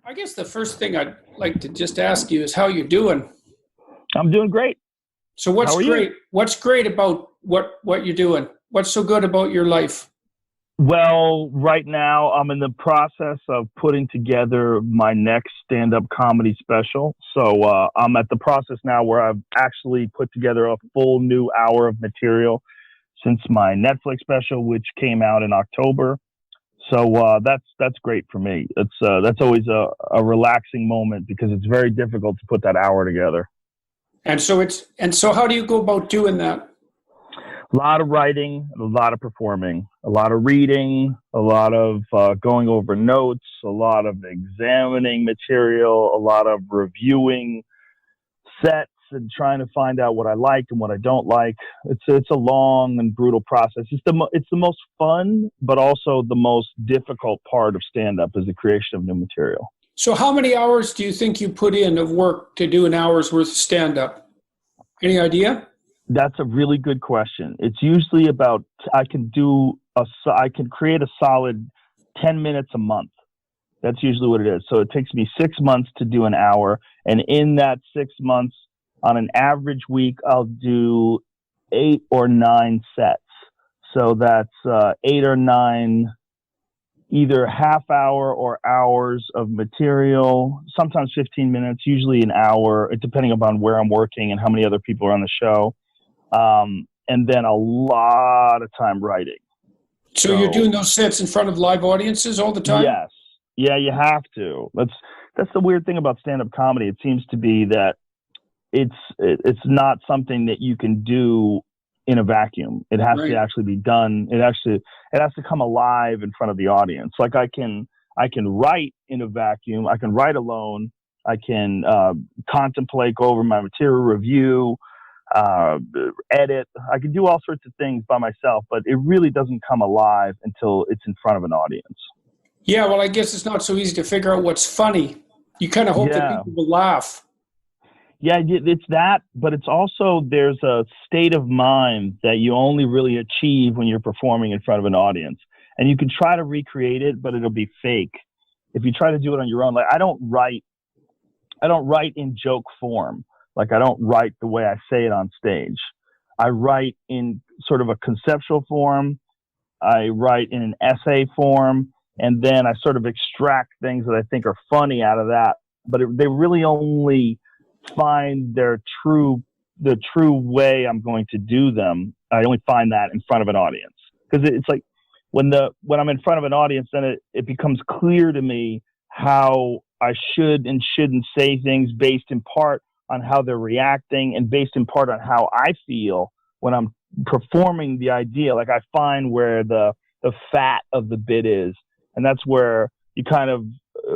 I guess the first thing I'd like to just ask you is how you're doing. I'm doing great. So How what's are you? great? What's great about what you're doing? What's so good about your life? Well, right now I'm in the process of putting together my next stand-up comedy special. So I'm at the process now where I've actually put together a full new hour of material since my Netflix special, which came out in October. So that's great for me. That's always a relaxing moment because it's very difficult to put that hour together. And so how do you go about doing that? A lot of writing, a lot of performing, a lot of reading, a lot of going over notes, a lot of examining material, a lot of reviewing sets and trying to find out what I like and what I don't like. It's a long and brutal process. It's the most fun, but also the most difficult part of stand up is the creation of new material. So how many hours do you think you put in of work to do an hour's worth of stand up? Any idea? That's a really good question. It's usually about I can create a solid 10 minutes a month. That's usually what it is. So it takes me 6 months to do an hour, and in that 6 months, on an average week, I'll do 8 or 9 sets. So that's 8 or 9 either half hour or hours of material, sometimes 15 minutes, usually an hour, depending upon where I'm working and how many other people are on the show. And then a lot of time writing. So you're doing those sets in front of live audiences all the time? Yes. Yeah, you have to. That's the weird thing about stand-up comedy. It seems to be that it's not something that you can do in a vacuum. It has to actually be done. It has to come alive in front of the audience. Like I can write in a vacuum. I can write alone. I can contemplate, go over my material, review, edit. I can do all sorts of things by myself, but it really doesn't come alive until it's in front of an audience. Yeah, well, I guess it's not so easy to figure out what's funny. You kind of hope that people will laugh. Yeah, it's that, but it's also there's a state of mind that you only really achieve when you're performing in front of an audience. And you can try to recreate it, but it'll be fake. If you try to do it on your own, like I don't write in joke form. Like I don't write the way I say it on stage. I write in sort of a conceptual form. I write in an essay form, and then I sort of extract things that I think are funny out of that. But they really only find the true way I'm going to do them. I only find that in front of an audience, because it's like when I'm in front of an audience, then it becomes clear to me how I should and shouldn't say things based in part on how they're reacting and based in part on how I feel when I'm performing the idea. Like I find where the fat of the bit is, and that's where you kind of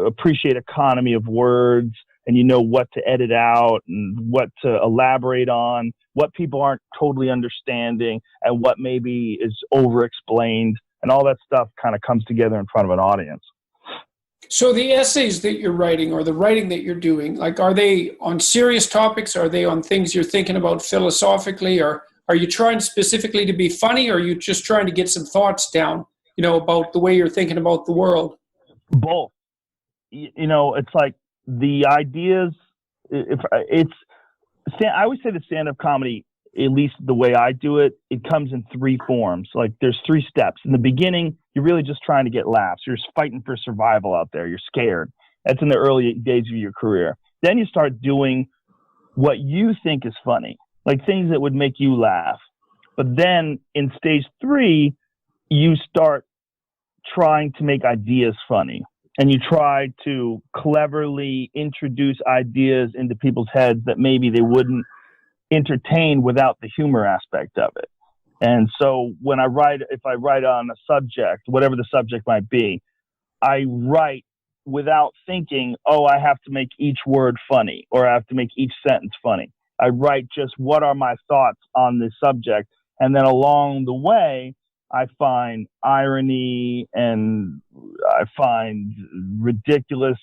appreciate economy of words, and you know what to edit out and what to elaborate on, what people aren't totally understanding, and what maybe is over-explained, and all that stuff kind of comes together in front of an audience. So the essays that you're writing or the writing that you're doing, like, are they on serious topics? Are they on things you're thinking about philosophically? Or are you trying specifically to be funny, or are you just trying to get some thoughts down, about the way you're thinking about the world? Both. It's like the ideas, I always say that stand-up comedy, at least the way I do it, it comes in 3 forms. Like there's 3 steps. In the beginning, you're really just trying to get laughs. You're fighting for survival out there. You're scared. That's in the early days of your career. Then you start doing what you think is funny, like things that would make you laugh. But then in stage 3, you start trying to make ideas funny. And you try to cleverly introduce ideas into people's heads that maybe they wouldn't entertain without the humor aspect of it. And so if I write on a subject, whatever the subject might be, I write without thinking, I have to make each word funny, or I have to make each sentence funny. I write just what are my thoughts on this subject. And then along the way, I find irony and I find ridiculous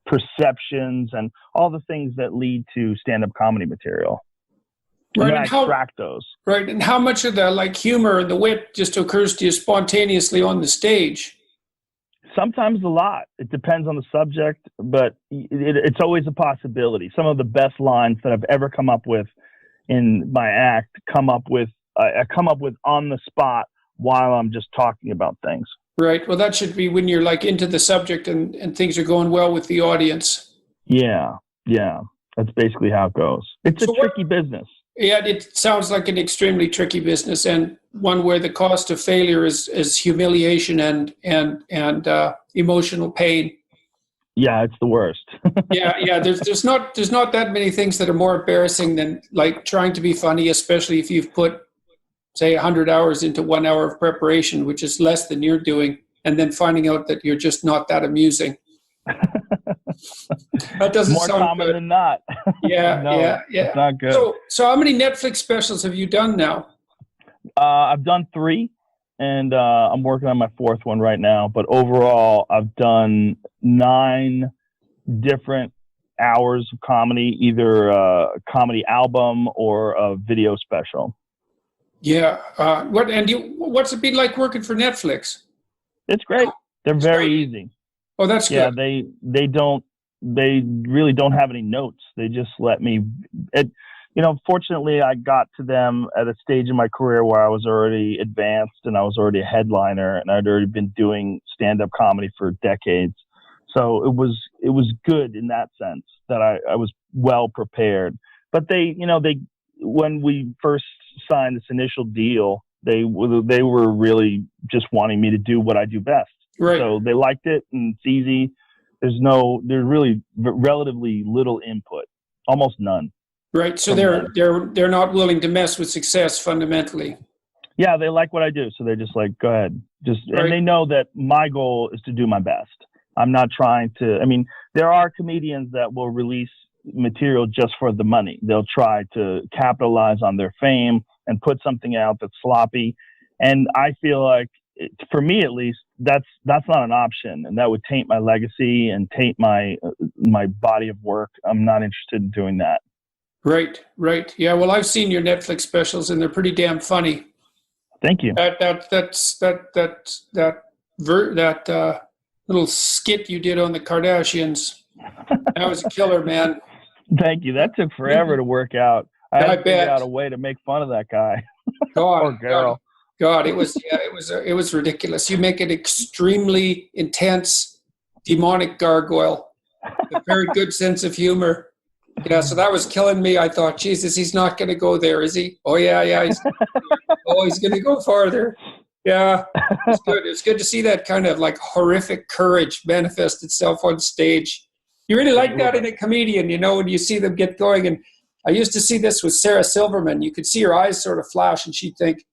perceptions and all the things that lead to stand-up comedy material. And then I extract those. Right. And how much of the humor and the wit just occurs to you spontaneously on the stage? Sometimes a lot. It depends on the subject, but it's always a possibility. Some of the best lines that I've ever come up with in my act I come up with on the spot while I'm just talking about things. Right. Well, that should be when you're like into the subject and things are going well with the audience. Yeah. That's basically how it goes. It's a tricky business. Yeah, it sounds like an extremely tricky business, and one where the cost of failure is humiliation and emotional pain. Yeah, it's the worst. yeah. There's not that many things that are more embarrassing than like trying to be funny, especially if you've put, say, 100 hours into 1 hour of preparation, which is less than you're doing, and then finding out that you're just not that amusing. That doesn't more sound common good. than not. Yeah, no, yeah. It's not good. So how many Netflix specials have you done now? I've done 3, and I'm working on my 4th one right now. But overall, I've done 9 different hours of comedy, either a comedy album or a video special. Yeah. What's it been like working for Netflix? It's great. They're very easy. Oh, that's good. Yeah, they really don't have any notes. They just let me. Fortunately, I got to them at a stage in my career where I was already advanced and I was already a headliner, and I'd already been doing stand-up comedy for decades. So it was good in that sense that I was well prepared. But they when we first signed this initial deal, they were really just wanting me to do what I do best. Right. So they liked it, and it's easy. There's really relatively little input, almost none. Right. So they're not willing to mess with success fundamentally. Yeah, they like what I do, so they're just like, go ahead. And they know that my goal is to do my best. I'm not trying to. I mean, there are comedians that will release material just for the money. They'll try to capitalize on their fame and put something out that's sloppy. And I feel like, for me at least, that's not an option, and that would taint my legacy and taint my body of work. I'm not interested in doing that. Right. Yeah. Well, I've seen your Netflix specials, and they're pretty damn funny. Thank you. That little skit you did on the Kardashians, that was a killer, man. Thank you. That took forever to work out. I had to figure out a way to make fun of that guy. God, or girl. God, it was ridiculous. You make an extremely intense, demonic gargoyle, a very good sense of humor. Yeah, so that was killing me. I thought, Jesus, he's not going to go there, is he? Oh yeah. He's going to go farther. Yeah, it's good. It's good to see that kind of like horrific courage manifest itself on stage. You really like that in a comedian, when you see them get going. And I used to see this with Sarah Silverman. You could see her eyes sort of flash, and she'd think,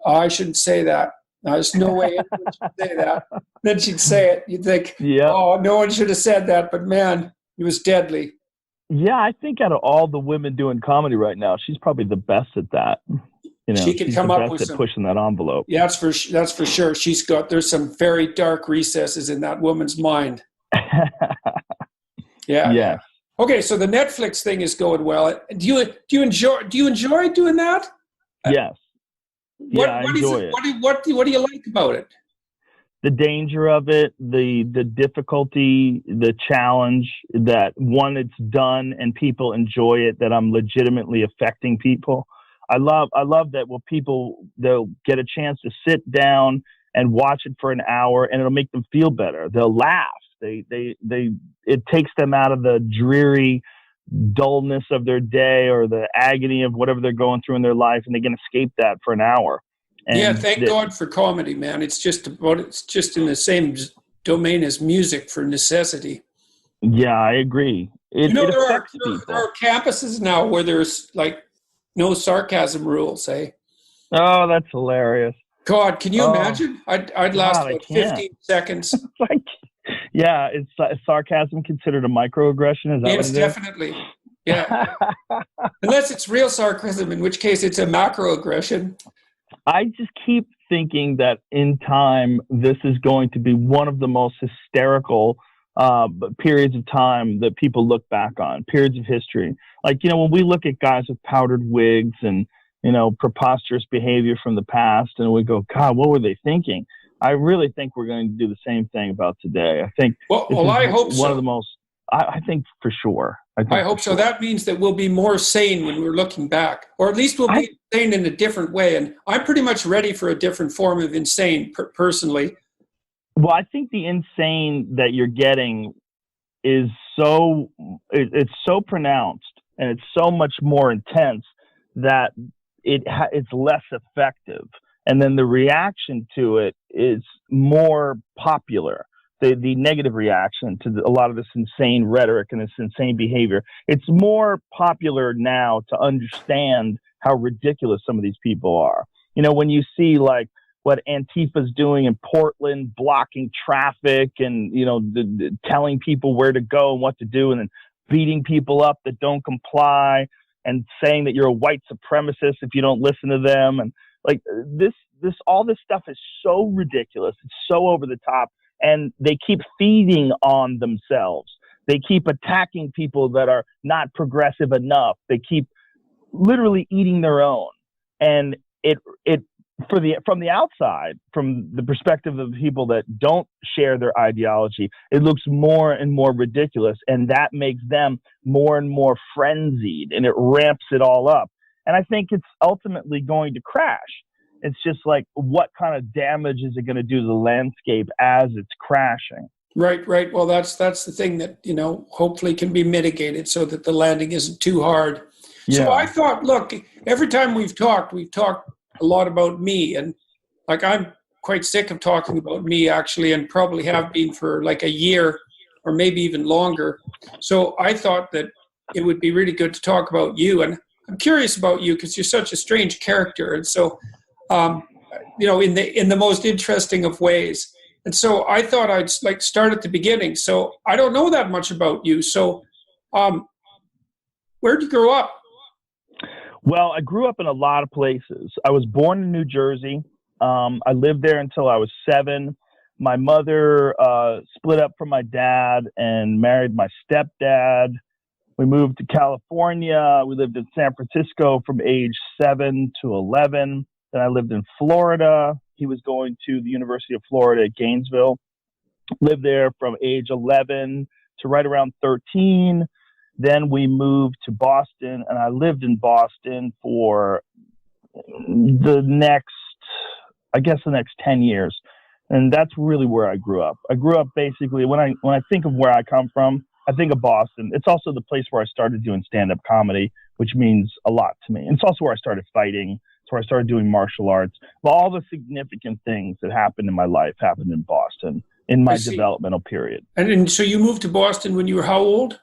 "Oh, I shouldn't say that. No, there's no way anyone should say that." Then she'd say it. You'd think, "Oh, no one should have said that." But man, it was deadly. Yeah, I think out of all the women doing comedy right now, she's probably the best at that. She can come up with pushing that envelope. Yeah, that's for sure. There's some very dark recesses in that woman's mind. Yeah. Okay, so the Netflix thing is going well. Do you enjoy doing that? Yes. I enjoy it. What do you like about it? The danger of it, the difficulty, the challenge that it's done and people enjoy it, that I'm legitimately affecting people. I love that they'll get a chance to sit down and watch it for an hour, and it'll make them feel better. They'll laugh. It takes them out of the dreary dullness of their day or the agony of whatever they're going through in their life, and they can escape that for an hour. And thank God for comedy, man. It's just in the same domain as music for necessity. Yeah, I agree. It there are campuses now where there's like no sarcasm rules, eh? Oh, that's hilarious. God, can you imagine? I'd last about 15 seconds. Is sarcasm considered a microaggression? Is that Yes, definitely. Yeah. Unless it's real sarcasm, in which case it's a macroaggression. I just keep thinking that in time, this is going to be one of the most hysterical periods of time that people look back on, periods of history. Like, when we look at guys with powdered wigs and, preposterous behavior from the past, and we go, God, what were they thinking? I really think we're going to do the same thing about today. I think Well, I hope one so. of the most, I think for sure. I hope so. That means that we'll be more sane when we're looking back, or at least we'll be insane in a different way. And I'm pretty much ready for a different form of insane personally. Well, I think the insane that you're getting is it's so pronounced and it's so much more intense that it's less effective. And then the reaction to it is more popular. The negative reaction to a lot of this insane rhetoric and this insane behavior, it's more popular now to understand how ridiculous some of these people are. You know, when you see like what Antifa's doing in Portland, blocking traffic and, you know, telling people where to go and what to do, and then beating people up that don't comply and saying that you're a white supremacist if you don't listen to them. And like all this stuff is so ridiculous. It's so over the top. And they keep feeding on themselves. They keep attacking people that are not progressive enough. They keep literally eating their own. And from the outside, from the perspective of people that don't share their ideology, it looks more and more ridiculous. And that makes them more and more frenzied, and it ramps it all up. And I think it's ultimately going to crash. It's just like, what kind of damage is it going to do to the landscape as it's crashing? Right. Well, that's the thing that, you know, hopefully can be mitigated so that the landing isn't too hard. Yeah. So I thought, look, every time we've talked a lot about me, and like I'm quite sick of talking about me actually, and probably have been for like a year or maybe even longer. So I thought that it would be really good to talk about you, and I'm curious about you because you're such a strange character, and so you know, in the most interesting of ways. And so I thought I'd like start at the beginning. So I don't know that much about you. So where'd you grow up? Well, I grew up in a lot of places. I was born in New Jersey. I lived there until I was 7. My mother split up from my dad and married my stepdad. We moved to California. We lived in San Francisco from age 7 to 11. Then I lived in Florida. He was going to the University of Florida at Gainesville. Lived there from age 11 to right around 13. Then we moved to Boston, and I lived in Boston for the next 10 years. And that's really where I grew up. I grew up basically, when I think of where I come from, I think of Boston. It's also the place where I started doing stand-up comedy, which means a lot to me. And it's also where I started fighting. Where I started doing martial arts. All the significant things that happened in my life happened in Boston in my developmental period. And so you moved to Boston when you were how old?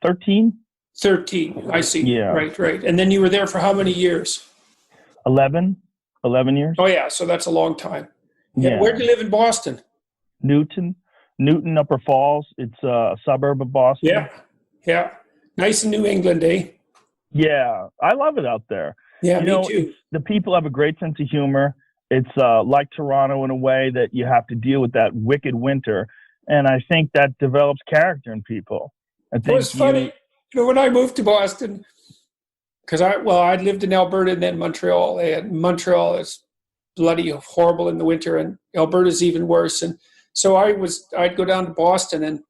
13. 13. I see. Yeah. Right. And then you were there for how many years? 11 years. Oh yeah, so that's a long time. Yeah. Where do you live in Boston? Newton, Upper Falls. It's a suburb of Boston. Yeah. Nice in New England, eh? Yeah, I love it out there. Yeah, me too. The people have a great sense of humor. It's like Toronto in a way that you have to deal with that wicked winter. And I think that develops character in people. It was funny. You know, when I moved to Boston, because I'd lived in Alberta and then Montreal. And Montreal is bloody horrible in the winter, and Alberta's even worse. And so I'd go down to Boston, and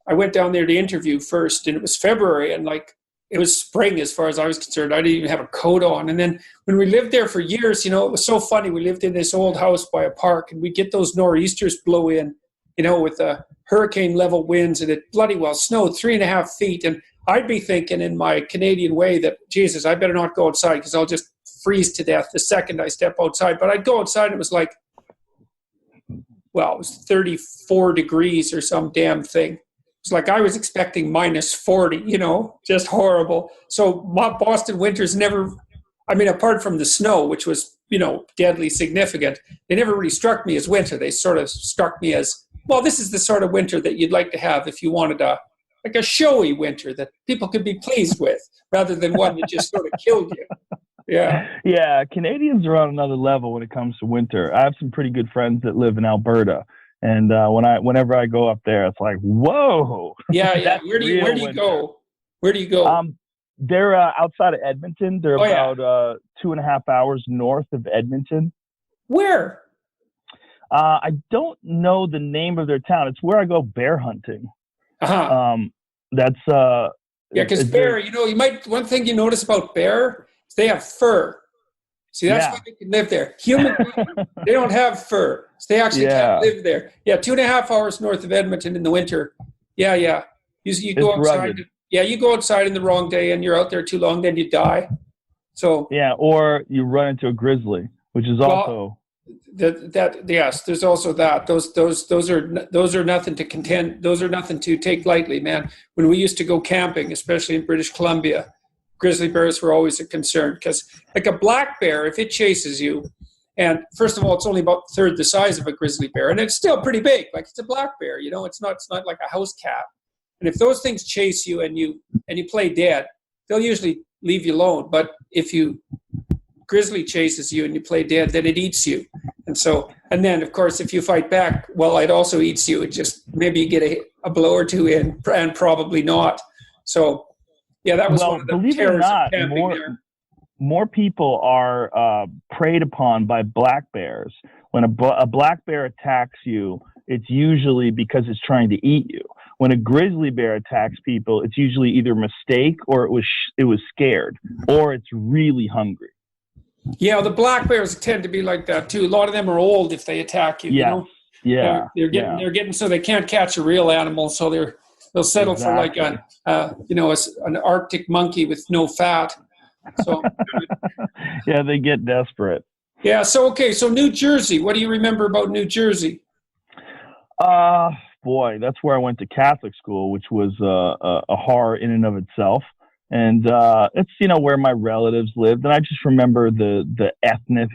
I went down there to interview first, and it was February, and like, it was spring as far as I was concerned. I didn't even have a coat on. And then when we lived there for years, you know, it was so funny. We lived in this old house by a park, and we'd get those nor'easters blow in, you know, with the hurricane level winds, and it bloody well snowed 3.5 feet. And I'd be thinking in my Canadian way that, Jesus, I better not go outside because I'll just freeze to death the second I step outside. But I'd go outside and it was like, well, it was 34 degrees or some damn thing. It's like I was expecting minus 40, you know, just horrible. So Boston winters never, I mean, apart from the snow, which was, you know, deadly significant, they never really struck me as winter. They sort of struck me as, well, this is the sort of winter that you'd like to have if you wanted a showy winter that people could be pleased with rather than one that just sort of killed you. Yeah, Canadians are on another level when it comes to winter. I have some pretty good friends that live in Alberta. And whenever I go up there, it's like, whoa. Yeah. Where do you go? Where do you go? They're outside of Edmonton. They're about 2.5 hours north of Edmonton. Where? I don't know the name of their town. It's where I go bear hunting. Uh-huh. That's Yeah, because bear, one thing you notice about bear is they have fur. See, that's why yeah. they can live there. Human beings, they don't have fur. So they actually can't Yeah, live there. Yeah, 2.5 hours north of Edmonton in the winter. Yeah, yeah. You go it's outside. rugged. Yeah, you go outside in the wrong day and you're out there too long, then you die. So, Yeah, or you run into a grizzly, which is well, also yes, there's also that. Those are nothing to contend. Those are nothing to take lightly, man. When we used to go camping, especially in British Columbia, grizzly bears were always a concern because, like a black bear, if it chases you, and first of all, it's only about a third the size of a grizzly bear, and it's still pretty big. Like it's a black bear, it's not like a house cat. And if those things chase you and you play dead, they'll usually leave you alone. But if you grizzly chases you and you play dead, then it eats you. And then of course, if you fight back, well, it also eats you. It just maybe you get a blow or two in, and probably not. So. Yeah, that was one of the believe it or terrors not, of camping there. more people are preyed upon by black bears. When a black bear attacks you, it's usually because it's trying to eat you. When a grizzly bear attacks people, it's usually either a mistake or it was scared or it's really hungry. Yeah, the black bears tend to be like that too. A lot of them are old if they attack you. Yes. You know, Yeah, they're getting so they can't catch a real animal, so they'll settle exactly. for like an Arctic monkey with no fat. So yeah, they get desperate. yeah. So okay. So New Jersey. What do you remember about New Jersey? Boy, that's where I went to Catholic school, which was a horror in and of itself. And it's where my relatives lived, and I just remember the ethnic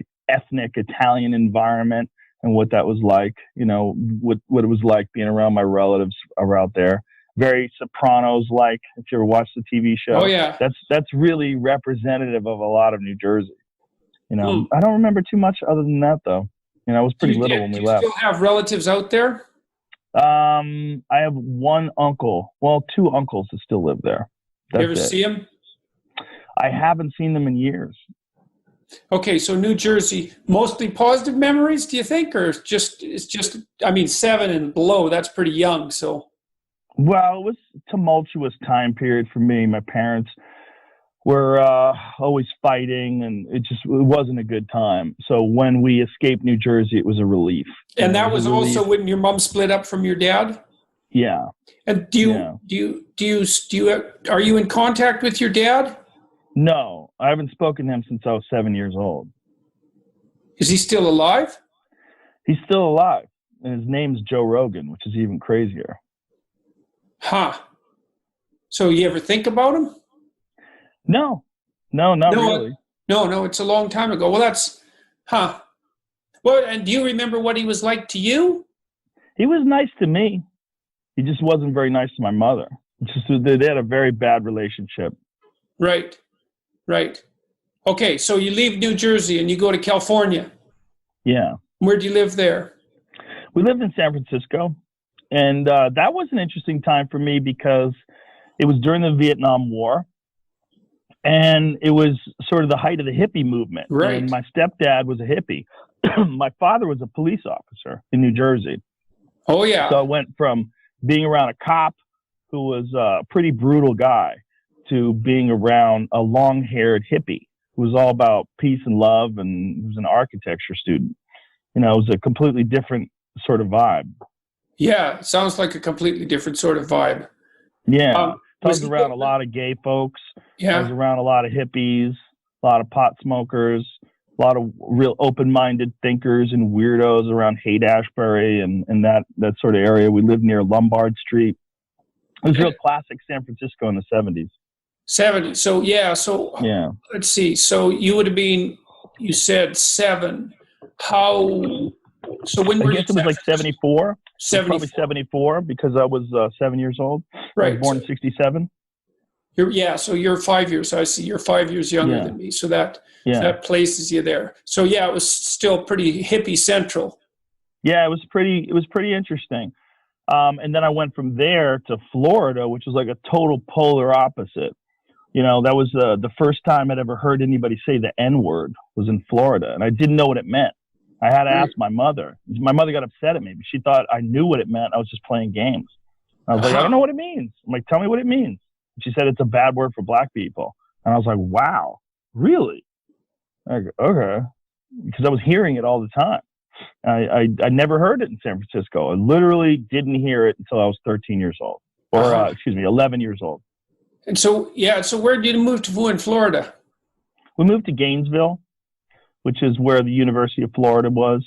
Italian environment and what that was like. What it was like being around my relatives around there. Very Sopranos like. If you ever watched the TV show, Oh yeah, that's really representative of a lot of New Jersey. I don't remember too much other than that though. I was pretty little when we left. Do you still have relatives out there? I have one uncle. Well, two uncles that still live there. You ever see them? I haven't seen them in years. Okay, so New Jersey, mostly positive memories, do you think, or it's just? I mean, 7 and below, that's pretty young. So, well, it was a tumultuous time period for me. My parents were always fighting, and it wasn't a good time. So when we escaped New Jersey, it was a relief. And that was also when your mom split up from your dad? Yeah. And are you in contact with your dad? No, I haven't spoken to him since I was 7 years old. Is he still alive? He's still alive, and his name's Joe Rogan, which is even crazier. Huh. So you ever think about him? No, not really. No, it's a long time ago. Well, Well, and do you remember what he was like to you? He was nice to me. He just wasn't very nice to my mother. They had a very bad relationship. Right. Okay, so you leave New Jersey and you go to California. Yeah. Where do you live there? We lived in San Francisco, and that was an interesting time for me because it was during the Vietnam War, and it was sort of the height of the hippie movement. Right. And my stepdad was a hippie. My father was a police officer in New Jersey. Oh, yeah. So I went from being around a cop who was a pretty brutal guy to being around a long-haired hippie who was all about peace and love, and he was an architecture student. It was a completely different sort of vibe. Yeah, sounds like a completely different sort of vibe. Yeah. I was around a lot of gay folks. Yeah. I was around a lot of hippies, a lot of pot smokers, a lot of real open-minded thinkers and weirdos around Haight-Ashbury and that sort of area. We lived near Lombard Street. It was real classic San Francisco in the 70s. 70s. So, yeah. Let's see. So you would have been, you said 7. So when were you? I guess it was like 74. 74. Probably 74 because I was 7 years old. Right. I was born in 67. So you're 5 years. I see. You're 5 years younger than me. So that places you there. So yeah, it was still pretty hippie central. Yeah, it was pretty interesting. And then I went from there to Florida, which was like a total polar opposite. That was the first time I'd ever heard anybody say the N-word was in Florida, and I didn't know what it meant. I had to ask my mother. My mother got upset at me. She thought I knew what it meant. I was just playing games. I was like, I don't know what it means. I'm like, tell me what it means. She said it's a bad word for black people. And I was like, wow, really? I go, okay. Because I was hearing it all the time. I never heard it in San Francisco. I literally didn't hear it until I was 13 years old. Or, 11 years old. And so, where did you move to in Florida? We moved to Gainesville, which is where the University of Florida was,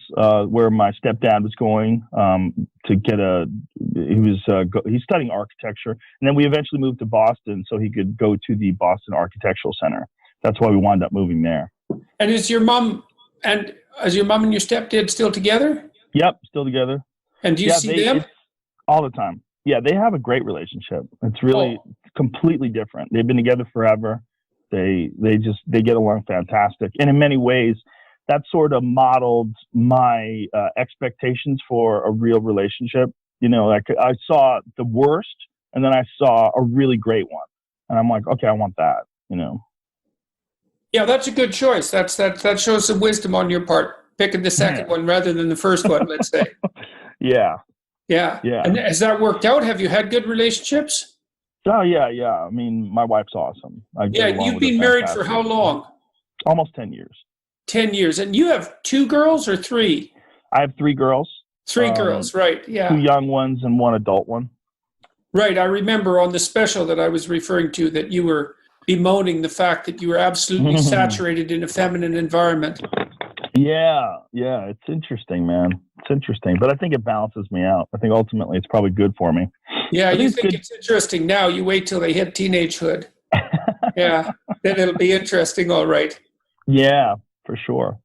where my stepdad was going to get he's studying architecture. And then we eventually moved to Boston so he could go to the Boston Architectural Center. That's why we wound up moving there. And is your mom and your stepdad still together? Yep, still together. And do you see them? All the time. Yeah, they have a great relationship. It's really completely different. They've been together forever. They get along fantastic. And in many ways, that sort of modeled my expectations for a real relationship. You know, like I saw the worst and then I saw a really great one. And I'm like, okay, I want that, you know. Yeah, that's a good choice. That shows some wisdom on your part, picking the second one rather than the first one, let's say. Yeah. And has that worked out? Have you had good relationships? Oh, yeah. I mean, my wife's awesome. You've been married for how long? Almost 10 years. 10 years. And you have 2 girls or 3? I have 3 girls. 3 girls, right, yeah. 2 young ones and 1 adult one. Right, I remember on the special that I was referring to that you were bemoaning the fact that you were absolutely saturated in a feminine environment. Yeah, it's interesting, man. It's interesting, but I think it balances me out. I think ultimately it's probably good for me. Yeah, you think it's interesting now. You wait till they hit teenagehood. Yeah, then it'll be interesting, all right. Yeah, for sure.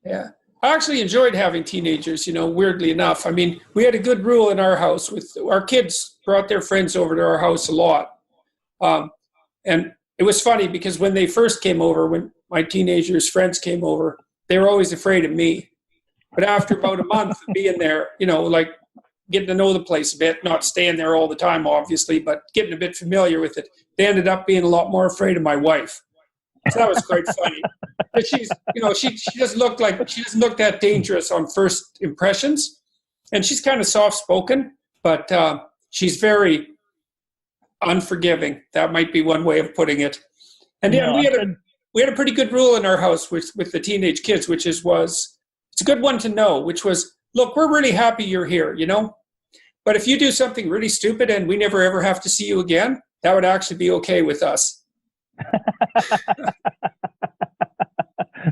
Yeah. I actually enjoyed having teenagers, you know, weirdly enough. I mean, we had a good rule in our house with our kids brought their friends over to our house a lot. And it was funny because when they first came over, when my teenagers' friends came over, they were always afraid of me. But after about a month of being there, you know, like getting to know the place a bit, not staying there all the time, obviously, but getting a bit familiar with it, they ended up being a lot more afraid of my wife. So that was quite funny. But she's, you know, she doesn't look that dangerous on first impressions. And she's kind of soft-spoken, but she's very unforgiving. That might be one way of putting it. And yeah, we had a pretty good rule in our house with the teenage kids, which it's a good one to know, which was, look, we're really happy you're here, you know? But if you do something really stupid and we never ever have to see you again, that would actually be okay with us.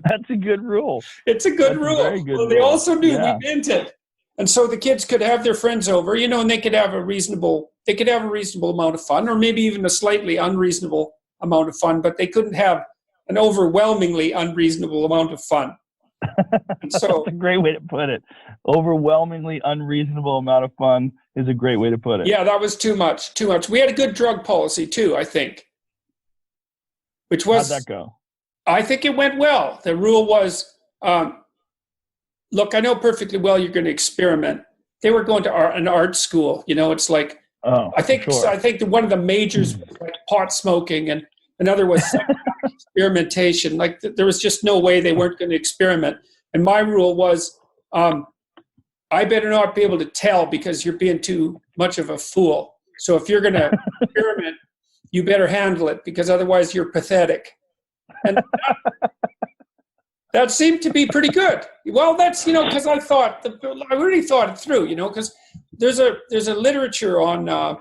That's a good rule. It's a good rule. Well, they also knew we meant it. And so the kids could have their friends over, you know, and they could have a reasonable amount of fun, or maybe even a slightly unreasonable amount of fun, but they couldn't have an overwhelmingly unreasonable amount of fun. And so that's a great way to put it. Overwhelmingly unreasonable amount of fun is a great way to put it. Yeah, that was too much. We had a good drug policy too, I think. How'd that go? I think it went well. The rule was, look, I know perfectly well you're going to experiment. They were going to an art school. You know, it's like, I think that one of the majors was like pot smoking and another was experimentation. Like there was just no way they weren't going to experiment. And my rule was, I better not be able to tell because you're being too much of a fool. So if you're going to experiment, you better handle it because otherwise you're pathetic. And that seemed to be pretty good. Well, that's, you know, because I really thought it through, you know, because there's a literature on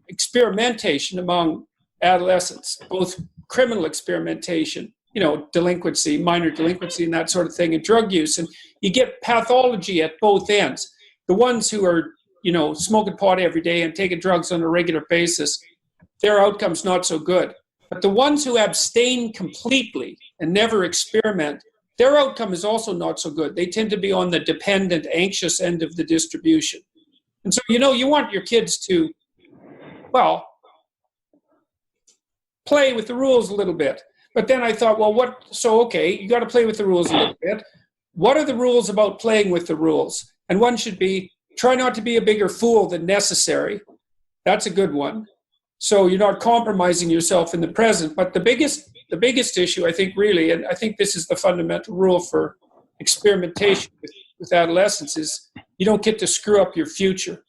experimentation among adolescents, both criminal experimentation, you know, delinquency, minor delinquency and that sort of thing, and drug use. And you get pathology at both ends. The ones who are, you know, smoking pot every day and taking drugs on a regular basis, their outcome's not so good. But the ones who abstain completely and never experiment, their outcome is also not so good. They tend to be on the dependent, anxious end of the distribution. And so, you know, you want your kids to, well, play with the rules a little bit. But then I thought, well, okay, you got to play with the rules a little bit. What are the rules about playing with the rules? And one should be, try not to be a bigger fool than necessary. That's a good one. So you're not compromising yourself in the present. But the biggest issue, I think, really, and I think this is the fundamental rule for experimentation with adolescents is you don't get to screw up your future.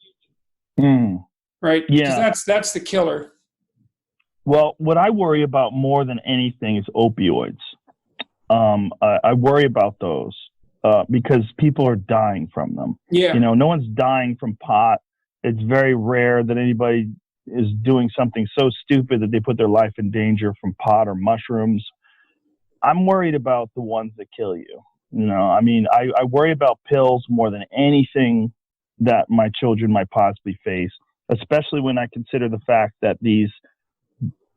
Right? Yeah. Because that's the killer. Well, what I worry about more than anything is opioids. I worry about those because people are dying from them. Yeah. You know, no one's dying from pot. It's very rare that anybody is doing something so stupid that they put their life in danger from pot or mushrooms. I'm worried about the ones that kill you. You know, I mean, I worry about pills more than anything that my children might possibly face, especially when I consider the fact that these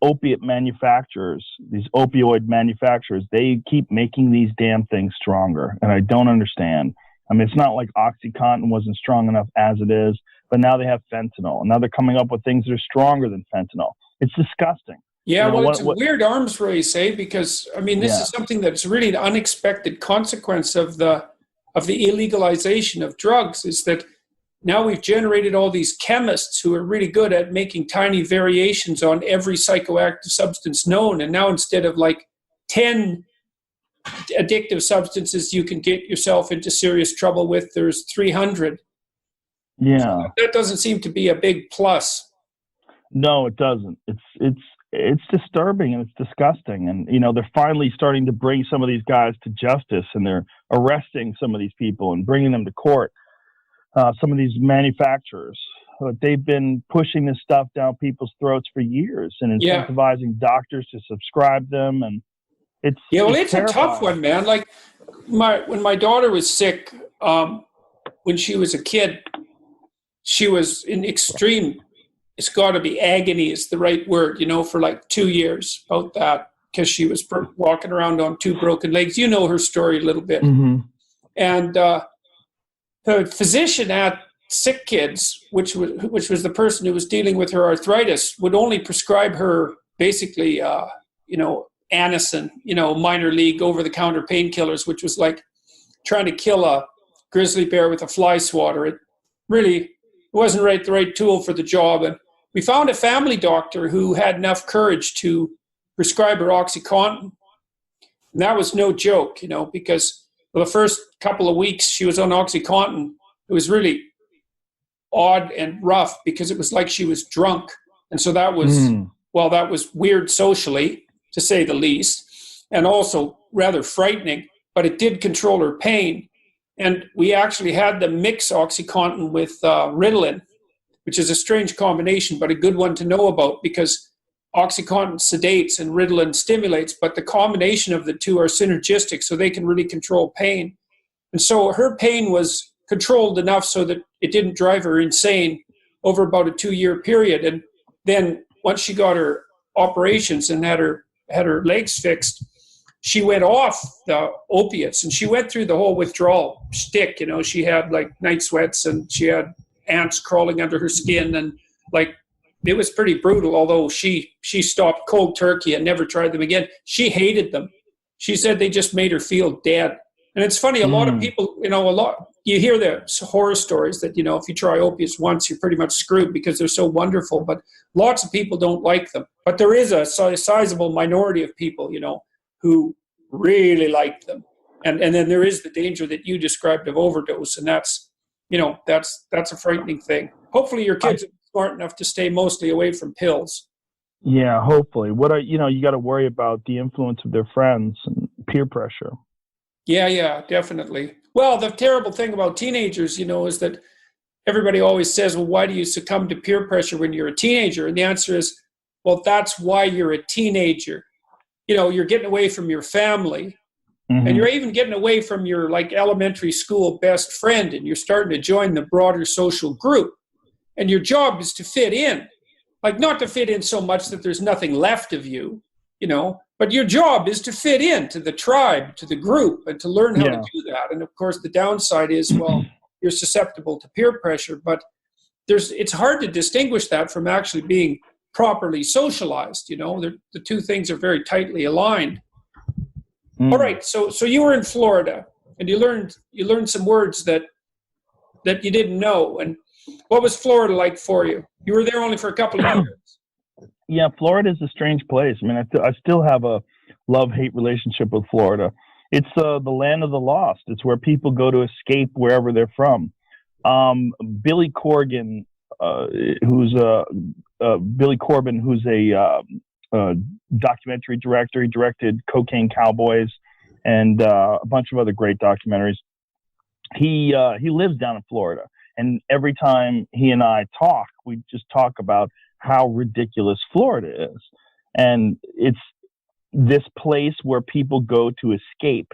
opioid manufacturers, they keep making these damn things stronger. And I don't understand. I mean, it's not like OxyContin wasn't strong enough as it is, but now they have fentanyl. And now they're coming up with things that are stronger than fentanyl. It's disgusting. Yeah, well, it's a weird arms race, eh? Because, I mean, this is something that's really an unexpected consequence of the illegalization of drugs, is that now we've generated all these chemists who are really good at making tiny variations on every psychoactive substance known. And now instead of like 10 addictive substances you can get yourself into serious trouble with, there's 300. Yeah. So that doesn't seem to be a big plus. No, it doesn't. It's disturbing and it's disgusting. And, you know, they're finally starting to bring some of these guys to justice, and they're arresting some of these people and bringing them to court. Some of these manufacturers, they've been pushing this stuff down people's throats for years and incentivizing doctors to subscribe them. And it's a tough one, man. Like when my daughter was sick, when she was a kid, she was in extreme, it's got to be agony is the right word, you know, for like 2 years, about that, because she was walking around on 2 broken legs. You know her story a little bit. Mm-hmm. And the physician at Sick Kids, which was the person who was dealing with her arthritis, would only prescribe her basically, Anacin, minor league over-the-counter painkillers, which was like trying to kill a grizzly bear with a fly swatter. It really wasn't the right tool for the job. And we found a family doctor who had enough courage to prescribe her OxyContin. And that was no joke, because the first couple of weeks she was on OxyContin, it was really odd and rough because it was like she was drunk. And so that was, that was weird socially, to say the least, and also rather frightening, but it did control her pain. And we actually had them mix OxyContin with Ritalin, which is a strange combination, but a good one to know about because OxyContin sedates and Ritalin stimulates, but the combination of the two are synergistic, so they can really control pain. And so her pain was controlled enough so that it didn't drive her insane over about a 2-year period. And then once she got her operations and had her legs fixed, she went off the opiates and she went through the whole withdrawal shtick. She had like night sweats and she had ants crawling under her skin, and like it was pretty brutal. Although she stopped cold turkey and never tried them again. She hated them. She said they just made her feel dead. And it's funny, a lot of people, you hear the horror stories that, if you try opiates once, you're pretty much screwed because they're so wonderful. But lots of people don't like them. But there is a sizable minority of people, who really like them. And then there is the danger that you described of overdose. And that's a frightening thing. Hopefully your kids are smart enough to stay mostly away from pills. Yeah, hopefully. You got to worry about the influence of their friends and peer pressure. Yeah, definitely. Well, the terrible thing about teenagers, is that everybody always says, well, why do you succumb to peer pressure when you're a teenager? And the answer is, well, that's why you're a teenager. You're getting away from your family, and you're even getting away from your like elementary school best friend, and you're starting to join the broader social group. And your job is to fit in, like not to fit in so much that there's nothing left of you, but your job is to fit in to the tribe, to the group, and to learn how to do that. And of course, the downside is, well, you're susceptible to peer pressure, but it's hard to distinguish that from actually being properly socialized. The two things are very tightly aligned. All right, so you were in Florida, and you learned some words that you didn't know. And what was Florida like for you? You were there only for a couple of years. Yeah, Florida is a strange place. I mean, I still have a love-hate relationship with Florida. It's the land of the lost. It's where people go to escape wherever they're from. Billy Corgan, who's Billy Corbin, who's a documentary director. He directed Cocaine Cowboys and a bunch of other great documentaries. He lives down in Florida, and every time he and I talk, we just talk about how ridiculous Florida is, and it's this place where people go to escape.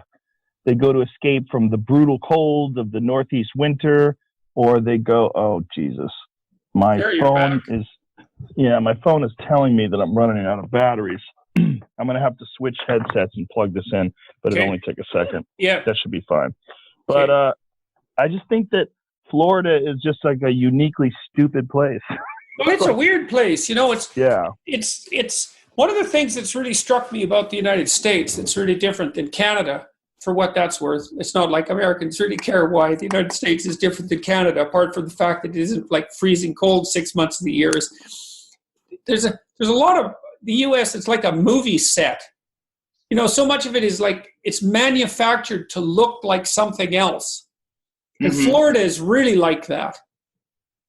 They go to escape from the brutal cold of the Northeast winter, or they go, oh, Jesus, my phone is telling me that I'm running out of batteries. I'm going to have to switch headsets and plug this in, but it only take a second. Yeah. That should be fine. But I just think that Florida is just like a uniquely stupid place. Well, it's a weird place. It's one of the things that's really struck me about the United States that's really different than Canada, for what that's worth. It's not like Americans really care why the United States is different than Canada, apart from the fact that it isn't like freezing cold 6 months of the year. There's a lot of the U.S. It's like a movie set. So much of it is like it's manufactured to look like something else. And Florida is really like that.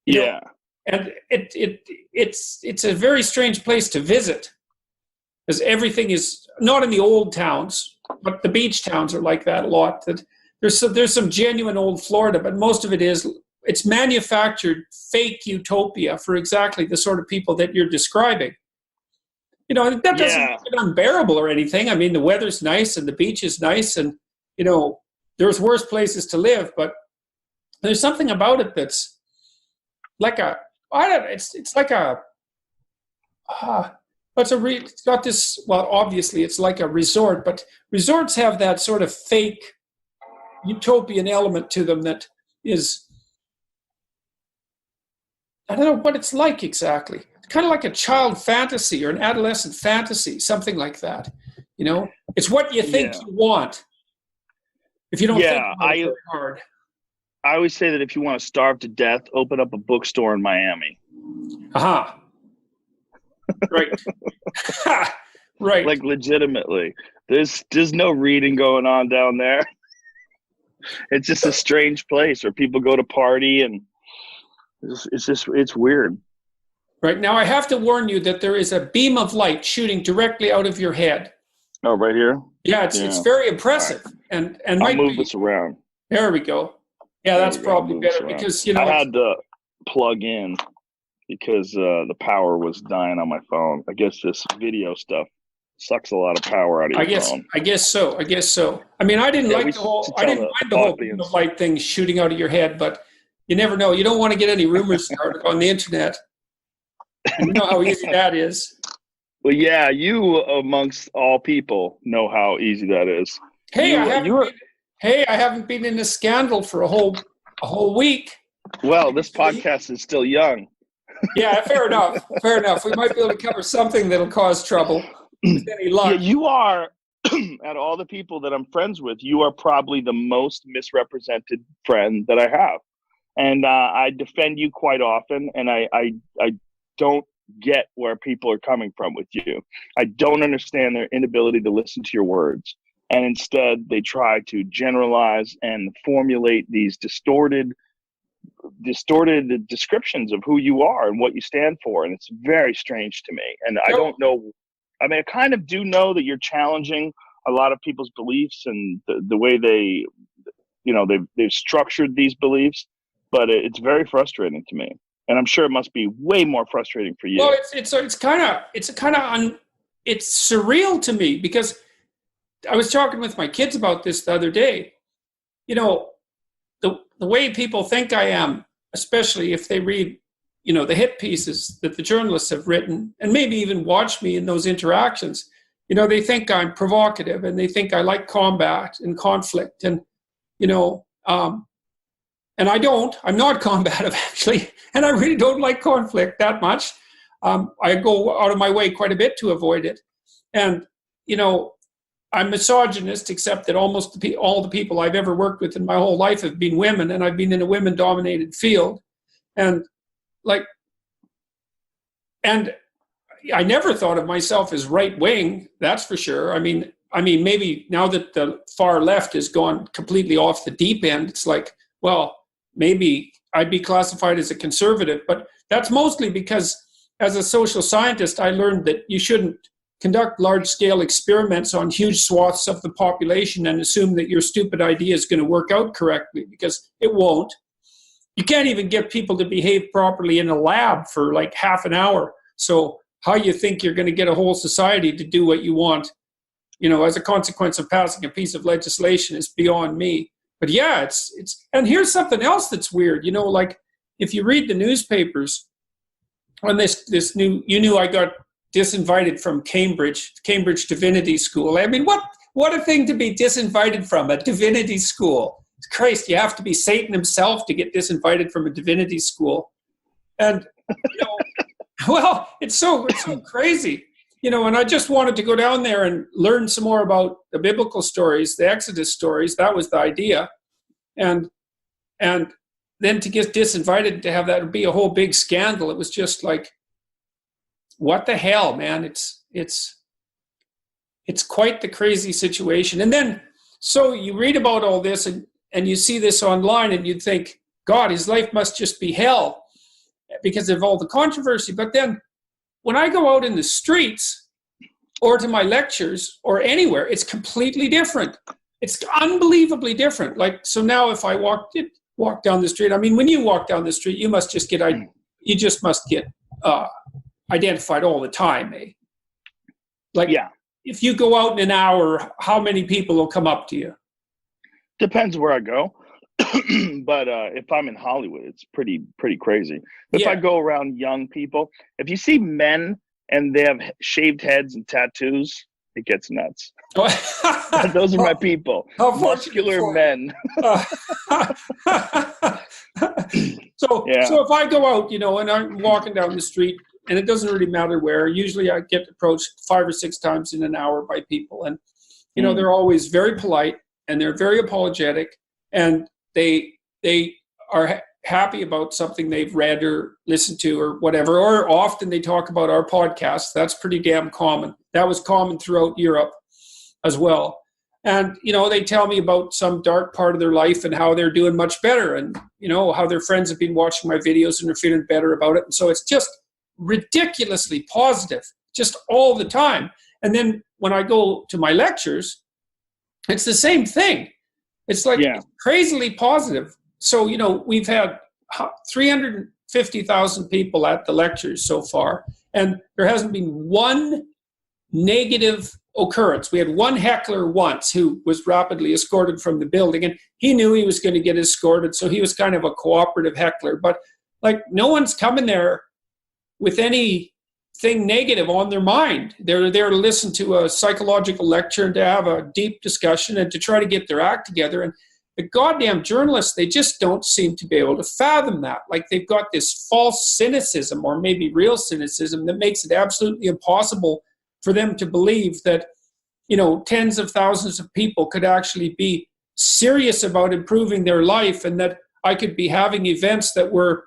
And it's a very strange place to visit, because everything is not in the old towns, but the beach towns are like that a lot. That there's some genuine old Florida, but most of it's manufactured fake utopia for exactly the sort of people that you're describing. That doesn't make it unbearable or anything. I mean, the weather's nice and the beach is nice, and there's worse places to live, but there's something about it that's like it's got this, well, obviously it's like a resort, but resorts have that sort of fake utopian element to them that is, I don't know what it's like exactly. It's kind of like a child fantasy or an adolescent fantasy, something like that. It's what you think you want. If you don't think about it very hard. I always say that if you want to starve to death, open up a bookstore in Miami. Aha. Right. Right. Like legitimately. There's no reading going on down there. It's just a strange place where people go to party, and it's weird. Right. Now I have to warn you that there is a beam of light shooting directly out of your head. Oh, right here? Yeah, it's very impressive. Right. And I'll move this around. There we go. Yeah, that's probably better because, I had to plug in because the power was dying on my phone. I guess this video stuff sucks a lot of power out of your phone. I guess so. I mean, I didn't mind the whole beam of light thing shooting out of your head, but you never know. You don't want to get any rumors started on the internet. You know how easy that is. Well, yeah, you amongst all people know how easy that is. Hey, I haven't been in a scandal for a whole week. Well, this podcast is still young. Yeah, fair enough. We might be able to cover something that'll cause trouble with any luck. Yeah, you are, out of all the people that I'm friends with, you are probably the most misrepresented friend that I have. And I defend you quite often, and I don't get where people are coming from with you. I don't understand their inability to listen to your words. And instead, they try to generalize and formulate these distorted descriptions of who you are and what you stand for. And it's very strange to me. And I don't know. I mean, I kind of do know that you're challenging a lot of people's beliefs and the way they've structured these beliefs. But it's very frustrating to me. And I'm sure it must be way more frustrating for you. Well, it's surreal to me because I was talking with my kids about this the other day. The way people think I am, especially if they read, the hit pieces that the journalists have written and maybe even watch me in those interactions, they think I'm provocative and they think I like combat and conflict and, and I don't. I'm not combative, actually, and I really don't like conflict that much. I go out of my way quite a bit to avoid it. And, I'm misogynist, except that almost all the people I've ever worked with in my whole life have been women, and I've been in a women-dominated field. And I never thought of myself as right-wing, that's for sure. I mean, I mean, maybe now that the far left has gone completely off the deep end, it's like, well, maybe I'd be classified as a conservative, but that's mostly because as a social scientist, I learned that you shouldn't conduct large-scale experiments on huge swaths of the population and assume that your stupid idea is going to work out correctly, because it won't. You can't even get people to behave properly in a lab for like half an hour. So how you think you're going to get a whole society to do what you want, as a consequence of passing a piece of legislation is beyond me. But yeah, it's and here's something else that's weird. Like if you read the newspapers on this new, I got disinvited from Cambridge Divinity School. I mean, what a thing to be disinvited from, a divinity school. Christ, you have to be Satan himself to get disinvited from a divinity school. And, well, it's so crazy. And I just wanted to go down there and learn some more about the biblical stories, the Exodus stories. That was the idea. And then to get disinvited, to have that be a whole big scandal, it was just like, what the hell, man? It's quite the crazy situation. And then, so you read about all this and you see this online and you'd think, God, his life must just be hell because of all the controversy. But then when I go out in the streets or to my lectures or anywhere, it's completely different. It's unbelievably different. Like, so now if I walk down the street, I mean, when you walk down the street, you must just get identified all the time, eh? Like, yeah. If you go out in an hour, how many people will come up to you? Depends where I go. But if I'm in Hollywood, it's pretty crazy. If I go around young people, if you see men and they have shaved heads and tattoos, it gets nuts. Those are my people. Muscular men. So if I go out, and I'm walking down the street, and it doesn't really matter where, usually I get approached 5 or 6 times in an hour by people. And, they're always very polite and they're very apologetic, and they are happy about something they've read or listened to or whatever. Or often they talk about our podcast. That's pretty damn common. That was common throughout Europe as well. And, they tell me about some dark part of their life and how they're doing much better, and, how their friends have been watching my videos and they're feeling better about it. And so it's just ridiculously positive, just all the time. And then when I go to my lectures, it's the same thing. It's like crazily positive. So, we've had 350,000 people at the lectures so far, and there hasn't been one negative occurrence. We had one heckler once who was rapidly escorted from the building, and he knew he was going to get escorted, so he was kind of a cooperative heckler. But like, no one's coming there with anything negative on their mind. They're there to listen to a psychological lecture and to have a deep discussion and to try to get their act together. And the goddamn journalists, they just don't seem to be able to fathom that. Like, they've got this false cynicism, or maybe real cynicism, that makes it absolutely impossible for them to believe that, tens of thousands of people could actually be serious about improving their life, and that I could be having events that were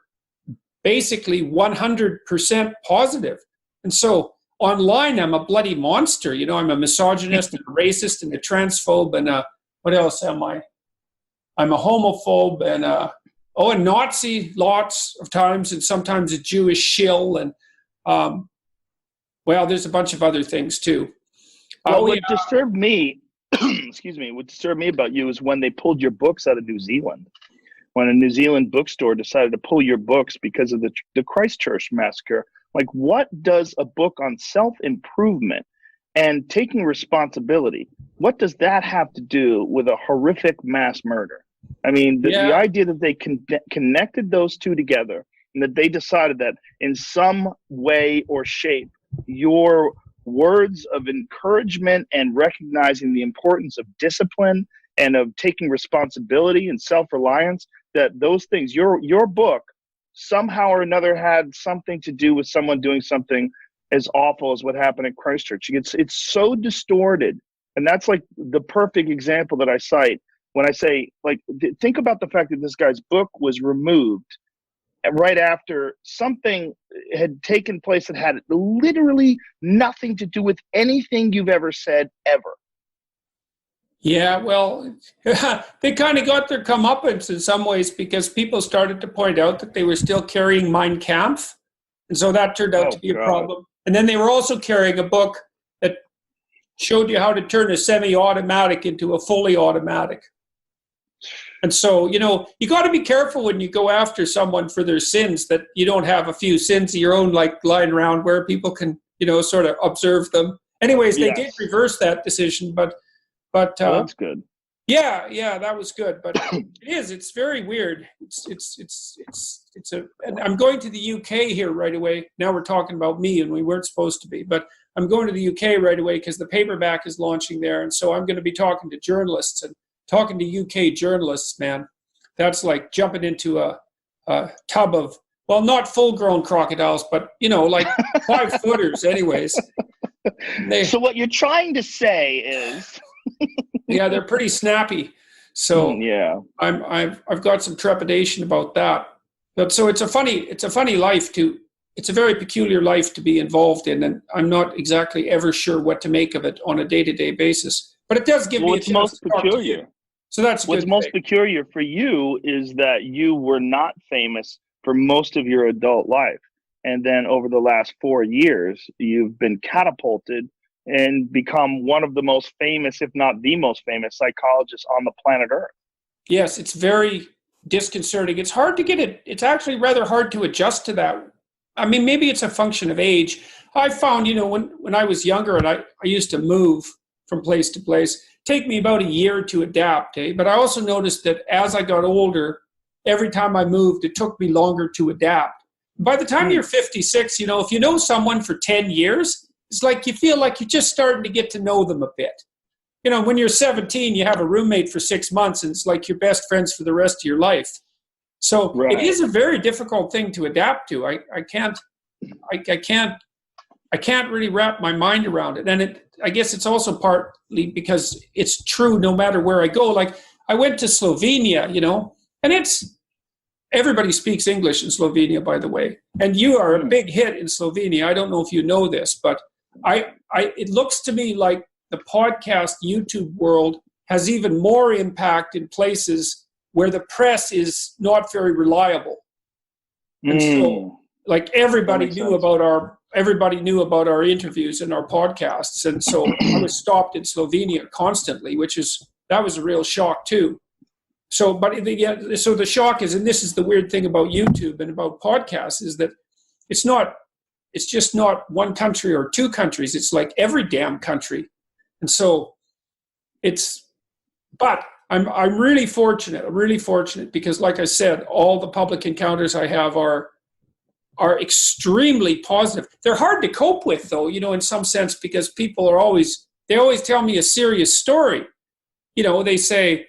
basically 100% positive. And so online, I'm a bloody monster. I'm a misogynist and a racist and a transphobe and what else am I? I'm a homophobe and a Nazi lots of times, and sometimes a Jewish shill, and there's a bunch of other things too. What disturbed me, what disturbed me about you is when they pulled your books out of New Zealand. When a New Zealand bookstore decided to pull your books because of the Christchurch massacre. Like, what does a book on self-improvement and taking responsibility, what does that have to do with a horrific mass murder? I mean, the idea that they connected those two together, and that they decided that in some way or shape, your words of encouragement and recognizing the importance of discipline and of taking responsibility and self-reliance, that those things, your book somehow or another had something to do with someone doing something as awful as what happened at Christchurch. It's so distorted. And that's like the perfect example that I cite when I say, like, think about the fact that this guy's book was removed right after something had taken place that had literally nothing to do with anything you've ever said ever. Yeah, well, they kind of got their comeuppance in some ways because people started to point out that they were still carrying Mein Kampf. And so that turned out to Oh be a God. problem. And then they were also carrying a book that showed you how to turn a semi-automatic into a fully automatic. And so, you got to be careful when you go after someone for their sins that you don't have a few sins of your own like lying around where people can, sort of observe them. Anyways, they did Yes. reverse that decision, but Well, that's good. yeah, that was good. But it's very weird. And I'm going to the UK here right away. Now we're talking about me and we weren't supposed to be, but I'm going to the UK right away because the paperback is launching there. And so I'm going to be talking to journalists and talking to UK journalists, man. That's like jumping into a tub of, well, not full-grown crocodiles, but, like 5-footers anyways. So what you're trying to say is... Yeah, they're pretty snappy. So yeah, I've got some trepidation about that. But so it's a funny life it's a very peculiar life to be involved in, and I'm not exactly ever sure what to make of it on a day-to-day basis. But it does give me a chance to talk to you. So that's what's most peculiar for you is that you were not famous for most of your adult life. And then over the last 4 years, you've been catapulted and become one of the most famous, if not the most famous psychologists on the planet Earth. Yes, it's very disconcerting. It's hard to get it. It's actually rather hard to adjust to that. I mean, maybe it's a function of age. I found, when I was younger and I used to move from place to place, take me about a year to adapt. But I also noticed that as I got older, every time I moved, it took me longer to adapt. By the time you're 56, if you know someone for 10 years, it's like you feel like you're just starting to get to know them a bit. When you're 17, you have a roommate for 6 months and it's like your best friends for the rest of your life. So It is a very difficult thing to adapt to. I can't really wrap my mind around it. And I guess it's also partly because it's true no matter where I go. Like I went to Slovenia, and everybody speaks English in Slovenia, by the way. And you are a big hit in Slovenia. I don't know if you know this, but it looks to me like the podcast YouTube world has even more impact in places where the press is not very reliable. And so like everybody knew about our interviews and our podcasts. And so I was stopped in Slovenia constantly, that was a real shock too. So, so the shock is, and this is the weird thing about YouTube and about podcasts, is that it's just not one country or two countries. It's like every damn country. And so but I'm really fortunate. I'm really fortunate because, like I said, all the public encounters I have are extremely positive. They're hard to cope with, though, in some sense, because people they always tell me a serious story. They say,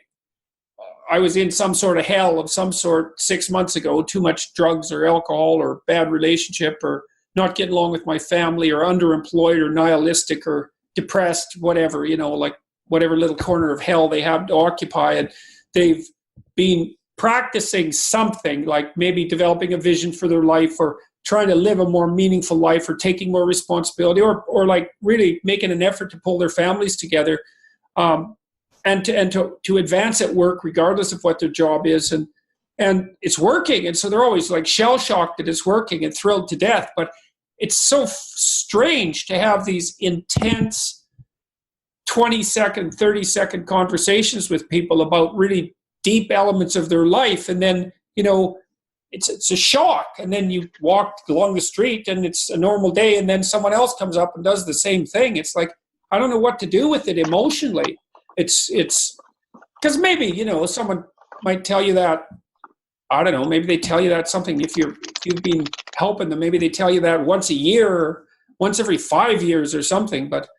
I was in some sort of hell of some sort 6 months ago, too much drugs or alcohol or bad relationship or not getting along with my family or underemployed or nihilistic or depressed, whatever, like whatever little corner of hell they have to occupy. And they've been practicing something like maybe developing a vision for their life or trying to live a more meaningful life or taking more responsibility or like really making an effort to pull their families together. And to advance at work regardless of what their job is, and it's working, and so they're always like shell shocked that it's working and thrilled to death. But it's so strange to have these intense 20-second, 30-second conversations with people about really deep elements of their life, and then it's a shock, and then you walk along the street and it's a normal day, and then someone else comes up and does the same thing. It's like I don't know what to do with it emotionally. It's because maybe someone might tell you that, I don't know, maybe they tell you that something if you've been helping them, maybe they tell you that once a year or once every 5 years or something. But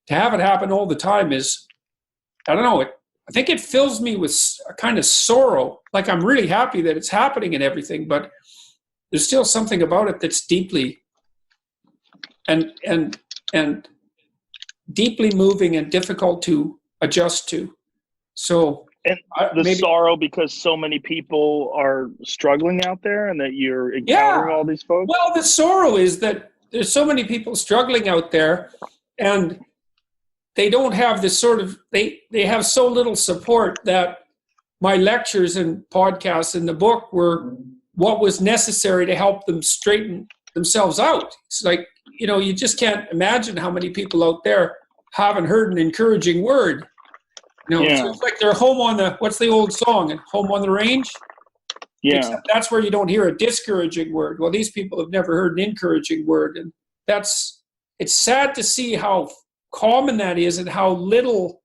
to have it happen all the time is, I don't know, I think it fills me with a kind of sorrow. Like I'm really happy that it's happening and everything, but there's still something about it that's deeply and deeply moving and difficult to adjust to. So and sorrow because so many people are struggling out there and that you're encountering all these folks. Well, the sorrow is that there's so many people struggling out there, and they don't have this sort of, they have so little support that my lectures and podcasts in the book were what was necessary to help them straighten themselves out. It's like, you just can't imagine how many people out there haven't heard an encouraging word. So it's like they're home on the, what's the old song, home on the range? Yeah. Except that's where you don't hear a discouraging word. Well, these people have never heard an encouraging word. And it's sad to see how common that is and how little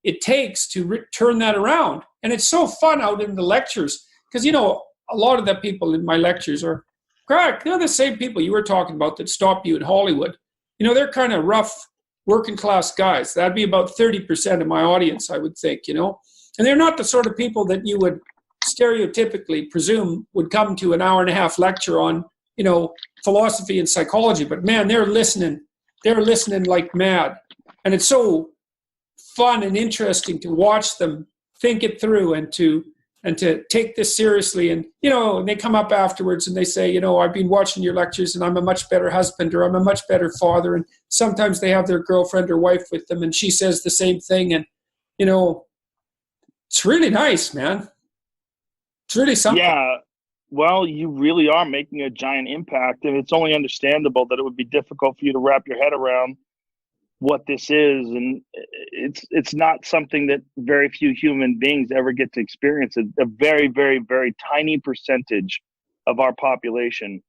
it takes to turn that around. And it's so fun out in the lectures because, a lot of the people in my lectures are, Greg, they're the same people you were talking about that stopped you in Hollywood. They're kind of rough working class guys. That'd be about 30% of my audience, I would think, And they're not the sort of people that you would stereotypically presume would come to an hour and a half lecture on, philosophy and psychology. But man, they're listening like mad. And it's so fun and interesting to watch them think it through and to take this seriously. And, and they come up afterwards and they say, I've been watching your lectures and I'm a much better husband or I'm a much better father. And sometimes they have their girlfriend or wife with them and she says the same thing. And, it's really nice, man. It's really something. Yeah. Well, you really are making a giant impact, and it's only understandable that it would be difficult for you to wrap your head around what this is. And it's not something that very few human beings ever get to experience. A very, very, very tiny percentage of our population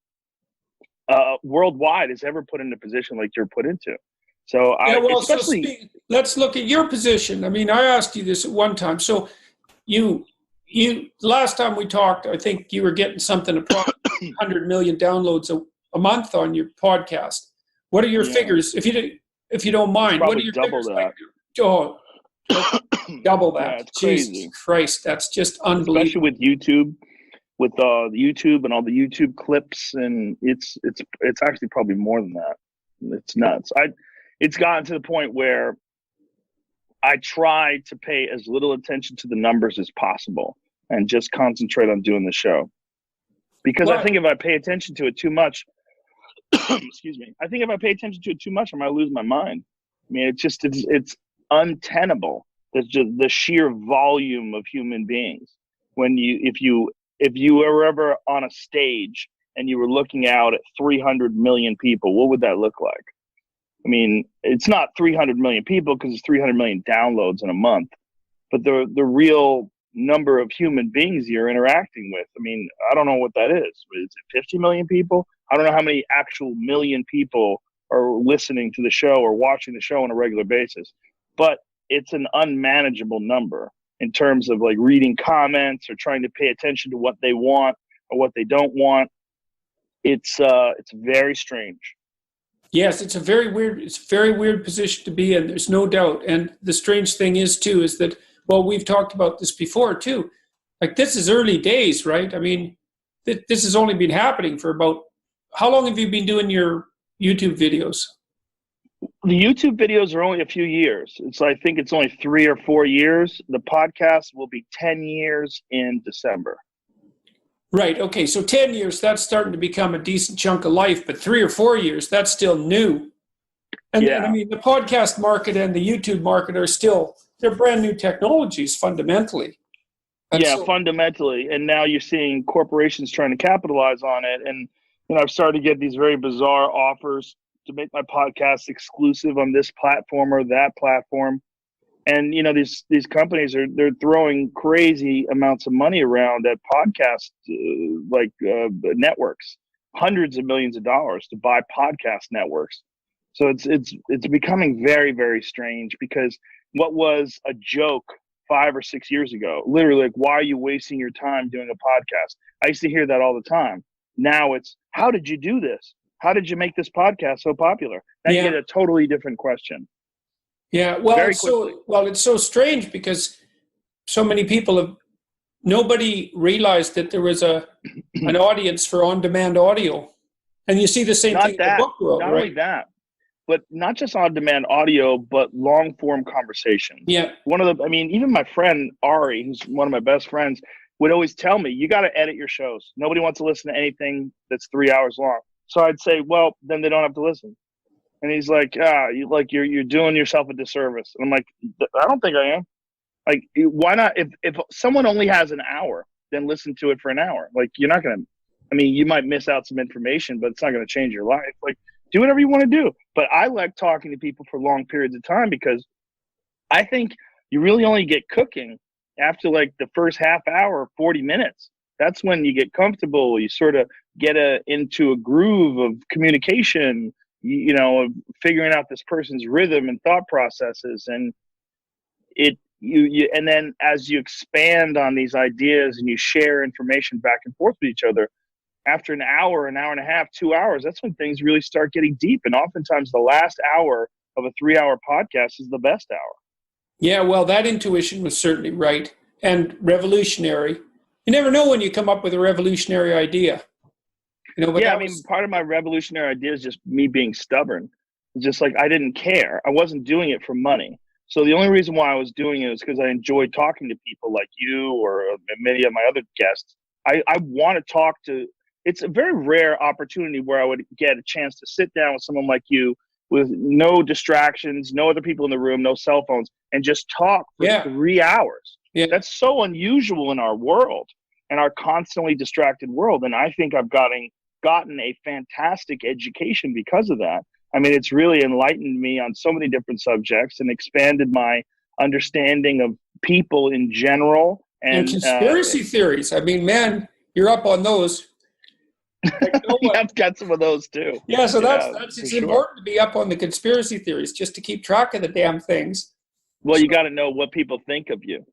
worldwide is ever put in a position like you're put into. So let's look at your position. I mean, I asked you this at one time. So you last time we talked, I think you were getting something approximately 100 million downloads a month on your podcast. What are your figures? If you don't mind, what are your figures like? Oh, double that. Yeah, Jesus crazy. Christ, that's just unbelievable. Especially with YouTube, the YouTube and all the YouTube clips, and it's actually probably more than that. It's nuts. It's gotten to the point where I try to pay as little attention to the numbers as possible and just concentrate on doing the show. Because I think if I pay attention to it too much, excuse me, I think if I pay attention to it too much, I might lose my mind. I mean, it's untenable. There's just the sheer volume of human beings. If you were ever on a stage and you were looking out at 300 million people, what would that look like? I mean, it's not 300 million people because it's 300 million downloads in a month, but the real number of human beings you're interacting with, I mean, I don't know what that is. Is it 50 million people? I don't know how many actual million people are listening to the show or watching the show on a regular basis, but it's an unmanageable number in terms of like reading comments or trying to pay attention to what they want or what they don't want. It's very strange. Yes, it's a very weird position to be in. There's no doubt. And the strange thing is that, well, we've talked about this before too. Like this is early days, right? I mean, this has only been happening for about, how long have you been doing your YouTube videos? The YouTube videos are only a few years. I think it's only 3 or 4 years. The podcast will be 10 years in December. Right. Okay. So 10 years, that's starting to become a decent chunk of life, but 3 or 4 years, that's still new. And then, I mean, the podcast market and the YouTube market they're brand new technologies fundamentally. Fundamentally. And now you're seeing corporations trying to capitalize on it. And, I've started to get these very bizarre offers to make my podcast exclusive on this platform or that platform. And, these companies they're throwing crazy amounts of money around at podcast networks, hundreds of millions of dollars to buy podcast networks. So it's becoming very, very strange because what was a joke 5 or 6 years ago, literally like, why are you wasting your time doing a podcast? I used to hear that all the time. Now it's, how did you do this? How did you make this podcast so popular? Now you get a totally different question. Yeah, well, it's so strange because so many people nobody realized that there was an audience for on-demand audio, and you see the same thing in the book world, right? Not only that, but not just on-demand audio, but long-form conversation. Yeah. Even my friend Ari, who's one of my best friends, would always tell me, you got to edit your shows. Nobody wants to listen to anything that's 3 hours long. So I'd say, well, then they don't have to listen. And he's like, you're doing yourself a disservice. And I'm like, I don't think I am. Like, why not? If someone only has an hour, then listen to it for an hour. Like, you're not going to, I mean, you might miss out some information, but it's not going to change your life. Like, do whatever you want to do. But I like talking to people for long periods of time, because I think you really only get cooking after like the first half hour, 40 minutes. That's when you get comfortable. You sort of get into a groove of communication, of figuring out this person's rhythm and thought processes. And and then as you expand on these ideas and you share information back and forth with each other, after an hour and a half, 2 hours, that's when things really start getting deep. And oftentimes the last hour of a 3-hour podcast is the best hour. Yeah, well, that intuition was certainly right and revolutionary. You never know when you come up with a revolutionary idea. But part of my revolutionary idea is just me being stubborn. It's just like, I didn't care. I wasn't doing it for money. So the only reason why I was doing it is because I enjoyed talking to people like you or many of my other guests. I want to talk to, it's a very rare opportunity where I would get a chance to sit down with someone like you with no distractions, no other people in the room, no cell phones, and just talk for 3 hours. Yeah. That's so unusual in our world and our constantly distracted world. And I think I've gotten a fantastic education because of that. I mean, it's really enlightened me on so many different subjects and expanded my understanding of people in general. And conspiracy theories. I mean, man, you're up on those. I've got some of those too. Yeah, so it's important to be up on the conspiracy theories just to keep track of the damn things. Well, you got to know what people think of you.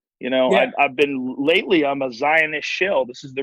I've been lately, I'm a Zionist shill. This is the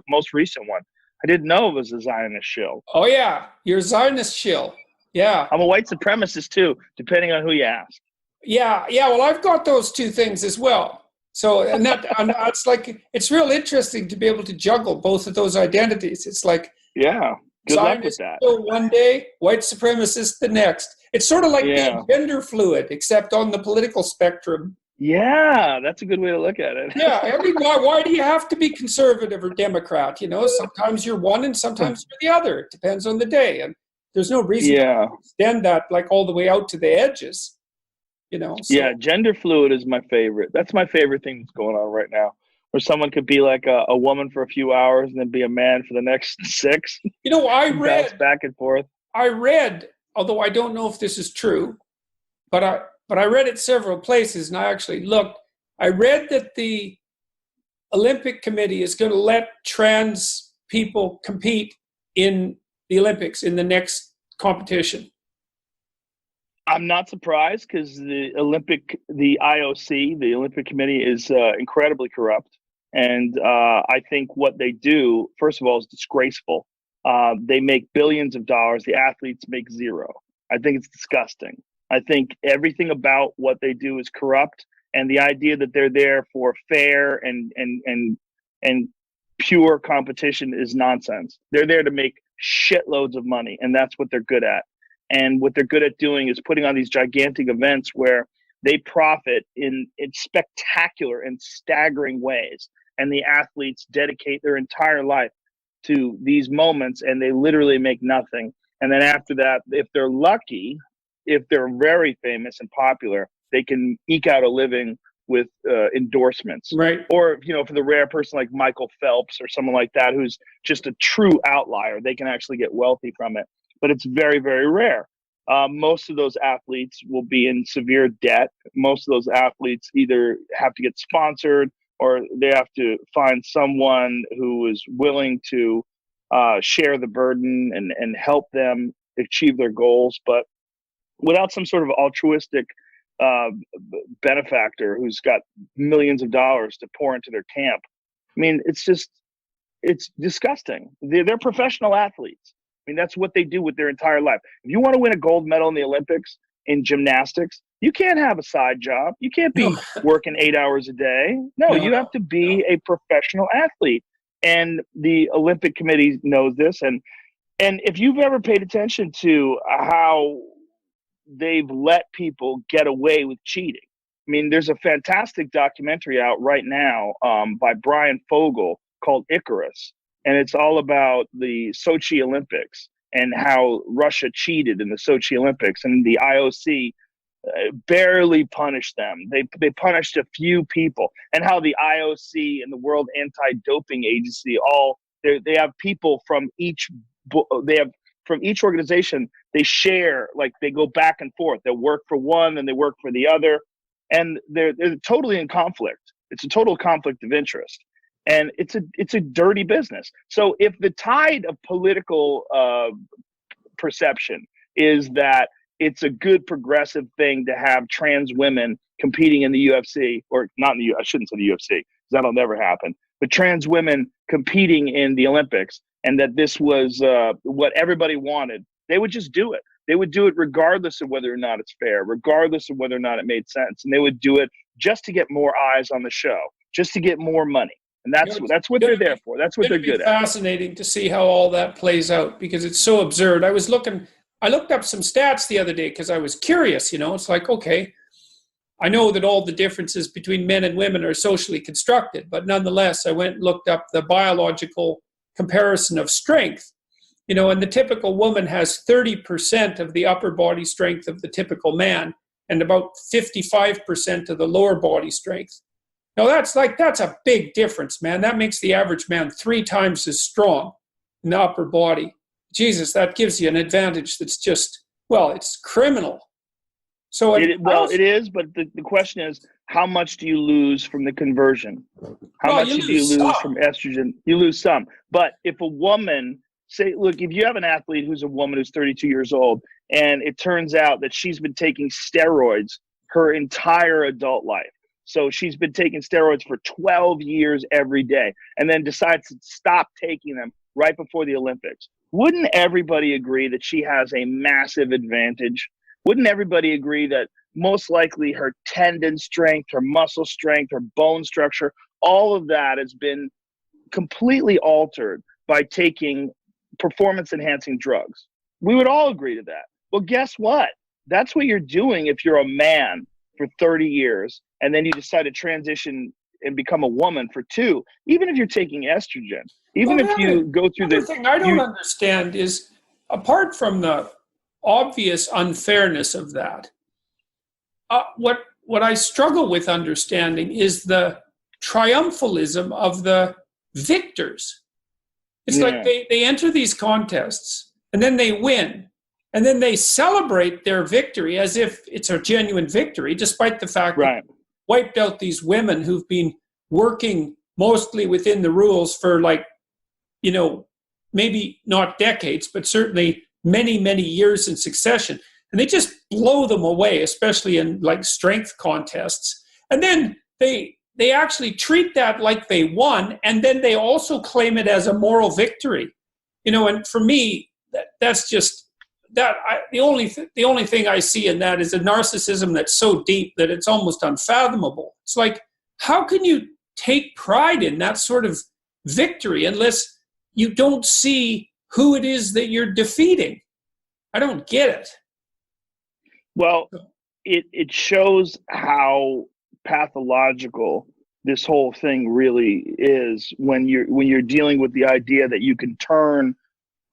most recent one. I didn't know it was a Zionist shill. Oh, yeah. You're a Zionist shill. Yeah. I'm a white supremacist, too, depending on who you ask. Yeah. Well, I've got those two things as well. So, and it's like, it's real interesting to be able to juggle both of those identities. It's like, yeah, good Zionist luck with that. One day, white supremacist the next. It's sort of like being gender fluid, except on the political spectrum. Yeah, that's a good way to look at it. Yeah, I mean, why do you have to be conservative or Democrat? Sometimes you're one and sometimes you're the other. It depends on the day, and there's no reason to extend that like all the way out to the edges. So. Yeah, gender fluid is my favorite. That's my favorite thing that's going on right now, where someone could be like a woman for a few hours and then be a man for the next 6. I read bounce back and forth. I read, although I don't know if this is true, but I read it several places, and I actually looked. I read that the Olympic Committee is going to let trans people compete in the Olympics in the next competition. I'm not surprised, because the IOC, the Olympic Committee, is incredibly corrupt. And I think what they do, first of all, is disgraceful. They make billions of dollars. The athletes make zero. I think it's disgusting. I think everything about what they do is corrupt, and the idea that they're there for fair and pure competition is nonsense. They're there to make shitloads of money, and that's what they're good at. And what they're good at doing is putting on these gigantic events where they profit in spectacular and staggering ways, and the athletes dedicate their entire life to these moments, and they literally make nothing. And then after that, if they're lucky, if they're very famous and popular, they can eke out a living with endorsements. Right. Or, for the rare person like Michael Phelps or someone like that, who's just a true outlier, they can actually get wealthy from it. But it's very, very rare. Most of those athletes will be in severe debt. Most of those athletes either have to get sponsored, or they have to find someone who is willing to share the burden and help them achieve their goals. But without some sort of altruistic benefactor who's got millions of dollars to pour into their camp, I mean, it's disgusting. They're professional athletes. I mean, that's what they do with their entire life. If you want to win a gold medal in the Olympics in gymnastics, you can't have a side job. You can't be working 8 hours a day. No, you have to be a professional athlete. And the Olympic Committee knows this. And if you've ever paid attention to how they've let people get away with cheating, I mean, there's a fantastic documentary out right now by Brian Fogel called Icarus. And it's all about the Sochi Olympics. and how Russia cheated in the Sochi Olympics, and the IOC barely punished them. They punished a few people, and how the IOC and the World Anti-Doping Agency they have people from each organization. They share, like, they go back and forth. They work for one and they work for the other, and they're totally in conflict. It's a total conflict of interest, and it's a dirty business. So if the tide of political perception is that it's a good progressive thing to have trans women competing in the UFC, or not in the I shouldn't say the UFC, because that'll never happen, but trans women competing in the Olympics, and that this was what everybody wanted, they would just do it. They would do it regardless of whether or not it's fair, regardless of whether or not it made sense. And they would do it just to get more eyes on the show, just to get more money. And that's what they're there for. That's what they're good at. It's fascinating to see how all that plays out, because it's so absurd. I looked up some stats the other day because I was curious. It's like, okay, I know that all the differences between men and women are socially constructed, but nonetheless, I went and looked up the biological comparison of strength. And the typical woman has 30% of the upper body strength of the typical man, and about 55% of the lower body strength. Now that's a big difference, man. That makes the average man 3 times as strong in the upper body. Jesus, that gives you an advantage that's just, it's criminal. So it is, but the question is, how much do you lose from the conversion? How much do you lose from estrogen? You lose some. But if a woman, look, if you have an athlete who's a woman who's 32 years old, and it turns out that she's been taking steroids her entire adult life. So she's been taking steroids for 12 years every day, and then decides to stop taking them right before the Olympics. Wouldn't everybody agree that she has a massive advantage? Wouldn't everybody agree that most likely her tendon strength, her muscle strength, her bone structure, all of that has been completely altered by taking performance-enhancing drugs? We would all agree to that. Well, guess what? That's what you're doing if you're a man for 30 years, and then you decide to transition and become a woman for 2, even if you're taking estrogen, even if you go through the thing I don't understand is, apart from the obvious unfairness of that, what I struggle with understanding is the triumphalism of the victors. It's like they enter these contests and then they win, and then they celebrate their victory as if it's a genuine victory, despite the fact that they wiped out these women who've been working mostly within the rules for, like, maybe not decades, but certainly many, many years in succession. And they just blow them away, especially in, like, strength contests. And then they actually treat that like they won, and then they also claim it as a moral victory. And for me, that's just that. The only thing I see in that is a narcissism that's so deep that it's almost unfathomable. It's like, how can you take pride in that sort of victory unless you don't see who it is that you're defeating? I don't get it. Well, it shows how pathological this whole thing really is when you're dealing with the idea that you can turn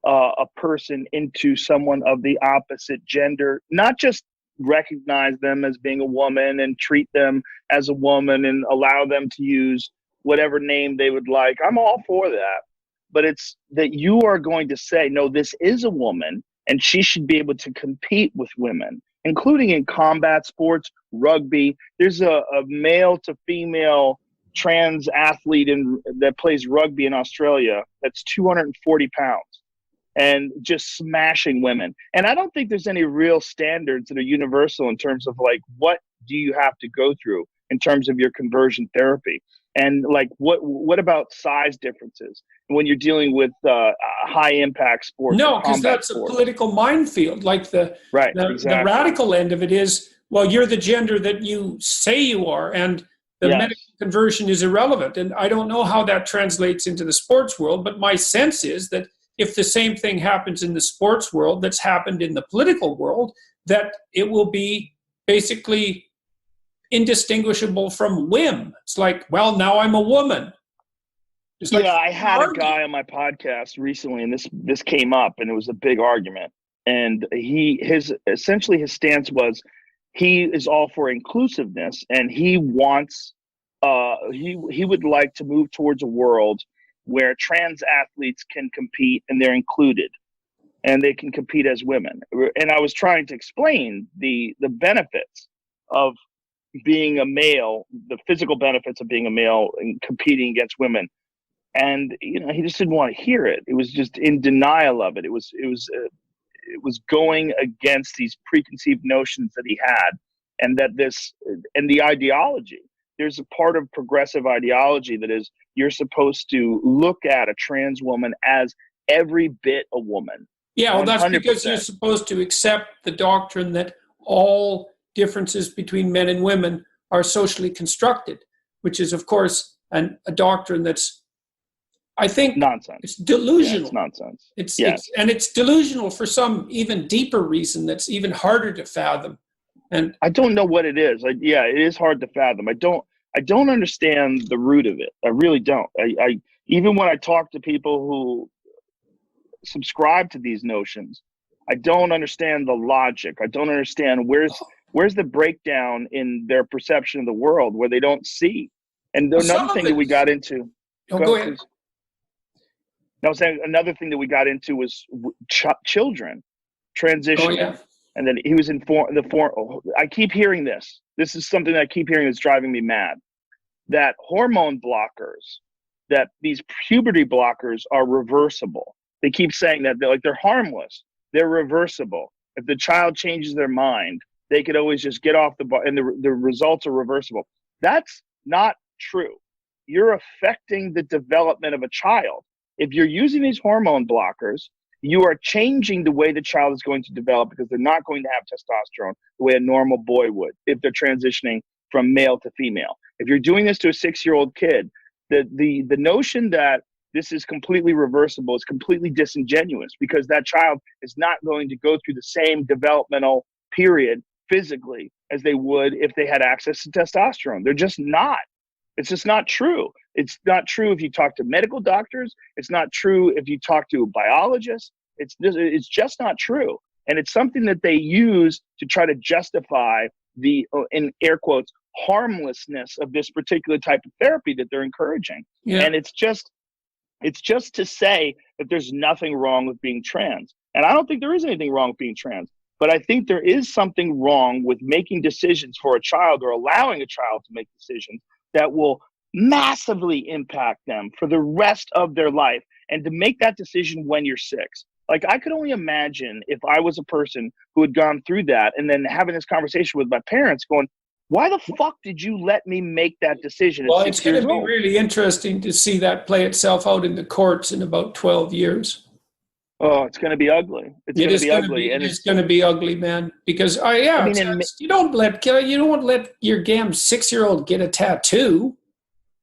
a person into someone of the opposite gender, not just recognize them as being a woman and treat them as a woman and allow them to use whatever name they would like. I'm all for that. But it's that you are going to say, no, this is a woman and she should be able to compete with women, including in combat sports, rugby. There's a male to female trans athlete that plays rugby in Australia that's 240 pounds and just smashing women. And I don't think there's any real standards that are universal in terms of, like, what do you have to go through in terms of your conversion therapy? And, like, what about size differences when you're dealing with high impact sports? No, because that's sports. A political minefield. Like the radical end of it is, well, you're the gender that you say you are, and the medical conversion is irrelevant. And I don't know how that translates into the sports world, but my sense is that if the same thing happens in the sports world that's happened in the political world, that it will be basically indistinguishable from whim. It's like, well, now I'm a woman. It's like Yeah, I had a argue. guy on my podcast recently, and this came up, and it was a big argument. And his stance was he is all for inclusiveness, and he wants he would like to move towards a world where trans athletes can compete and they're included, and they can compete as women. And I was trying to explain the benefits of being a male, the physical benefits of being a male and competing against women. And he just didn't want to hear it. It was just in denial of it. It was going against these preconceived notions that he had, and the ideology. There's a part of progressive ideology that is you're supposed to look at a trans woman as every bit a woman. Yeah, well, that's 100%. because you're supposed to accept the doctrine that all differences between men and women are socially constructed, which is, of course, a doctrine that's, I think, nonsense. It's delusional. Yeah, it's nonsense. It's delusional for some even deeper reason that's even harder to fathom. And I don't know what it is. It is hard to fathom. I don't understand the root of it. I really don't. I even when I talk to people who subscribe to these notions, I don't understand the logic. I don't understand where's the breakdown in their perception of the world where they don't see. And another thing that we got into. Go ahead. Please. I was saying another thing that we got into was children transitioning. Oh, yeah. And then he was I keep hearing this. This is something that I keep hearing that's driving me mad. That hormone blockers, that these puberty blockers are reversible. They keep saying that they're harmless. They're reversible. If the child changes their mind, they could always just get off and the results are reversible. That's not true. You're affecting the development of a child. If you're using these hormone blockers, you are changing the way the child is going to develop because they're not going to have testosterone the way a normal boy would if they're transitioning from male to female. If you're doing this to a 6-year-old kid, the notion that this is completely reversible is completely disingenuous because that child is not going to go through the same developmental period physically as they would if they had access to testosterone. They're just not. It's just not true. It's not true if you talk to medical doctors. It's not true if you talk to a biologist. It's just not true. And it's something that they use to try to justify the, in air quotes, harmlessness of this particular type of therapy that they're encouraging. Yeah. And it's just to say that there's nothing wrong with being trans. And I don't think there is anything wrong with being trans. But I think there is something wrong with making decisions for a child or allowing a child to make decisions that will massively impact them for the rest of their life, and to make that decision when you're 6. Like, I could only imagine if I was a person who had gone through that and then having this conversation with my parents going, why the fuck did you let me make that decision at 6 years old? Well, it's going to be really interesting to see that play itself out in the courts in about 12 years. Oh, it's going to be ugly. It's going to be ugly. And it's going to be ugly, man. Because, you don't let your damn 6-year-old get a tattoo.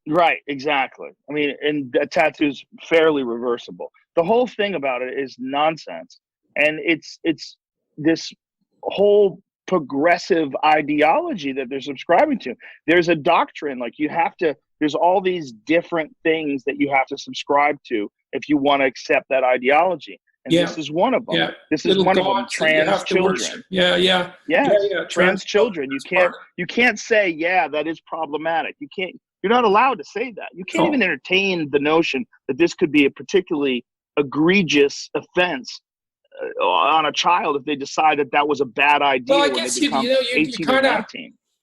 Right, exactly. I mean, and a tattoo's fairly reversible. The whole thing about it is nonsense. And it's this whole progressive ideology that they're subscribing to. There's a doctrine, like there's all these different things that you have to subscribe to if you want to accept that ideology. And this is one of them. Yeah. This is one of them. Trans children. Yeah. Trans children. You can't say, that is problematic. You're not allowed to say that. You can't even entertain the notion that this could be a particularly egregious offense on a child if they decide that was a bad idea. Well, I guess you kind of,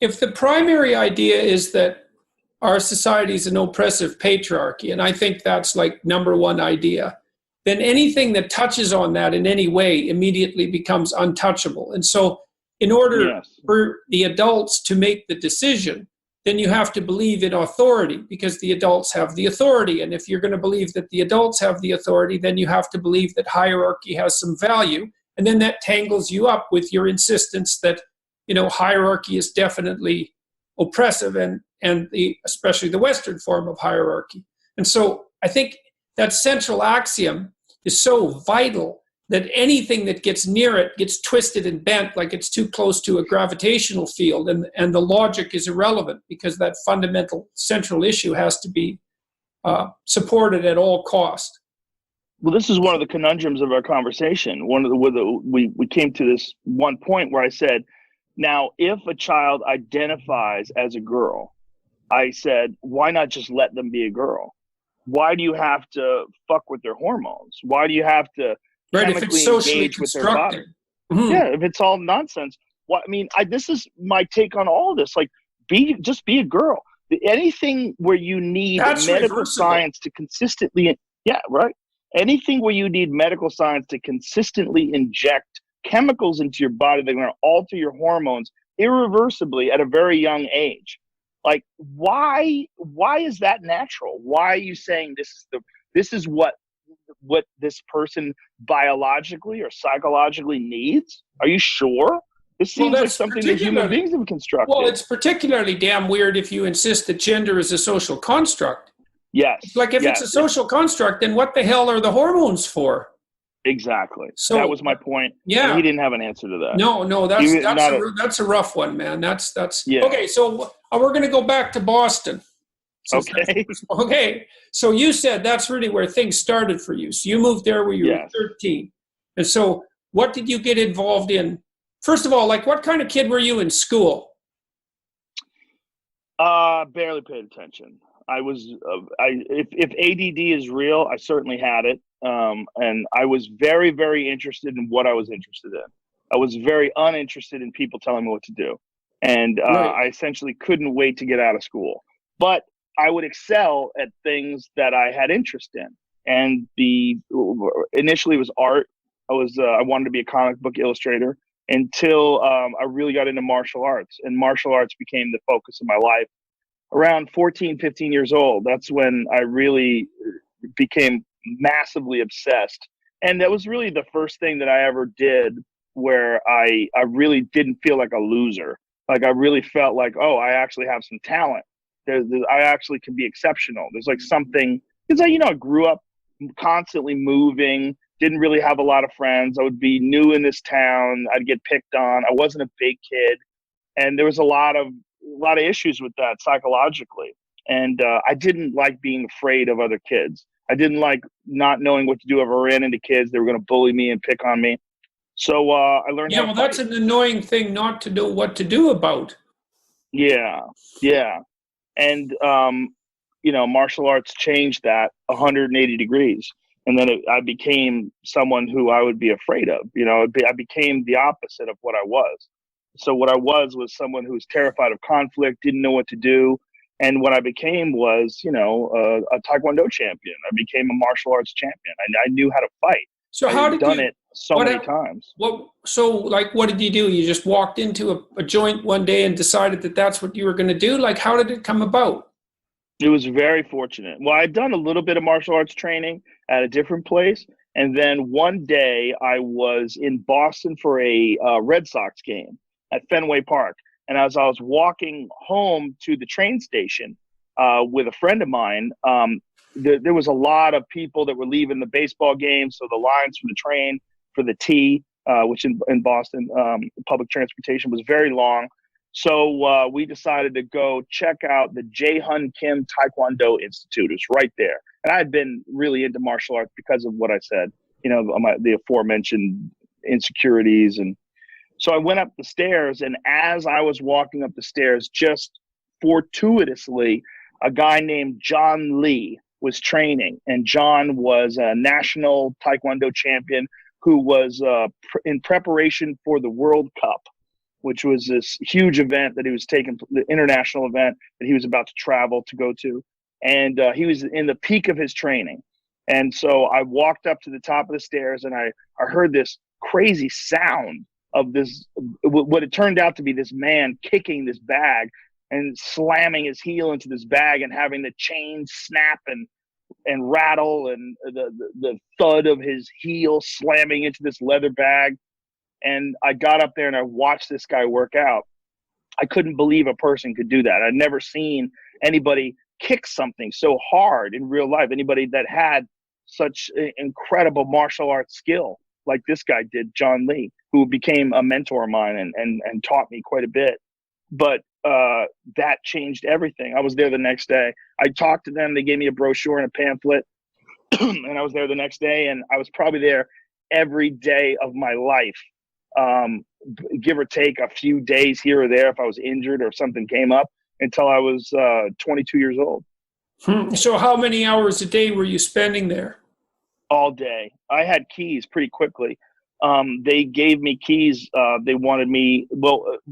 if the primary idea is that our society is an oppressive patriarchy, and I think that's like number one idea, then anything that touches on that in any way immediately becomes untouchable. And so in order for the adults to make the decision, then you have to believe in authority because the adults have the authority. And if you're going to believe that the adults have the authority, then you have to believe that hierarchy has some value. And then that tangles you up with your insistence that, hierarchy is definitely oppressive and especially the Western form of hierarchy. And so I think that central axiom is so vital that anything that gets near it gets twisted and bent like it's too close to a gravitational field, and the logic is irrelevant because that fundamental central issue has to be supported at all cost. Well, this is one of the conundrums of our conversation. We came to this one point where I said, now, if a child identifies as a girl, I said, why not just let them be a girl? Why do you have to fuck with their hormones? Why do you have to chemically engage with their body? Mm-hmm. Yeah, if it's all nonsense. Well, I mean, this is my take on all this. Like, just be a girl. Anything where you need medical science to consistently, anything where you need medical science to consistently inject chemicals into your body that are going to alter your hormones irreversibly at a very young age. Like, why is that natural? Why are you saying this is what this person biologically or psychologically needs? Are you sure? This seems like something that human beings have constructed. Well, it's particularly damn weird if you insist that gender is a social construct. Yes. Like, if it's a social construct, then what the hell are the hormones for? Exactly. So that was my point. Yeah. And he didn't have an answer to that. No, that's a rough one, man. That's yeah. Okay. So we're going to go back to Boston. Okay. So you said that's really where things started for you. So you moved there when you were 13. And so what did you get involved in? First of all, like, what kind of kid were you in school? Barely paid attention. I was, if ADD is real, I certainly had it. And I was very, very interested in what I was interested in. I was very uninterested in people telling me what to do. And I essentially couldn't wait to get out of school. But I would excel at things that I had interest in. And initially it was art. I wanted to be a comic book illustrator until I really got into martial arts. And martial arts became the focus of my life. Around 14, 15 years old, that's when I really became massively obsessed. And that was really the first thing that I ever did where I really didn't feel like a loser. Like, I really felt like, oh, I actually have some talent. I actually can be exceptional. There's like something, because I grew up constantly moving, didn't really have a lot of friends. I would be new in this town. I'd get picked on. I wasn't a big kid. And there was a lot of issues with that psychologically. And I didn't like being afraid of other kids. I didn't like not knowing what to do if I ran into kids. They were going to bully me and pick on me. So I learned how to fight. That's an annoying thing not to know what to do about. Yeah. And, martial arts changed that 180 degrees. And then I became someone who I would be afraid of. I became the opposite of what I was. So what I was someone who was terrified of conflict, didn't know what to do. And what I became was, a Taekwondo champion. I became a martial arts champion. I knew how to fight. So how did you done it so many times? What did you do? You just walked into a joint one day and decided that that's what you were going to do? Like, how did it come about? It was very fortunate. Well, I'd done a little bit of martial arts training at a different place. And then one day I was in Boston for a Red Sox game at Fenway Park. And as I was walking home to the train station with a friend of mine, there was a lot of people that were leaving the baseball game. So the lines from the train for the T, which in Boston, public transportation was very long. So we decided to go check out the Jae-Hun Kim Taekwondo Institute. It was right there. And I had been really into martial arts because of what I said, the aforementioned insecurities. And so I went up the stairs, and as I was walking up the stairs, just fortuitously, a guy named John Lee was training. And John was a national Taekwondo champion who was in preparation for the World Cup, which was this huge event that he was taking, the international event that he was about to travel to go to. And he was in the peak of his training. And so I walked up to the top of the stairs, and I heard this crazy sound of this, what it turned out to be this man kicking this bag and slamming his heel into this bag and having the chain snap and rattle, and the thud of his heel slamming into this leather bag. And I got up there and I watched this guy work out. I couldn't believe a person could do that. I'd never seen anybody kick something so hard in real life, anybody that had such incredible martial arts skill like this guy did, John Lee, who became a mentor of mine and taught me quite a bit. but that changed everything. I was there the next day. I talked to them. They gave me a brochure and a pamphlet, and I was there the next day. And I was probably there every day of my life, give or take a few days here or there if I was injured or something came up, until I was 22 years old. So how many hours a day were you spending there? All day. I had keys pretty quickly. They gave me keys. They wanted me,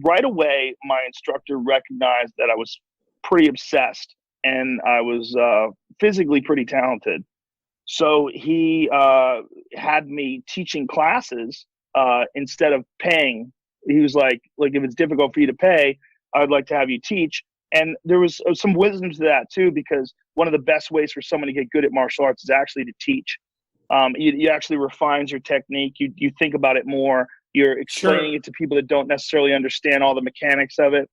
right away, my instructor recognized that I was pretty obsessed and I was physically pretty talented. So he had me teaching classes instead of paying. He was like, if it's difficult for you to pay, I'd like to have you teach. And there was some wisdom to that too, because one of the best ways for someone to get good at martial arts is actually to teach. You actually refines your technique. You think about it more. You're explaining it to people that don't necessarily understand all the mechanics of it.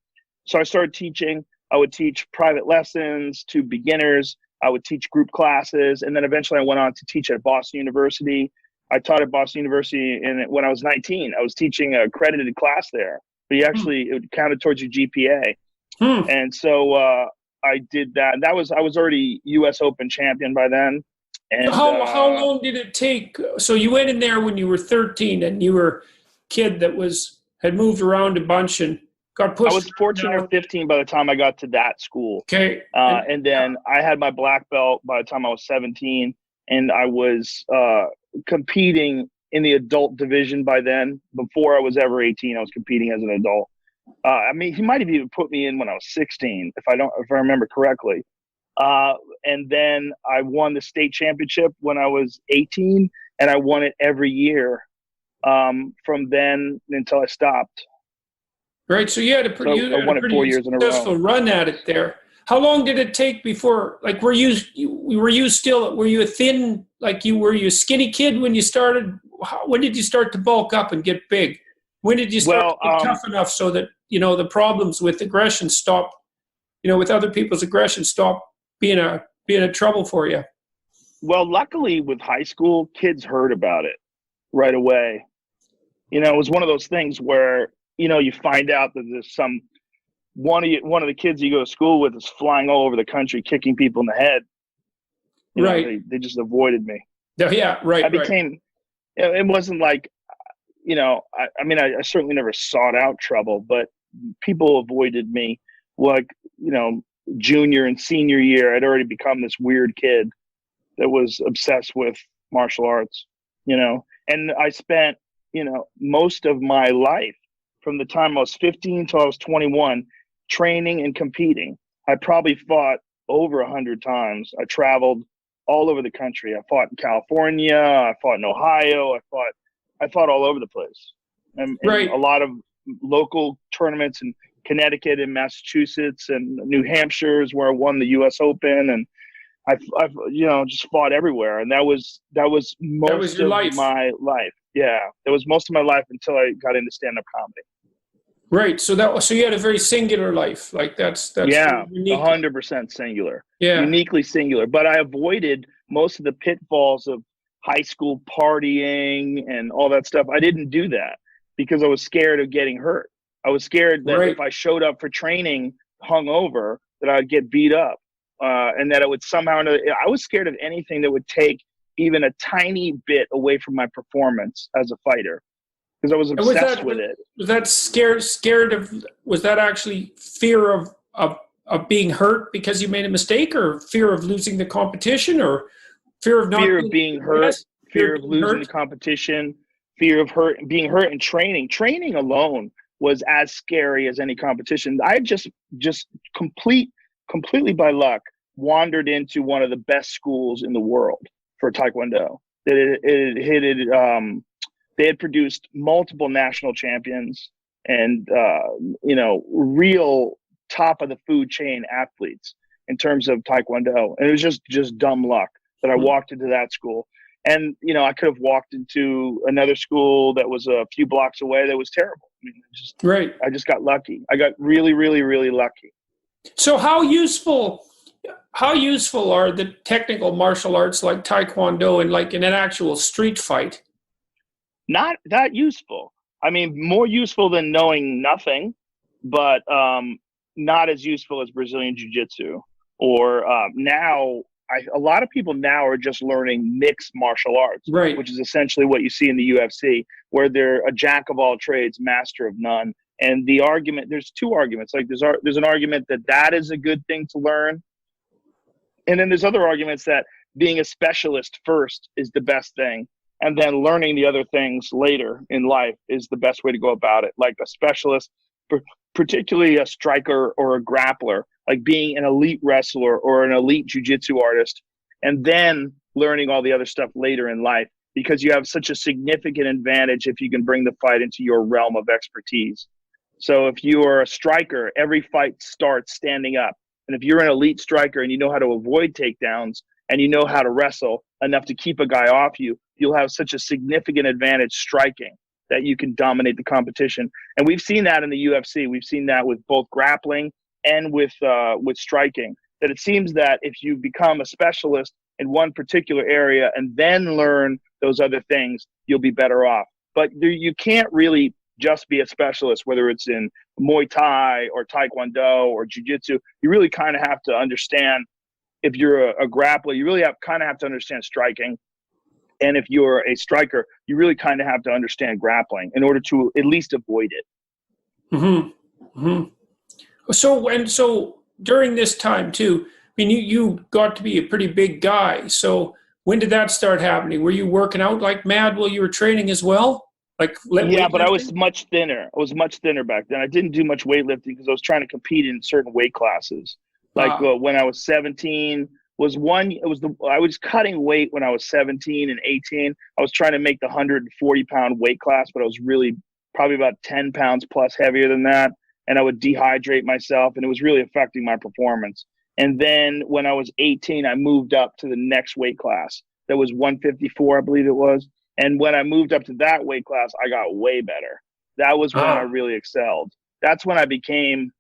So I started teaching. I would teach private lessons to beginners. I would teach group classes. And then eventually I went on to teach at Boston University. I taught at Boston University when I was 19. I was teaching a accredited class there. But it counted towards your GPA. And so I did that. I was already U.S. Open champion by then. And how long did it take? So you went in there when you were 13, and you were a kid that had moved around a bunch and got pushed. I was 14 or 15 by the time I got to that school. Okay. And then I had my black belt by the time I was 17, and I was competing in the adult division by then. Before I was ever 18, I was competing as an adult. He might have even put me in when I was 16, if I remember correctly. And then I won the state championship when I was 18, and I won it every year from then until I stopped. Right. So you had a pretty, successful run at it there. How long did it take before, were you a thin, were you a skinny kid when you started? When did you start to bulk up and get big? When did you start to get tough enough so that, the problems with aggression stopped, with other people's aggression stopped being a trouble for you? Well, luckily with high school, kids heard about it right away. It was one of those things where, you find out that there's one of the kids you go to school with is flying all over the country, kicking people in the head. Right. They just avoided me. Yeah, right. It wasn't like, I certainly never sought out trouble, but people avoided me. Junior and senior year, I'd already become this weird kid that was obsessed with martial arts, and I spent, most of my life from the time I was 15 till I was 21 training and competing. I probably fought over 100 times. I traveled all over the country. I fought in California. I fought in Ohio. I fought all over the place. And a lot of local tournaments in Connecticut and Massachusetts and New Hampshire is where I won the U.S. Open, and I've just fought everywhere. And that was most of my life. Yeah, that was most of my life until I got into stand-up comedy. Right. So you had a very singular life. That's yeah, unique. 100% singular. Yeah, uniquely singular. But I avoided most of the pitfalls of high school partying and all that stuff. I didn't do that because I was scared of getting hurt. I was scared that if I showed up for training hungover, that I'd get beat up, and that it would somehow. I was scared of anything that would take even a tiny bit away from my performance as a fighter, because I was obsessed with it. Was that scared of? Was that actually fear of being hurt because you made a mistake, or fear of losing the competition, or fear of being hurt, fear of losing the competition, fear of being hurt in training? Training alone was as scary as any competition. I just completely by luck wandered into one of the best schools in the world for Taekwondo. They had produced multiple national champions and real top of the food chain athletes in terms of Taekwondo. And it was just dumb luck that I walked into that school. And, I could have walked into another school that was a few blocks away that was terrible. I just got lucky. I got really, really, really lucky. So how useful are the technical martial arts like Taekwondo and in an actual street fight? Not that useful. More useful than knowing nothing, but not as useful as Brazilian Jiu-Jitsu. Or now, a lot of people now are just learning mixed martial arts, Right. which is essentially what you see in the UFC, where they're a jack of all trades, master of none. And the argument, there's two arguments. Like there's an argument that is a good thing to learn. And then there's other arguments that being a specialist first is the best thing. And then learning the other things later in life is the best way to go about it. Like a specialist, particularly a striker or a grappler, like being an elite wrestler or an elite jiu-jitsu artist, and then learning all the other stuff later in life, because you have such a significant advantage if you can bring the fight into your realm of expertise. So if you are a striker, every fight starts standing up. And if you're an elite striker and you know how to avoid takedowns and you know how to wrestle enough to keep a guy off you, you'll have such a significant advantage striking that you can dominate the competition. And we've seen that in the UFC. We've seen that with both grappling and with striking, that it seems that if you become a specialist in one particular area and then learn those other things, you'll be better off. But you can't really just be a specialist, whether it's in Muay Thai or Taekwondo or Jiu-Jitsu. You really kind of have to understand, if you're a grappler, you really kind of have to understand striking. And if you're a striker, you really kind of have to understand grappling in order to at least avoid it. Mm-hmm. Mm-hmm. So during this time too, I mean, you got to be a pretty big guy. So when did that start happening? Were you working out like mad while you were training as well? Yeah, but I was much thinner. I was much thinner back then. I didn't do much weightlifting because I was trying to compete in certain weight classes. When I was 17, I was cutting weight when I was 17 and 18. I was trying to make the 140-pound weight class, but I was really probably about 10 pounds plus heavier than that. And I would dehydrate myself, and it was really affecting my performance. And then when I was 18, I moved up to the next weight class. That was 154, I believe it was. And when I moved up to that weight class, I got way better. That was when I really excelled. That's when I became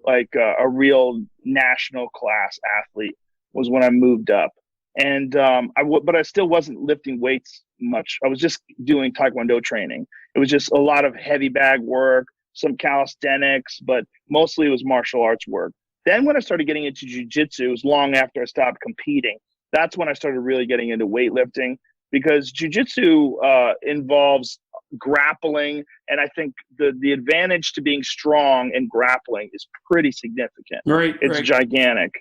like a real national class athlete, was when I moved up. And but I still wasn't lifting weights much. I was just doing Taekwondo training. It was just a lot of heavy bag work, some calisthenics, but mostly it was martial arts work. Then when I started getting into jiu-jitsu, it was long after I stopped competing. That's when I started really getting into weightlifting, because jiu-jitsu involves grappling, and I think the advantage to being strong in grappling is pretty significant. Right, it's gigantic.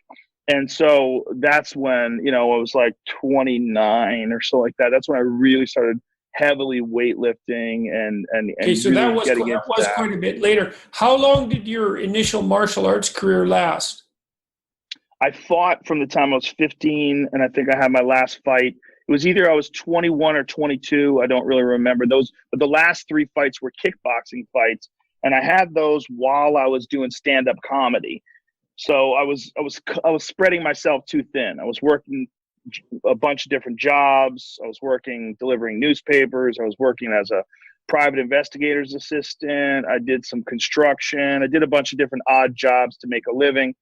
And so that's when, I was like 29 or so like that. That's when I really started heavily weightlifting and okay, so really that was quite a bit later. How long did your initial martial arts career last? I fought from the time I was 15, and I think I had my last fight. It was either I was 21 or 22. I don't really remember those, but the last 3 fights were kickboxing fights, and I had those while I was doing stand-up comedy. So I was spreading myself too thin. I was working a bunch of different jobs. I was working delivering newspapers. I was working as a private investigator's assistant. I did some construction. I did a bunch of different odd jobs to make a living.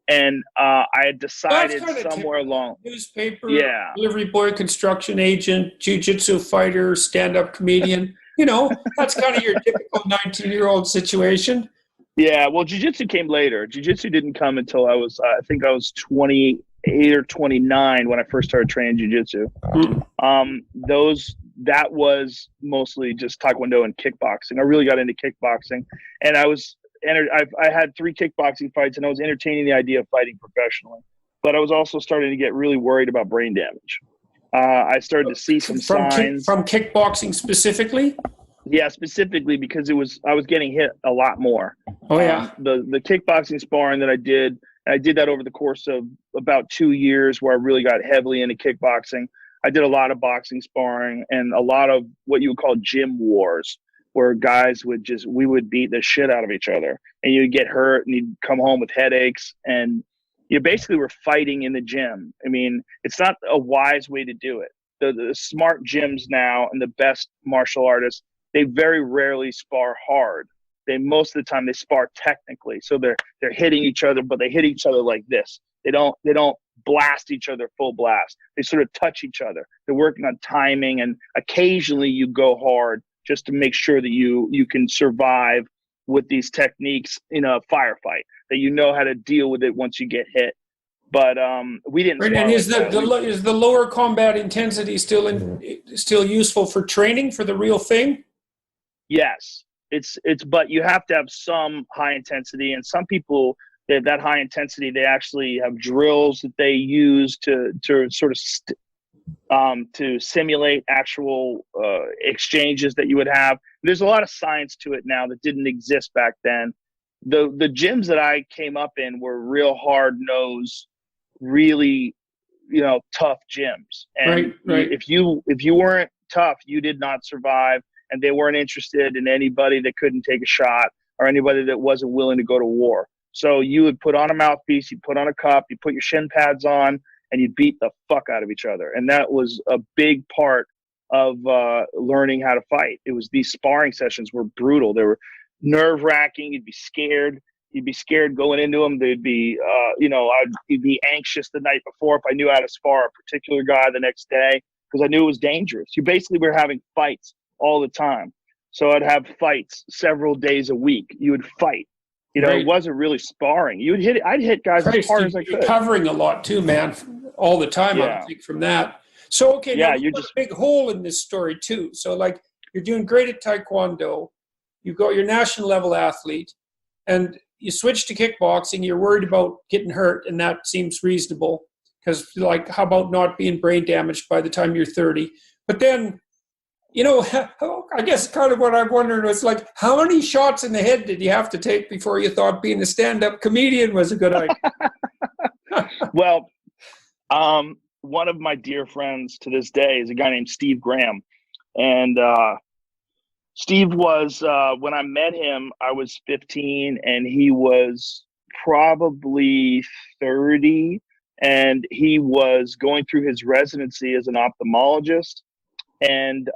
And I had decided somewhere along newspaper, delivery boy, construction agent, jiu-jitsu fighter, stand-up comedian. That's kind of your typical 19-year-old situation. Yeah, well, jiu-jitsu came later. Jiu-jitsu didn't come until I think I was 28 or 29 when I first started training jiu-jitsu. That was mostly just Taekwondo and kickboxing. I really got into kickboxing, and I had 3 kickboxing fights, and I was entertaining the idea of fighting professionally. But I was also starting to get really worried about brain damage. I started to see some signs. From kickboxing specifically? Yeah, specifically because I was getting hit a lot more. Oh, yeah. The kickboxing sparring that I did that over the course of about 2 years, where I really got heavily into kickboxing. I did a lot of boxing sparring and a lot of what you would call gym wars, where guys we would beat the shit out of each other, and you'd get hurt and you'd come home with headaches, and you basically were fighting in the gym. I mean, it's not a wise way to do it. The smart gyms now and the best martial artists, they very rarely spar hard. Most of the time they spar technically. So they're hitting each other, but they hit each other like this. They don't blast each other full blast. They sort of touch each other. They're working on timing, and occasionally you go hard just to make sure that you can survive with these techniques in a firefight, that you know how to deal with it once you get hit. But we didn't. Right, and is is the lower combat intensity still useful for training for the real thing? Yes, it's but you have to have some high intensity, and some people that high intensity, they actually have drills that they use to sort of to simulate actual exchanges that you would have. There's a lot of science to it now that didn't exist back then. The gyms that I came up in were real hard nosed, really, tough gyms. And right. if you weren't tough, you did not survive. And they weren't interested in anybody that couldn't take a shot or anybody that wasn't willing to go to war. So you would put on a mouthpiece, you put on a cup, you put your shin pads on, and you beat the fuck out of each other. And that was a big part of learning how to fight. It was, these sparring sessions were brutal. They were nerve-wracking. You'd be scared. You'd be scared going into them. They'd be, I'd be anxious the night before if I knew how to spar a particular guy the next day, because I knew it was dangerous. You basically were having fights all the time. So I'd have fights several days a week. You would fight. Right. It wasn't really sparring. You would hit it. I'd hit guys as hard as I could. Covering a lot too, man, all the time. Yeah. I think from that. So okay, yeah, now you're there's just a big hole in this story too. So like, you're doing great at Taekwondo, you've got your national level athlete, and you switch to kickboxing. You're worried about getting hurt, and that seems reasonable because, like, how about not being brain damaged by the time you're 30? But then, I guess kind of what I'm wondering was, like, how many shots in the head did you have to take before you thought being a stand-up comedian was a good idea? Well, one of my dear friends to this day is a guy named Steve Graham. And Steve was, when I met him, I was 15 and he was probably 30. And he was going through his residency as an ophthalmologist. And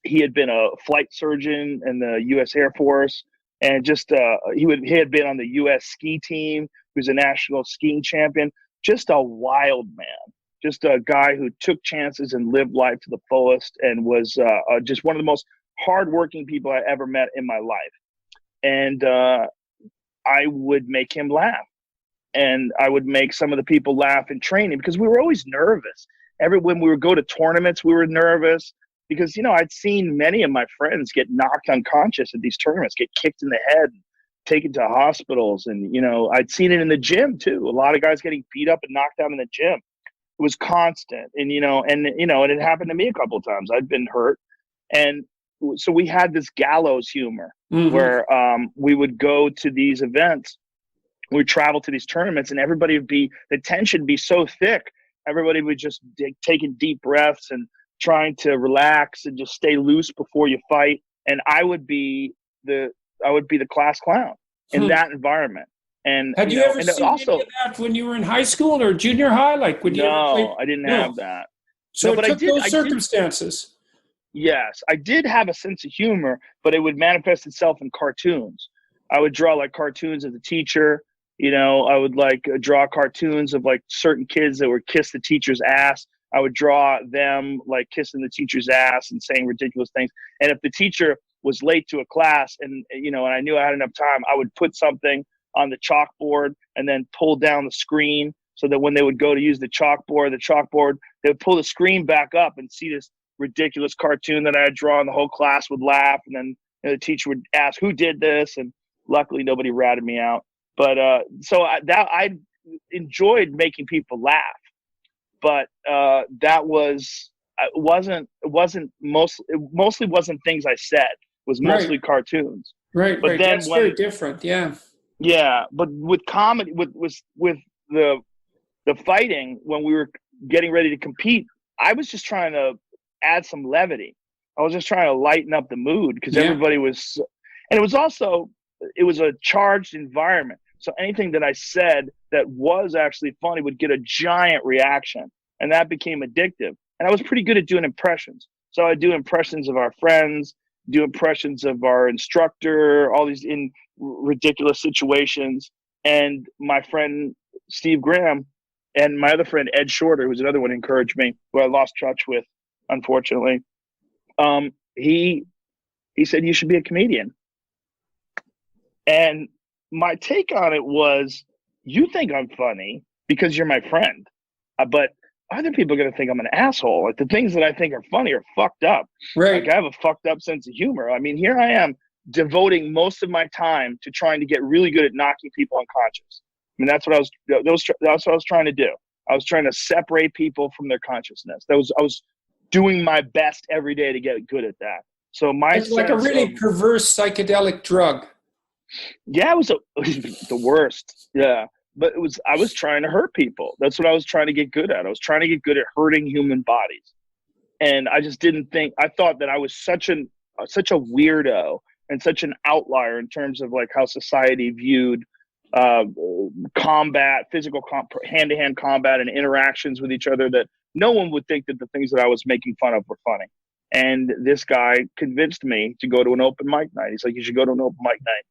he had been a flight surgeon in the U.S. Air Force, and just he had been on the U.S. ski team. He was a national skiing champion. Just a wild man, just a guy who took chances and lived life to the fullest, and was just one of the most hardworking people I ever met in my life. And I would make him laugh, and I would make some of the people laugh in training, because we were always nervous. When we would go to tournaments, we were nervous because, I'd seen many of my friends get knocked unconscious at these tournaments, get kicked in the head, taken to hospitals. And, I'd seen it in the gym too. A lot of guys getting beat up and knocked out in the gym. It was constant. And, it happened to me a couple of times. I'd been hurt. And so we had this gallows humor where we would go to these events. We'd travel to these tournaments, and the tension would be so thick. Everybody would just taking deep breaths and trying to relax and just stay loose before you fight. And I would be the class clown in that environment. And had you ever seen any of that when you were in high school or junior high? Like, would you ever play? I didn't have that. So it took those circumstances. Yes, I did have a sense of humor, but it would manifest itself in cartoons. I would draw like cartoons of the teacher. I would draw cartoons of like certain kids that would kiss the teacher's ass. I would draw them like kissing the teacher's ass and saying ridiculous things. And if the teacher was late to a class and I knew I had enough time, I would put something on the chalkboard and then pull down the screen so that when they would go to use the chalkboard, they would pull the screen back up and see this ridiculous cartoon that I had drawn. The whole class would laugh, and then the teacher would ask, "Who did this?" And luckily nobody ratted me out. But so I enjoyed making people laugh, but that mostly wasn't things I said. It was mostly cartoons. Right. But then that's very different. Yeah. Yeah, but with comedy, with the fighting, when we were getting ready to compete, I was just trying to add some levity. I was just trying to lighten up the mood because everybody was, and it was a charged environment. So anything that I said that was actually funny would get a giant reaction, and that became addictive. And I was pretty good at doing impressions. So I'd do impressions of our friends, do impressions of our instructor, all these in ridiculous situations. And my friend Steve Graham and my other friend Ed Shorter, who was another one who encouraged me, who I lost touch with, unfortunately. He said, "You should be a comedian." And my take on it was, you think I'm funny because you're my friend, but other people are going to think I'm an asshole. Like, the things that I think are funny are fucked up. Right. Like, I have a fucked up sense of humor. I mean, here I am devoting most of my time to trying to get really good at knocking people unconscious. I mean, that's what I was trying to do. I was trying to separate people from their consciousness. I was doing my best every day to get good at that. So It's like a really perverse psychedelic drug. Yeah, it was the worst. Yeah. But I was trying to hurt people. That's what I was trying to get good at. I was trying to get good at hurting human bodies. And I just I thought that I was such a weirdo and such an outlier in terms of like how society viewed combat, hand-to-hand combat and interactions with each other, that no one would think that the things that I was making fun of were funny. And this guy convinced me to go to an open mic night. He's like, you should go to an open mic night.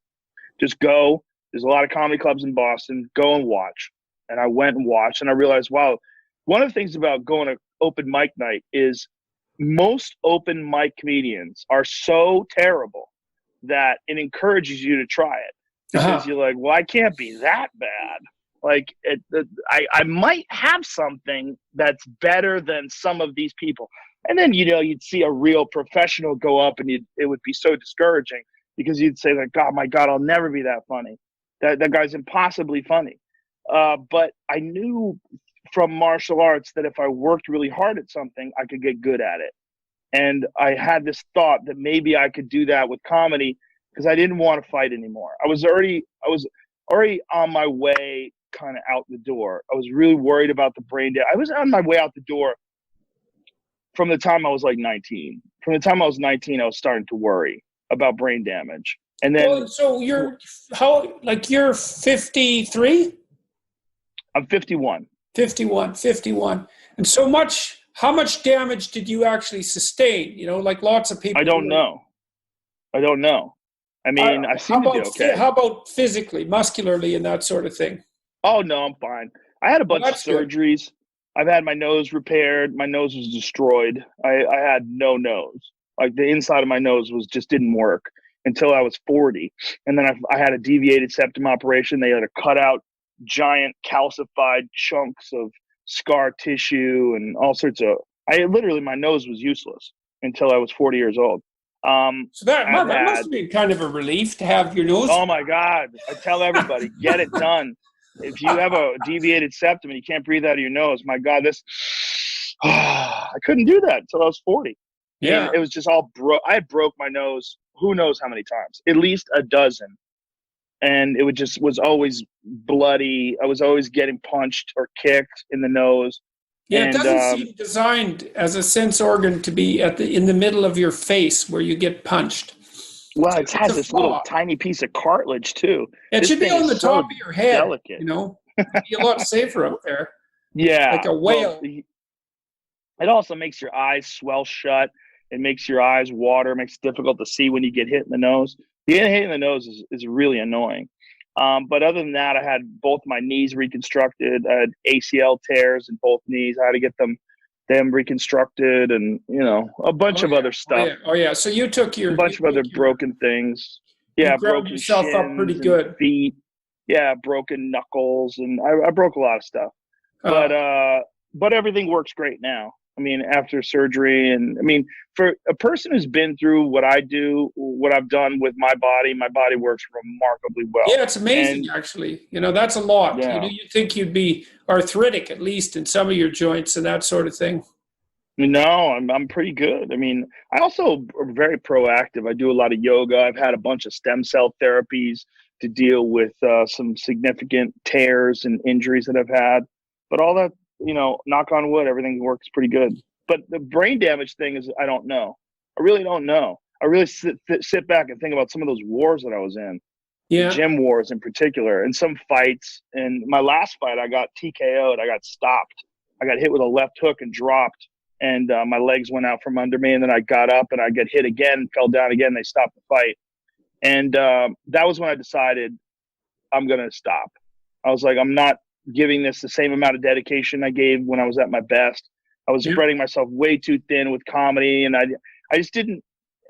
Just go. There's a lot of comedy clubs in Boston. Go and watch. And I went and watched, and I realized, wow, one of the things about going to open mic night is most open mic comedians are so terrible that it encourages you to try it. Because you're like, well, I can't be that bad. Like, I might have something that's better than some of these people. And then, you'd see a real professional go up, and it would be so discouraging, because you'd say, like, oh my God, I'll never be that funny. That guy's impossibly funny. But I knew from martial arts that if I worked really hard at something, I could get good at it. And I had this thought that maybe I could do that with comedy, because I didn't want to fight anymore. I was already on my way kind of out the door. I was really worried about the brain damage. I was on my way out the door from the time I was like 19. From the time I was 19, I was starting to worry about brain damage. And then, so you're 53? I'm 51. 51. And how much damage did you actually sustain? Like lots of people. I don't know. I mean, I seem to be okay. How about physically, muscularly, and that sort of thing? Oh, no, I'm fine. I had a bunch of surgeries. Good. I've had my nose repaired. My nose was destroyed. I had no nose. Like, the inside of my nose didn't work until I was 40. And then I had a deviated septum operation. They had to cut out giant calcified chunks of scar tissue and all sorts of, my nose was useless until I was 40 years old. So that must have been kind of a relief to have your nose. Oh my God. I tell everybody, get it done. If you have a deviated septum and you can't breathe out of your nose, my God, I couldn't do that until I was 40. Yeah. And it was just all I broke my nose, who knows how many times, at least a dozen. And it was always bloody. I was always getting punched or kicked in the nose. Yeah, it doesn't seem designed as a sense organ to be in the middle of your face where you get punched. Well, it has this little tiny piece of cartilage too. It should be on the top of your head. Delicate. It'd be a lot safer up there. Yeah, like a whale. Well, it also makes your eyes swell shut. It makes your eyes water. It makes it difficult to see when you get hit in the nose. Getting hit in the nose is really annoying. But other than that, I had both my knees reconstructed. I had ACL tears in both knees. I had to get them reconstructed, and a bunch of other stuff. Oh yeah. So you took a bunch of other broken things. Yeah, broken yourself shins up pretty good. Feet. Yeah, broken knuckles, and I broke a lot of stuff. But everything works great now. I mean, after surgery, and I mean, for a person who's been through what I do, what I've done with my body works remarkably well. Yeah, it's amazing, actually. That's a lot. Yeah. You'd think you'd be arthritic, at least in some of your joints and that sort of thing. No, I'm pretty good. I mean, I also am very proactive. I do a lot of yoga. I've had a bunch of stem cell therapies to deal with some significant tears and injuries that I've had. But all that, knock on wood, everything works pretty good. But the brain damage thing is, I don't know. I really don't know. I really sit back and think about some of those wars that I was in. Yeah. Gym wars in particular, and some fights. And my last fight, I got TKO'd. I got stopped. I got hit with a left hook and dropped. And my legs went out from under me. And then I got up and I got hit again, fell down again. They stopped the fight. And that was when I decided I'm going to stop. I was like, I'm not giving this the same amount of dedication I gave when I was at my best. I was spreading myself way too thin with comedy, and I just didn't.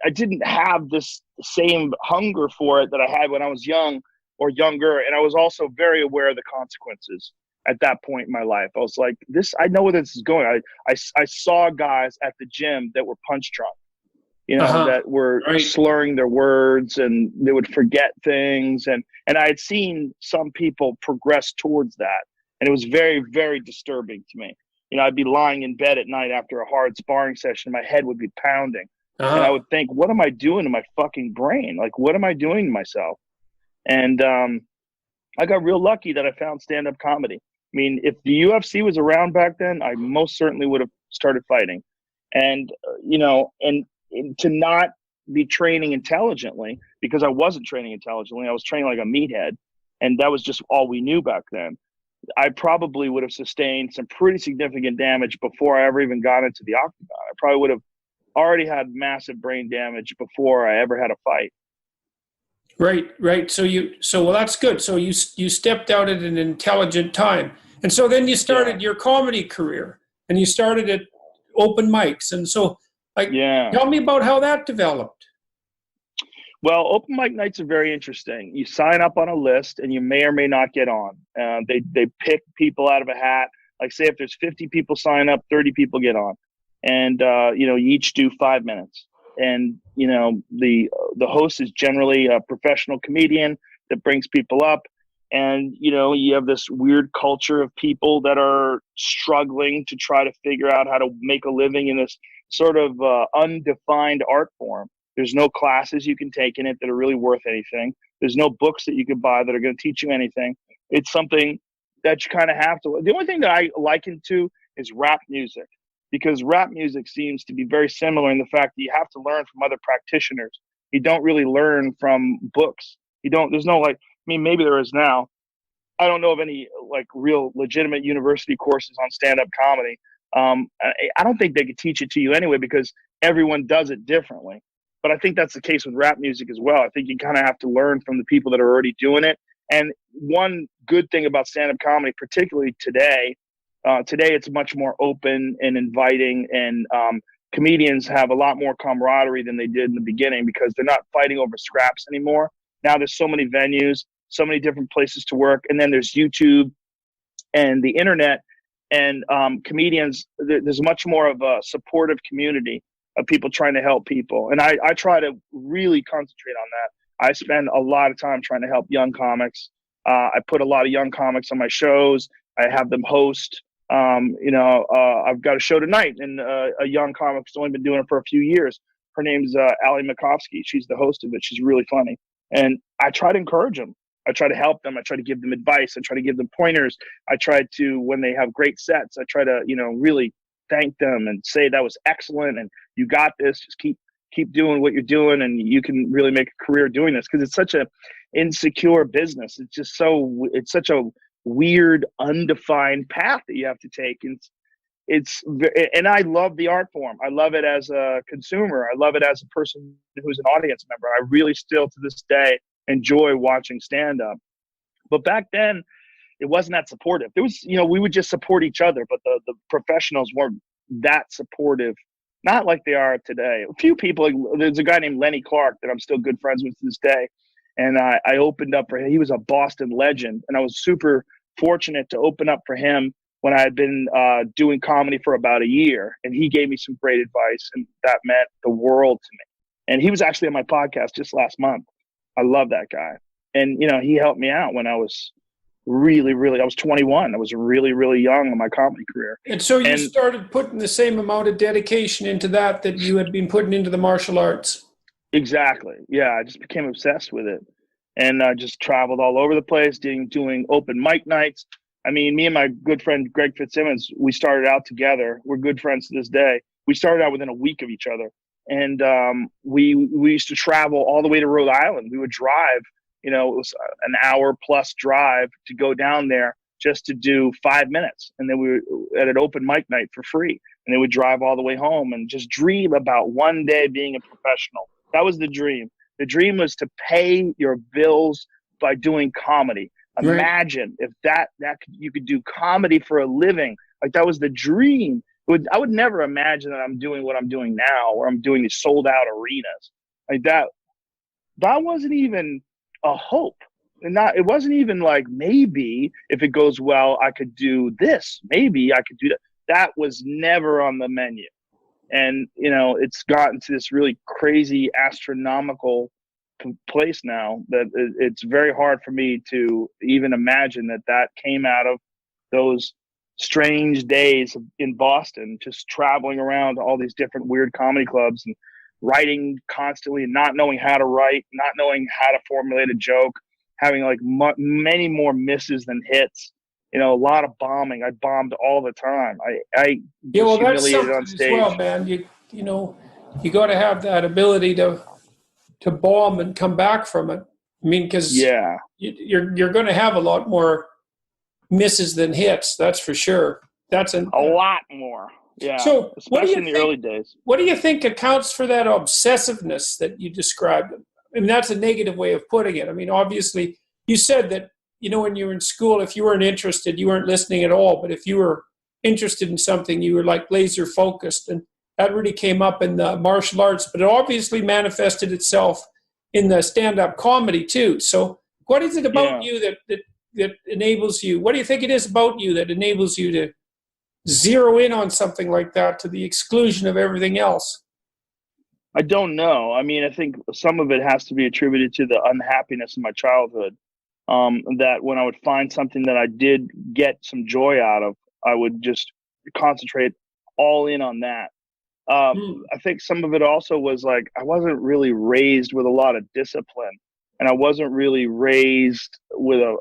I didn't have this same hunger for it that I had when I was young or younger. And I was also very aware of the consequences at that point in my life. I was like, I know where this is going. I saw guys at the gym that were punch drunk, that were slurring their words, and they would forget things. And I had seen some people progress towards that. And it was very, very disturbing to me. I'd be lying in bed at night after a hard sparring session. My head would be pounding. And I would think, what am I doing to my fucking brain? Like, what am I doing to myself? And I got real lucky that I found stand-up comedy. I mean, if the UFC was around back then, I most certainly would have started fighting. And, and to not be training intelligently, because I wasn't training intelligently. I was training like a meathead. And that was just all we knew back then. I probably would have sustained some pretty significant damage before I ever even got into the octagon. I probably would have already had massive brain damage before I ever had a fight. Right. So well, that's good. So you stepped out at an intelligent time. And so then you started your comedy career, and you started at open mics. And so tell me about how that developed. Well, open mic nights are very interesting. You sign up on a list, and you may or may not get on. They pick people out of a hat. Like, say if there's 50 people sign up, 30 people get on. And, you each do 5 minutes. And, the host is generally a professional comedian that brings people up. And, you have this weird culture of people that are struggling to try to figure out how to make a living in this sort of undefined art form. There's no classes you can take in it that are really worth anything. There's no books that you can buy that are going to teach you anything. It's something that you kind of have to. The only thing that I liken to is rap music, because rap music seems to be very similar in the fact that you have to learn from other practitioners. You don't really learn from books. There's no maybe there is now. I don't know of any real legitimate university courses on stand-up comedy. I don't think they could teach it to you anyway, because everyone does it differently. But I think that's the case with rap music as well. I think you kind of have to learn from the people that are already doing it. And one good thing about stand-up comedy, particularly today it's much more open and inviting, and comedians have a lot more camaraderie than they did in the beginning, because they're not fighting over scraps anymore. Now there's so many venues, so many different places to work. And then there's YouTube and the internet, and comedians, there's much more of a supportive community of people trying to help people. And I try to really concentrate on that. I spend a lot of time trying to help young comics. I put a lot of young comics on my shows. I have them host. I've got a show tonight, and a young comic who's only been doing it for a few years. Her name's Ali Makovsky. She's the host of it. She's really funny. And I try to encourage them. I try to help them. I try to give them advice. I try to give them pointers. I try to, when they have great sets, I try to, really thank them and say that was excellent and you got this. Just keep doing what you're doing, and you can really make a career doing this, because it's such a insecure business. It's such a weird, undefined path that you have to take. And I love the art form. I love it as a consumer. I love it as a person who's an audience member. I really still to this day enjoy watching stand-up. But back then, it wasn't that supportive. There was, we would just support each other, but the professionals weren't that supportive, not like they are today. A few people, there's a guy named Lenny Clark that I'm still good friends with to this day. And I opened up for him. He was a Boston legend. And I was super fortunate to open up for him when I had been doing comedy for about a year. And he gave me some great advice, and that meant the world to me. And he was actually on my podcast just last month. I love that guy. And, he helped me out when I was I was 21. I was really, really young in my comedy career. And so you started putting the same amount of dedication into that you had been putting into the martial arts. Exactly. Yeah. I just became obsessed with it, and I just traveled all over the place doing open mic nights. I mean, me and my good friend, Greg Fitzsimmons, we started out together. We're good friends to this day. We started out within a week of each other. And we used to travel all the way to Rhode Island. We would drive, it was an hour plus drive to go down there just to do 5 minutes. And then we were at an open mic night for free. And then we'd drive all the way home and just dream about one day being a professional. That was the dream. The dream was to pay your bills by doing comedy. Imagine if that you could do comedy for a living. Like, that was the dream. I would never imagine that I'm doing what I'm doing now, where I'm doing these sold out arenas like that. That wasn't even a hope. And it wasn't even like, maybe if it goes well, I could do this. Maybe I could do that. That was never on the menu. And, it's gotten to this really crazy, astronomical place now that it's very hard for me to even imagine that came out of those strange days in Boston, just traveling around to all these different weird comedy clubs and writing constantly and not knowing how to write, not knowing how to formulate a joke, having like many more misses than hits. A lot of bombing. I bombed all the time. I was humiliated on stage. As well, man. You got to have that ability to bomb and come back from it. I mean, because you're going to have a lot more misses than hits. That's for sure. That's a lot more. Yeah. So, especially in the early days. What do you think accounts for that obsessiveness that you described? I mean, that's a negative way of putting it. I mean, obviously, you said that, when you were in school, if you weren't interested, you weren't listening at all. But if you were interested in something, you were like laser focused. And that really came up in the martial arts, but it obviously manifested itself in the stand-up comedy too. So what is it about you that enables you? What do you think it is about you that enables you to zero in on something like that to the exclusion of everything else? I don't know. I mean, I think some of it has to be attributed to the unhappiness in my childhood. That when I would find something that I did get some joy out of, I would just concentrate all in on that. I think some of it also was like, I wasn't really raised with a lot of discipline, and I wasn't really raised with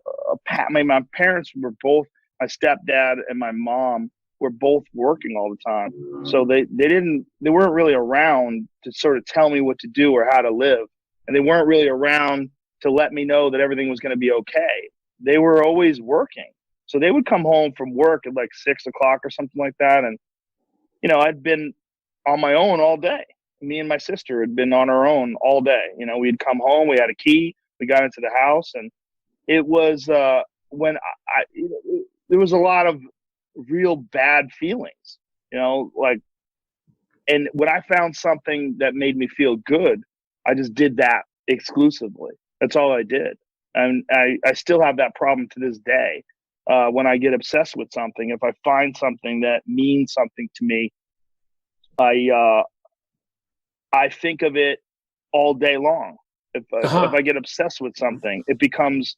my parents were both, my stepdad and my mom were both working all the time. So they weren't really around to sort of tell me what to do or how to live. And they weren't really around to let me know that everything was going to be okay. They were always working. So they would come home from work at like 6 o'clock or something like that. And, I'd been on my own all day. Me and my sister had been on our own all day. We'd come home, we had a key, we got into the house, and it was when there was a lot of real bad feelings, and when I found something that made me feel good, I just did that exclusively. That's all I did. And I still have that problem to this day. When I get obsessed with something, if I find something that means something to me, I think of it all day long. If I get obsessed with something, it becomes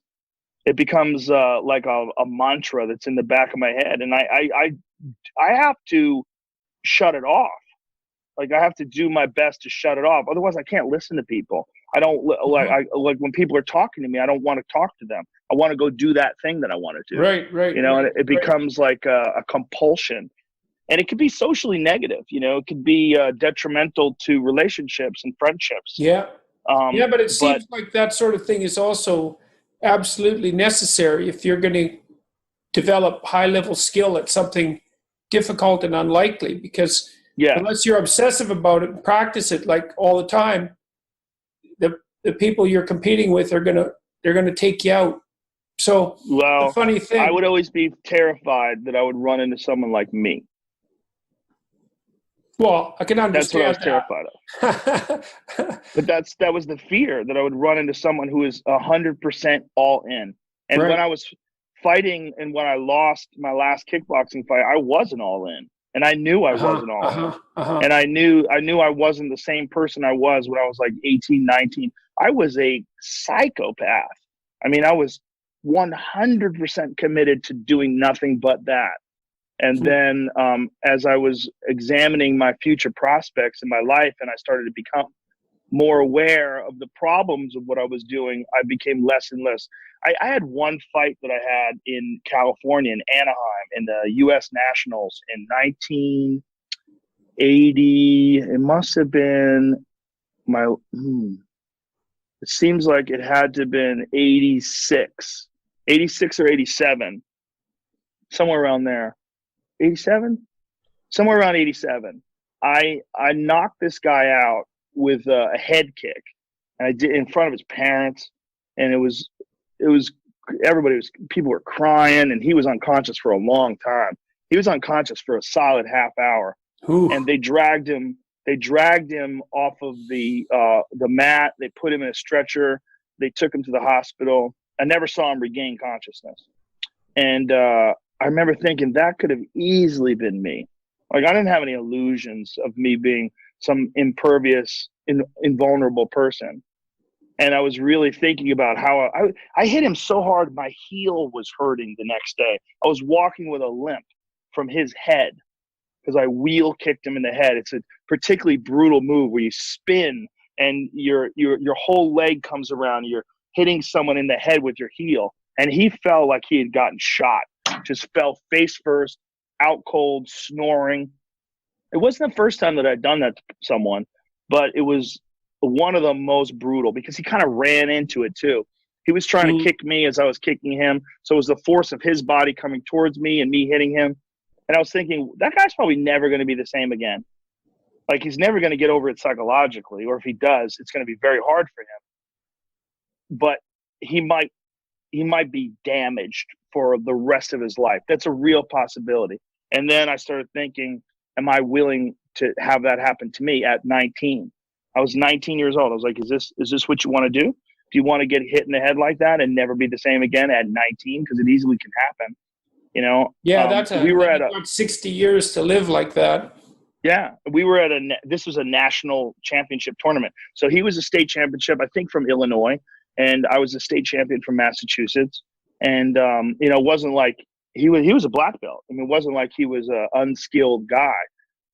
like a mantra that's in the back of my head, and I have to shut it off. Like, I have to do my best to shut it off. Otherwise, I can't listen to people. I don't like when people are talking to me. I don't want to talk to them. I want to go do that thing that I want to do. Right. And it becomes like a compulsion, and it could be socially negative. It could be detrimental to relationships and friendships. Yeah. But it seems like that sort of thing is also absolutely necessary if you're going to develop high-level skill at something difficult and unlikely, because unless you're obsessive about it and practice it like all the time, the people you're competing with they're gonna take you out. So the funny thing, I would always be terrified that I would run into someone like me. Well, I can understand. That's what I was terrified of. But that was the fear, that I would run into someone who is 100% all in. And when I was fighting and when I lost my last kickboxing fight, I wasn't all in. And I knew I wasn't all in. And I knew I wasn't the same person I was when I was like 18, 19. I was a psychopath. I mean, I was 100% committed to doing nothing but that. And then as I was examining my future prospects in my life and I started to become more aware of the problems of what I was doing, I became less and less. I had one fight that I had in California, in Anaheim, in the U.S. Nationals in 1980. It must have been it seems like it had to have been 86 or 87, somewhere around there. 87? Somewhere around 87. I knocked this guy out with a head kick, and I did in front of his parents, and it was people were crying, and he was unconscious for a long time. He was unconscious for a solid half hour. Ooh. And they dragged him off of the mat. They put him in a stretcher. They took him to the hospital. I never saw him regain consciousness. And I remember thinking that could have easily been me. Like, I didn't have any illusions of me being some impervious, invulnerable person. And I was really thinking about how I hit him so hard, my heel was hurting the next day. I was walking with a limp from his head because I wheel kicked him in the head. It's a particularly brutal move where you spin and your whole leg comes around. You're hitting someone in the head with your heel. And he fell like he had gotten shot. Just fell face first, out cold, snoring. It wasn't the first time that I'd done that to someone, but it was one of the most brutal because he kind of ran into it too. He was trying to kick me as I was kicking him. So it was the force of his body coming towards me and me hitting him. And I was thinking, that guy's probably never going to be the same again. Like, he's never going to get over it psychologically, or if he does, it's going to be very hard for him. But he might be damaged for the rest of his life. That's a real possibility. And then I started thinking, am I willing to have that happen to me at 19? I was 19 years old. I was like, is this what you want to do? Do you want to get hit in the head like that and never be the same again at 19? Because it easily can happen. You know? Yeah, we were at 60 years to live like that. Yeah, we were at this was a national championship tournament. So he was a state championship, I think, from Illinois, and I was a state champion from Massachusetts. And it wasn't like he was a black belt. I mean, it wasn't like he was an unskilled guy.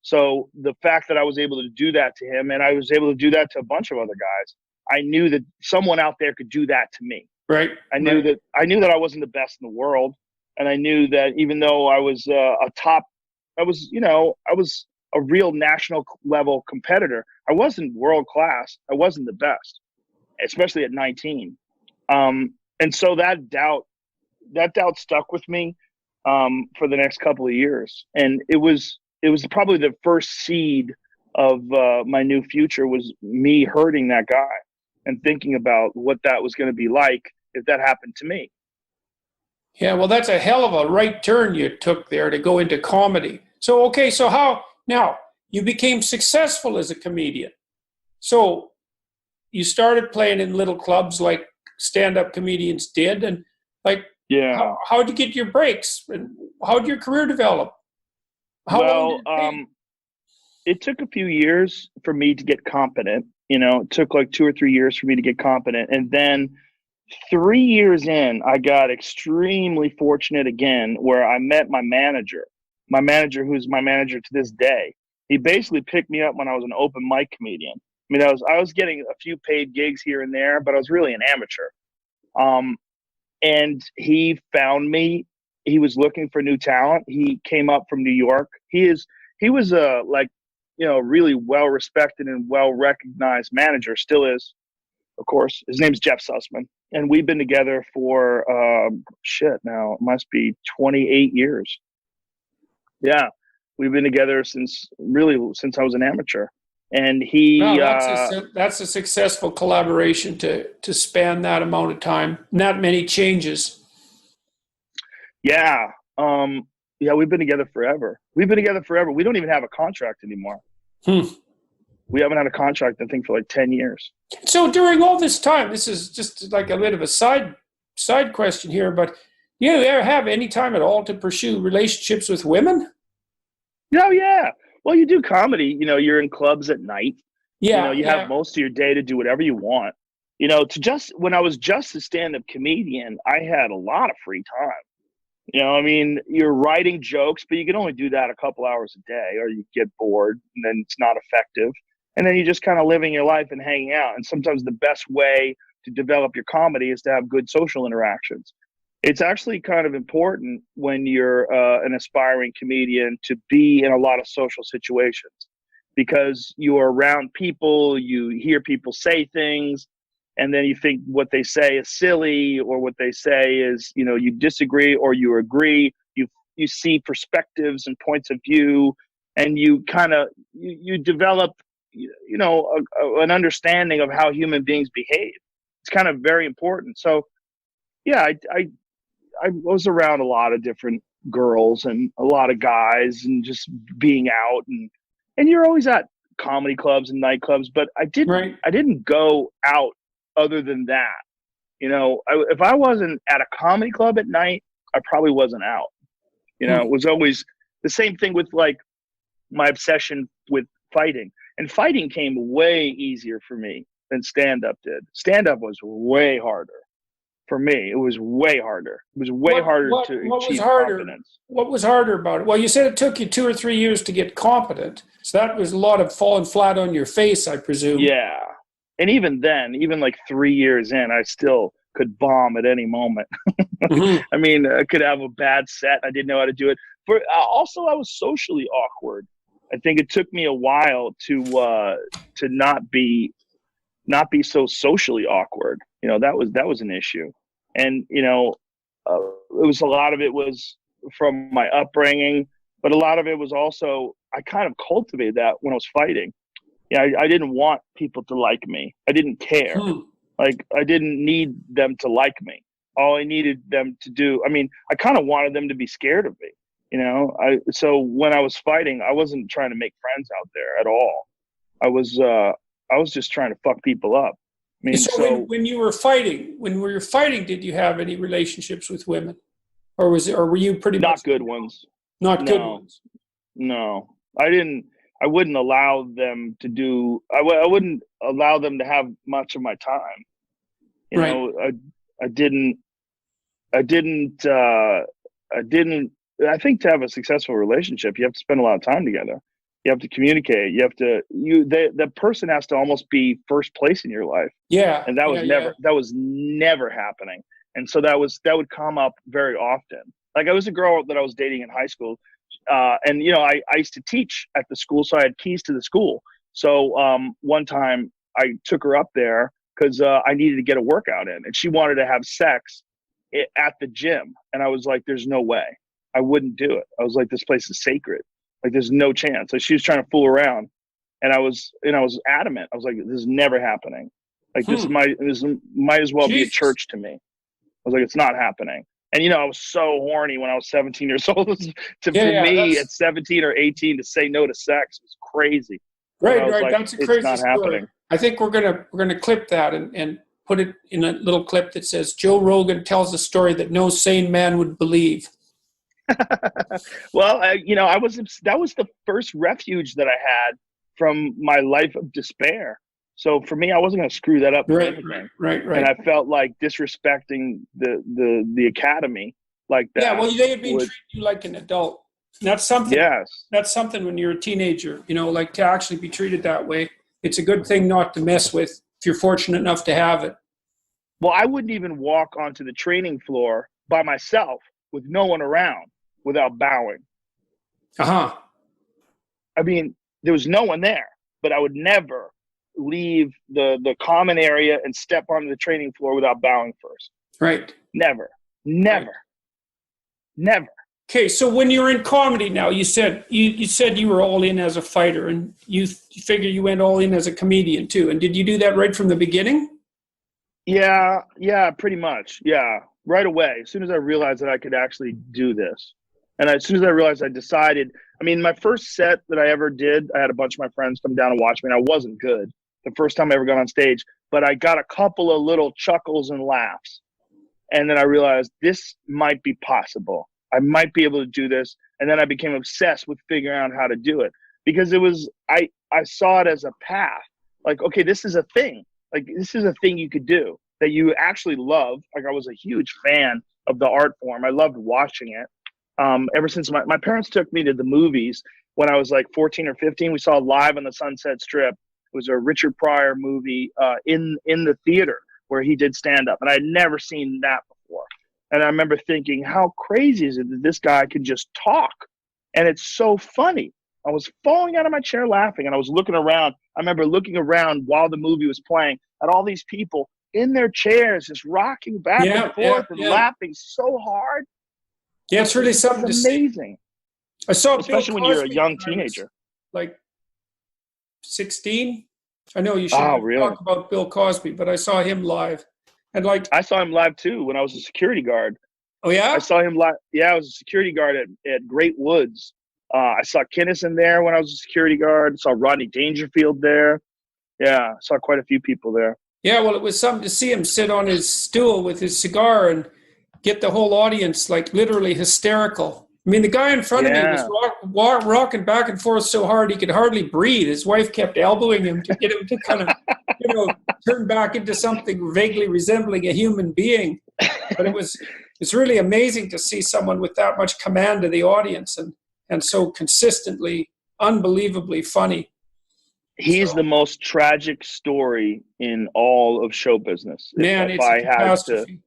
So the fact that I was able to do that to him, and I was able to do that to a bunch of other guys, I knew that someone out there could do that to me. Right. I knew that I wasn't the best in the world, and I knew that even though I was I was a real national level competitor. I wasn't world class. I wasn't the best, especially at 19. And so that doubt stuck with me for the next couple of years, and it was probably the first seed of my new future was me hurting that guy and thinking about what that was going to be like if that happened to me. Yeah, well, that's a hell of a right turn you took there to go into comedy. So, okay, so how now you became successful as a comedian? So you started playing in little clubs like stand-up comedians did, and like, yeah, how'd you get your breaks, and how'd your career develop? It took a few years for me to get competent. It took like 2 or 3 years for me to get competent. And then 3 years in, I got extremely fortunate again, where I met my manager, who's my manager to this day. He basically picked me up when I was an open mic comedian. I mean, I was getting a few paid gigs here and there, but I was really an amateur. And he found me. He was looking for new talent. He came up from New York. He was a really well respected and well recognized manager. Still is, of course. His name's Jeff Sussman, and we've been together for now it must be 28 years. Yeah, we've been together since I was an amateur. And that's a successful collaboration to span that amount of time. Not many changes. Yeah. We've been together forever. We don't even have a contract anymore. We haven't had a contract, I think, for like 10 years. So during all this time, this is just like a bit of a side question here, but do you ever have any time at all to pursue relationships with women? Oh, yeah. Well, you do comedy, you're in clubs at night. Yeah. You have most of your day to do whatever you want. When I was just a stand-up comedian, I had a lot of free time. I mean, you're writing jokes, but you can only do that a couple hours a day, or you get bored and then it's not effective. And then you're just kind of living your life and hanging out. And sometimes the best way to develop your comedy is to have good social interactions. It's actually kind of important when you're an aspiring comedian to be in a lot of social situations, because you are around people, you hear people say things, and then you think what they say is silly, or what they say is, you disagree or you agree. You see perspectives and points of view, and you kind of you develop an understanding of how human beings behave. It's kind of very important. So yeah, I was around a lot of different girls and a lot of guys and just being out, and you're always at comedy clubs and nightclubs, but I didn't go out other than that. You know, if I wasn't at a comedy club at night, I probably wasn't out. You know, it was always the same thing with like my obsession with fighting. And fighting came way easier for me than stand-up did. Stand-up was way harder for me. It was way harder. It was way harder to achieve confidence. What was harder about it? Well, you said it took you 2 or 3 years to get competent. So that was a lot of falling flat on your face, I presume. Yeah. And even then, even like 3 years in, I still could bomb at any moment. Mm-hmm. I mean, I could have a bad set. I didn't know how to do it. But also, I was socially awkward. I think it took me a while to not be so socially awkward. You know, that was an issue. And, you know, it was a lot of it was from my upbringing, but a lot of it was also, I kind of cultivated that when I was fighting. Yeah, I didn't want people to like me. I didn't care. Like, I didn't need them to like me. All I needed them to do, I mean, I kind of wanted them to be scared of me. You know, so when I was fighting, I wasn't trying to make friends out there at all. I was just trying to fuck people up. I mean, so when you were fighting, did you have any relationships with women, or were you pretty not much good ones? Not good ones. No, I didn't. I wouldn't allow them to do. I wouldn't allow them to have much of my time. You know, I didn't. I think to have a successful relationship, you have to spend a lot of time together. You have to communicate. You have to. The person has to almost be first place in your life. Yeah, and that was never happening. And so that would come up very often. Like, I was a girl that I was dating in high school, and you know, I used to teach at the school, so I had keys to the school. So one time I took her up there because I needed to get a workout in, and she wanted to have sex at the gym, and I was like, "There's no way. I wouldn't do it." I was like, "This place is sacred. Like, there's no chance." So she was trying to fool around, and I was adamant. I was like, "This is never happening. Like, this might as well be a church to me." I was like, "It's not happening." And you know, I was so horny when I was 17 years old. For me at 17 or 18 to say no to sex was crazy. Right. Like, that's a crazy story. Happening. I think we're gonna clip that and put it in a little clip that says Joe Rogan tells a story that no sane man would believe. Well, you know, that was the first refuge that I had from my life of despair. So for me, I wasn't going to screw that up. Right. And I felt like disrespecting the academy like that. Yeah, well, they had been treating you like an adult. And that's something. Yes. That's something when you're a teenager, you know, like to actually be treated that way. It's a good thing not to mess with if you're fortunate enough to have it. Well, I wouldn't even walk onto the training floor by myself with no one around without bowing. Uh-huh. I mean, there was no one there, but I would never leave the common area and step onto the training floor without bowing first. Right. Never. Okay, so when you're in comedy now, you said you were all in as a fighter, and you figure you went all in as a comedian too. And did you do that right from the beginning? Yeah, pretty much. Yeah, right away. As soon as I realized that I could actually do this. And as soon as I realized, I decided, I mean, my first set that I ever did, I had a bunch of my friends come down and watch me, and I wasn't good the first time I ever got on stage, but I got a couple of little chuckles and laughs. And then I realized this might be possible. I might be able to do this. And then I became obsessed with figuring out how to do it, because it was, I saw it as a path. Like, okay, this is a thing. Like, this is a thing you could do that you actually love. Like, I was a huge fan of the art form. I loved watching it. Ever since my parents took me to the movies when I was like 14 or 15, we saw Live on the Sunset Strip. It was a Richard Pryor movie in the theater where he did stand up. And I'd never seen that before. And I remember thinking, how crazy is it that this guy could just talk? And it's so funny. I was falling out of my chair laughing, and I was looking around. I remember looking around while the movie was playing at all these people in their chairs, just rocking back and forth and laughing so hard. Yeah, it's really something to see. Amazing. I saw especially when you're a young teenager. Like 16. I know you should talk about Bill Cosby, but I saw him live. And like I saw him live too when I was a security guard. Oh yeah. I saw him I was a security guard at Great Woods. I saw Kinnison there when I was a security guard. I saw Rodney Dangerfield there. Yeah, I saw quite a few people there. Yeah, well, it was something to see him sit on his stool with his cigar and get the whole audience like literally hysterical. I mean, the guy in front of me was rocking back and forth so hard he could hardly breathe. His wife kept elbowing him to get him to kind of, turn back into something vaguely resembling a human being. But it's really amazing to see someone with that much command of the audience and so consistently, unbelievably funny. He's the most tragic story in all of show business. Man, it's a catastrophe.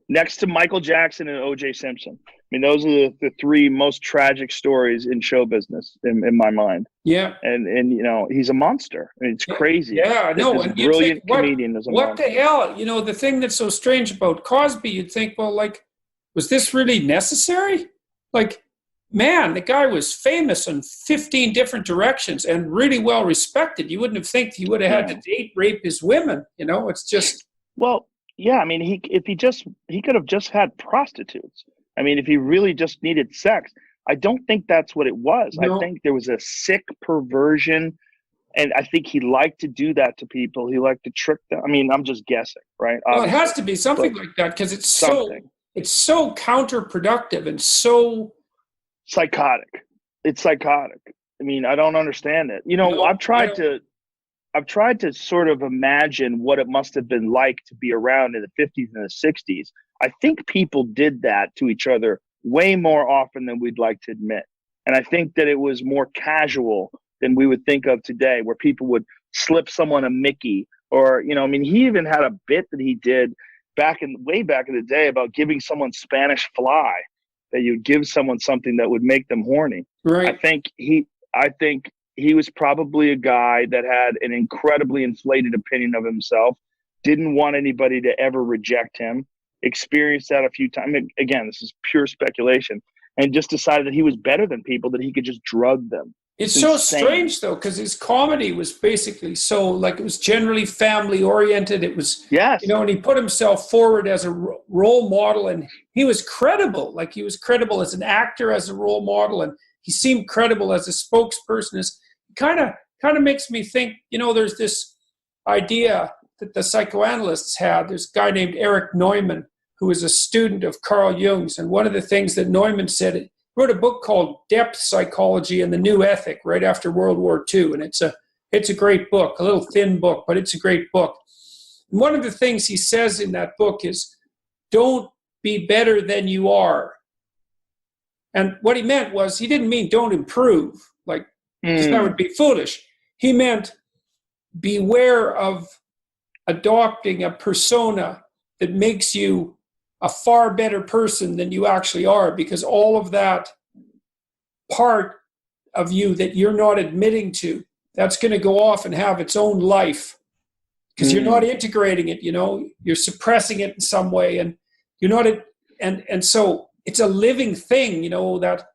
Next to Michael Jackson and O.J. Simpson. I mean, those are the three most tragic stories in show business in my mind. Yeah. And he's a monster. I mean, it's crazy. Yeah, no. This brilliant comedian is a monster. What the hell? The thing that's so strange about Cosby, you'd think, well, like, was this really necessary? Like, man, the guy was famous in 15 different directions and really well respected. You wouldn't have think he would have had to date, rape his women. It's just. Well, yeah. I mean, he could have just had prostitutes. I mean, if he really just needed sex, I don't think that's what it was. No. I think there was a sick perversion, and I think he liked to do that to people. He liked to trick them. I mean, I'm just guessing, right? Well, it has to be something like that because it's so counterproductive and so psychotic. It's psychotic. I mean, I don't understand it. I've tried to sort of imagine what it must have been like to be around in the 50s and the 60s. I think people did that to each other way more often than we'd like to admit. And I think that it was more casual than we would think of today, where people would slip someone a Mickey or, he even had a bit that he did way back in the day about giving someone Spanish fly, that you'd give someone something that would make them horny. Right. I think he was probably a guy that had an incredibly inflated opinion of himself, didn't want anybody to ever reject him, experienced that a few times. Again, this is pure speculation, and just decided that he was better than people, that he could just drug them. It's so strange, though, because his comedy was basically it was generally family oriented. It was, and he put himself forward as a role model, and he was credible. Like, he was credible as an actor, as a role model, and he seemed credible as a spokesperson. It kind of makes me think, there's this idea that the psychoanalysts had. There's a guy named Erich Neumann who was a student of Carl Jung's, and one of the things that Neumann said, he wrote a book called Depth Psychology and the New Ethic right after World War II, and it's a great book, a little thin book, but it's a great book. And one of the things he says in that book is, don't be better than you are. And what he meant was, he didn't mean don't improve, because that would be foolish. He meant beware of adopting a persona that makes you a far better person than you actually are, because all of that part of you that you're not admitting to, that's going to go off and have its own life, because you're not integrating it, you're suppressing it in some way, and you're not, and so it's a living thing,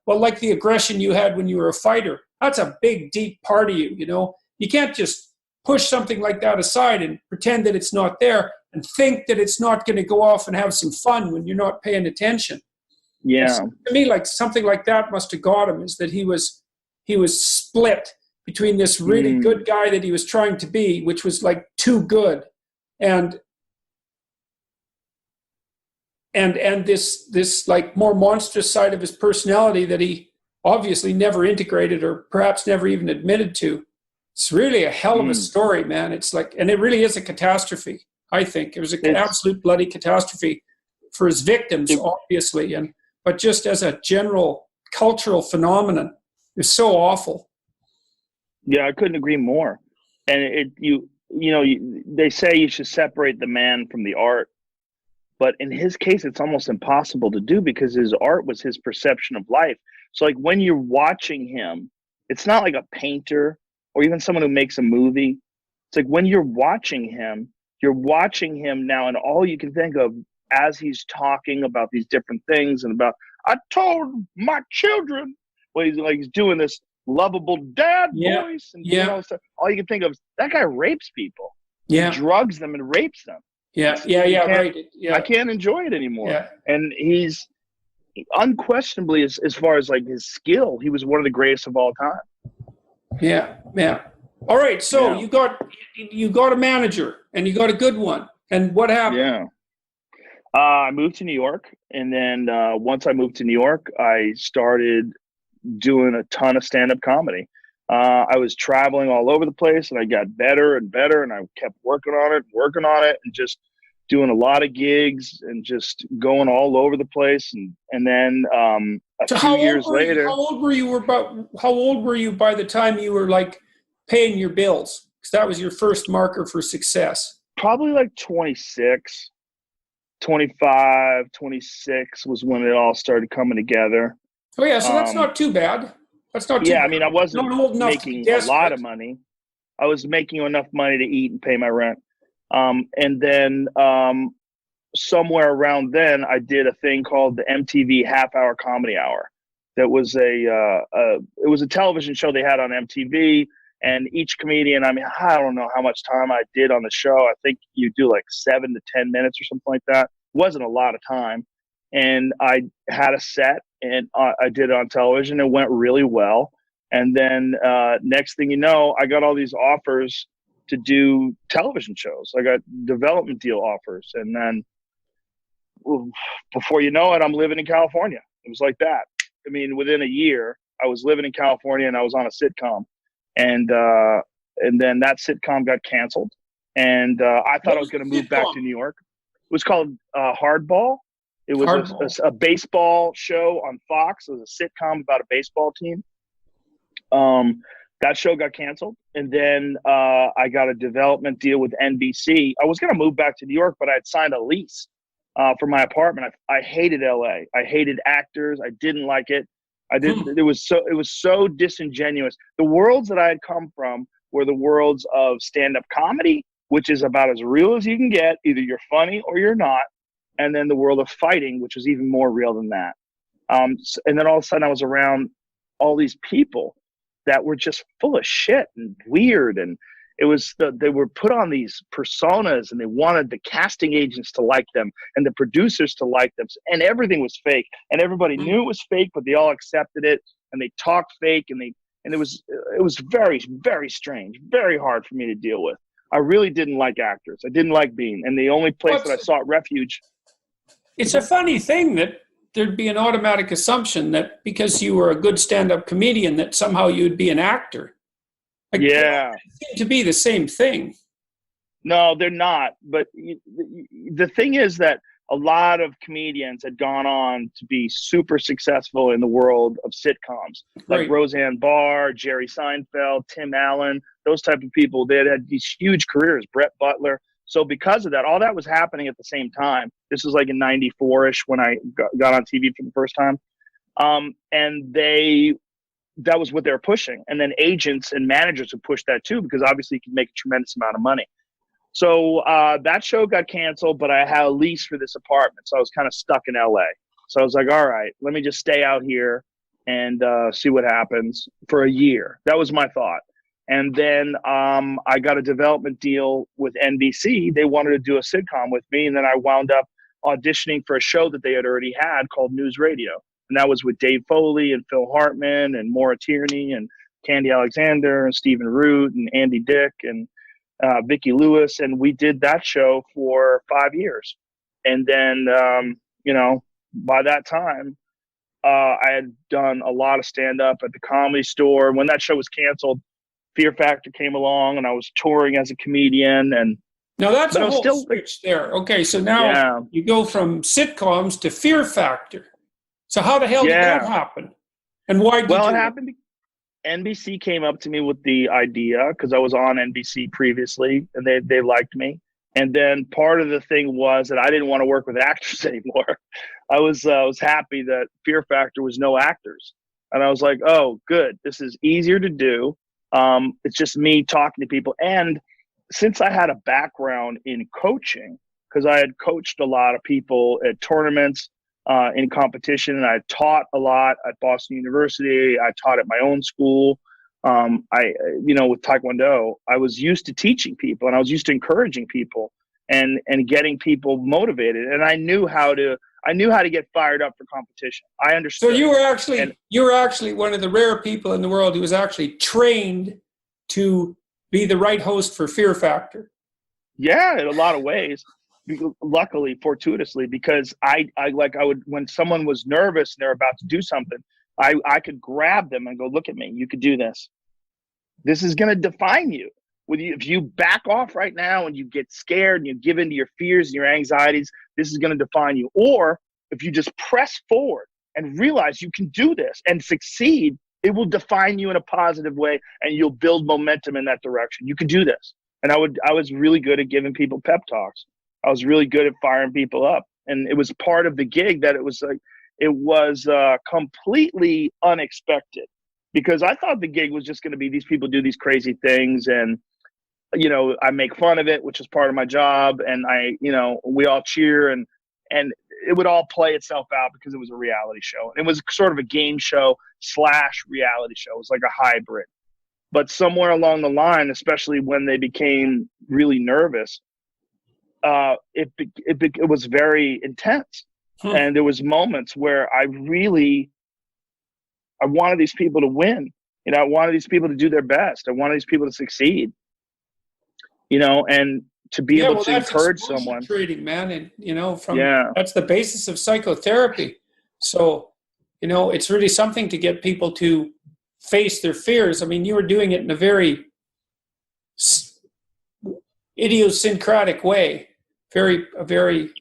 like the aggression you had when you were a fighter, that's a big, deep part of you, you can't just push something like that aside and pretend that it's not there and think that it's not going to go off and have some fun when you're not paying attention. Yeah. So to me, something like that must have got him, is that he was split between this really good guy that he was trying to be, which was too good, and this more monstrous side of his personality that he obviously never integrated, or perhaps never even admitted to. It's really a hell of a story, man. It's and it really is a catastrophe. I think it was an absolute bloody catastrophe for his victims, obviously, but just as a general cultural phenomenon, it's so awful. Yeah, I couldn't agree more. And they say you should separate the man from the art, but in his case, it's almost impossible to do, because his art was his perception of life. So when you're watching him, it's not like a painter or even someone who makes a movie. It's when you're watching him now, and all you can think of as he's talking about these different things, and about, I told my children, he's doing this lovable dad voice, and all you can think of is, that guy rapes people. He drugs them and rapes them. Right. I can't enjoy it anymore. Yeah. And he's unquestionably, as far as like his skill, he was one of the greatest of all time. Yeah. All right. So Yeah. you got a manager, and you got a good one. And what happened? Yeah. I moved to New York, and then once I moved to New York, I started doing a ton of stand-up comedy. I was traveling all over the place, and I got better and better, and I kept working on it, and just doing a lot of gigs and just going all over the place. And then a few years later, how old were you by the time you were like paying your bills? Because that was your first marker for success. probably like 26, 25, 26 was when it all started coming together. Oh yeah, so that's not too bad. That's not too Yeah, bad. I mean, I wasn't Not old enough to be making a lot desperate. of money. I was making enough money to eat and pay my rent. And then somewhere around then, I did a thing called the MTV Half Hour Comedy Hour. That was it was a television show they had on MTV, and each comedian, I mean, I don't know how much time I did on the show. I think you do like 7 to 10 minutes or something like that. It wasn't a lot of time. And I had a set, and I did it on television. It went really well. And then next thing you know, I got all these offers to do television shows. I got development deal offers. And then before you know it, I'm living in California. It was like that. I mean, within a year, I was living in California and I was on a sitcom. And then that sitcom got canceled. And I thought I was going to move back to New York. It was called Hardball. It was a baseball show on Fox. It was a sitcom about a baseball team. That show got canceled. And then I got a development deal with NBC. I was going to move back to New York, but I had signed a lease for my apartment. I hated LA. I hated actors. I didn't like it. It was so disingenuous. The worlds that I had come from were the worlds of stand-up comedy, which is about as real as you can get. Either you're funny or you're not. And then the world of fighting, which was even more real than that. And then all of a sudden I was around all these people that were just full of shit and weird. And it was they were put on these personas, and they wanted the casting agents to like them and the producers to like them. And everything was fake, and everybody knew it was fake, but they all accepted it, and they talked fake. And it was very, very strange, very hard for me to deal with. I really didn't like actors. I didn't like being, and the only place that I sought refuge. It's a funny thing that there'd be an automatic assumption that because you were a good stand-up comedian that somehow you'd be an actor. Like, yeah. It seemed to be the same thing. No, they're not. But the thing is that a lot of comedians had gone on to be super successful in the world of sitcoms, like Right. Roseanne Barr, Jerry Seinfeld, Tim Allen, those type of people. They had these huge careers, Brett Butler. So because of that, all that was happening at the same time. This was like in 94-ish when I got on TV for the first time. And that was what they were pushing. And then agents and managers would push that too, because obviously you can make a tremendous amount of money. So that show got canceled, but I had a lease for this apartment. So I was kind of stuck in LA. So I was like, all right, let me just stay out here and see what happens for a year. That was my thought. And then I got a development deal with NBC. They wanted to do a sitcom with me. And then I wound up auditioning for a show that they had already had called News Radio. And that was with Dave Foley and Phil Hartman and Maura Tierney and Candy Alexander and Stephen Root and Andy Dick and Vicki Lewis. And we did that show for 5 years. And then, by that time, I had done a lot of stand-up at the Comedy Store. When that show was canceled, Fear Factor came along, and I was touring as a comedian. And now that's a whole switch there. Okay, so now you go from sitcoms to Fear Factor. So how the hell did that happen? And why did it happened? NBC came up to me with the idea because I was on NBC previously, and they liked me. And then part of the thing was that I didn't want to work with actors anymore. I was happy that Fear Factor was no actors, and I was like, oh, good. This is easier to do. It's just me talking to people. And since I had a background in coaching, because I had coached a lot of people at tournaments, in competition, and I taught a lot at Boston University. I taught at my own school. With Taekwondo, I was used to teaching people, and I was used to encouraging people. and getting people motivated. And I knew how to get fired up for competition. I understood. So you were actually one of the rare people in the world who was actually trained to be the right host for Fear Factor. Yeah, in a lot of ways. Luckily, fortuitously, because I would, when someone was nervous and they're about to do something, I could grab them and go, look at me, you could do this. This is going to define you. If you back off right now and you get scared and you give into your fears and your anxieties, this is going to define you. Or if you just press forward and realize you can do this and succeed, it will define you in a positive way and you'll build momentum in that direction. You can do this. And I was really good at giving people pep talks. I was really good at firing people up. And it was part of the gig that it was completely unexpected, because I thought the gig was just going to be these people do these crazy things and, I make fun of it, which is part of my job. And we all cheer and it would all play itself out because it was a reality show. And it was sort of a game show / reality show. It was like a hybrid. But somewhere along the line, especially when they became really nervous, it was very intense. And there was moments where I wanted these people to win. I wanted these people to do their best. I wanted these people to succeed. And to be able to encourage someone. Trading, man, and that's the basis of psychotherapy. So, it's really something to get people to face their fears. I mean, you were doing it in a very idiosyncratic way, a very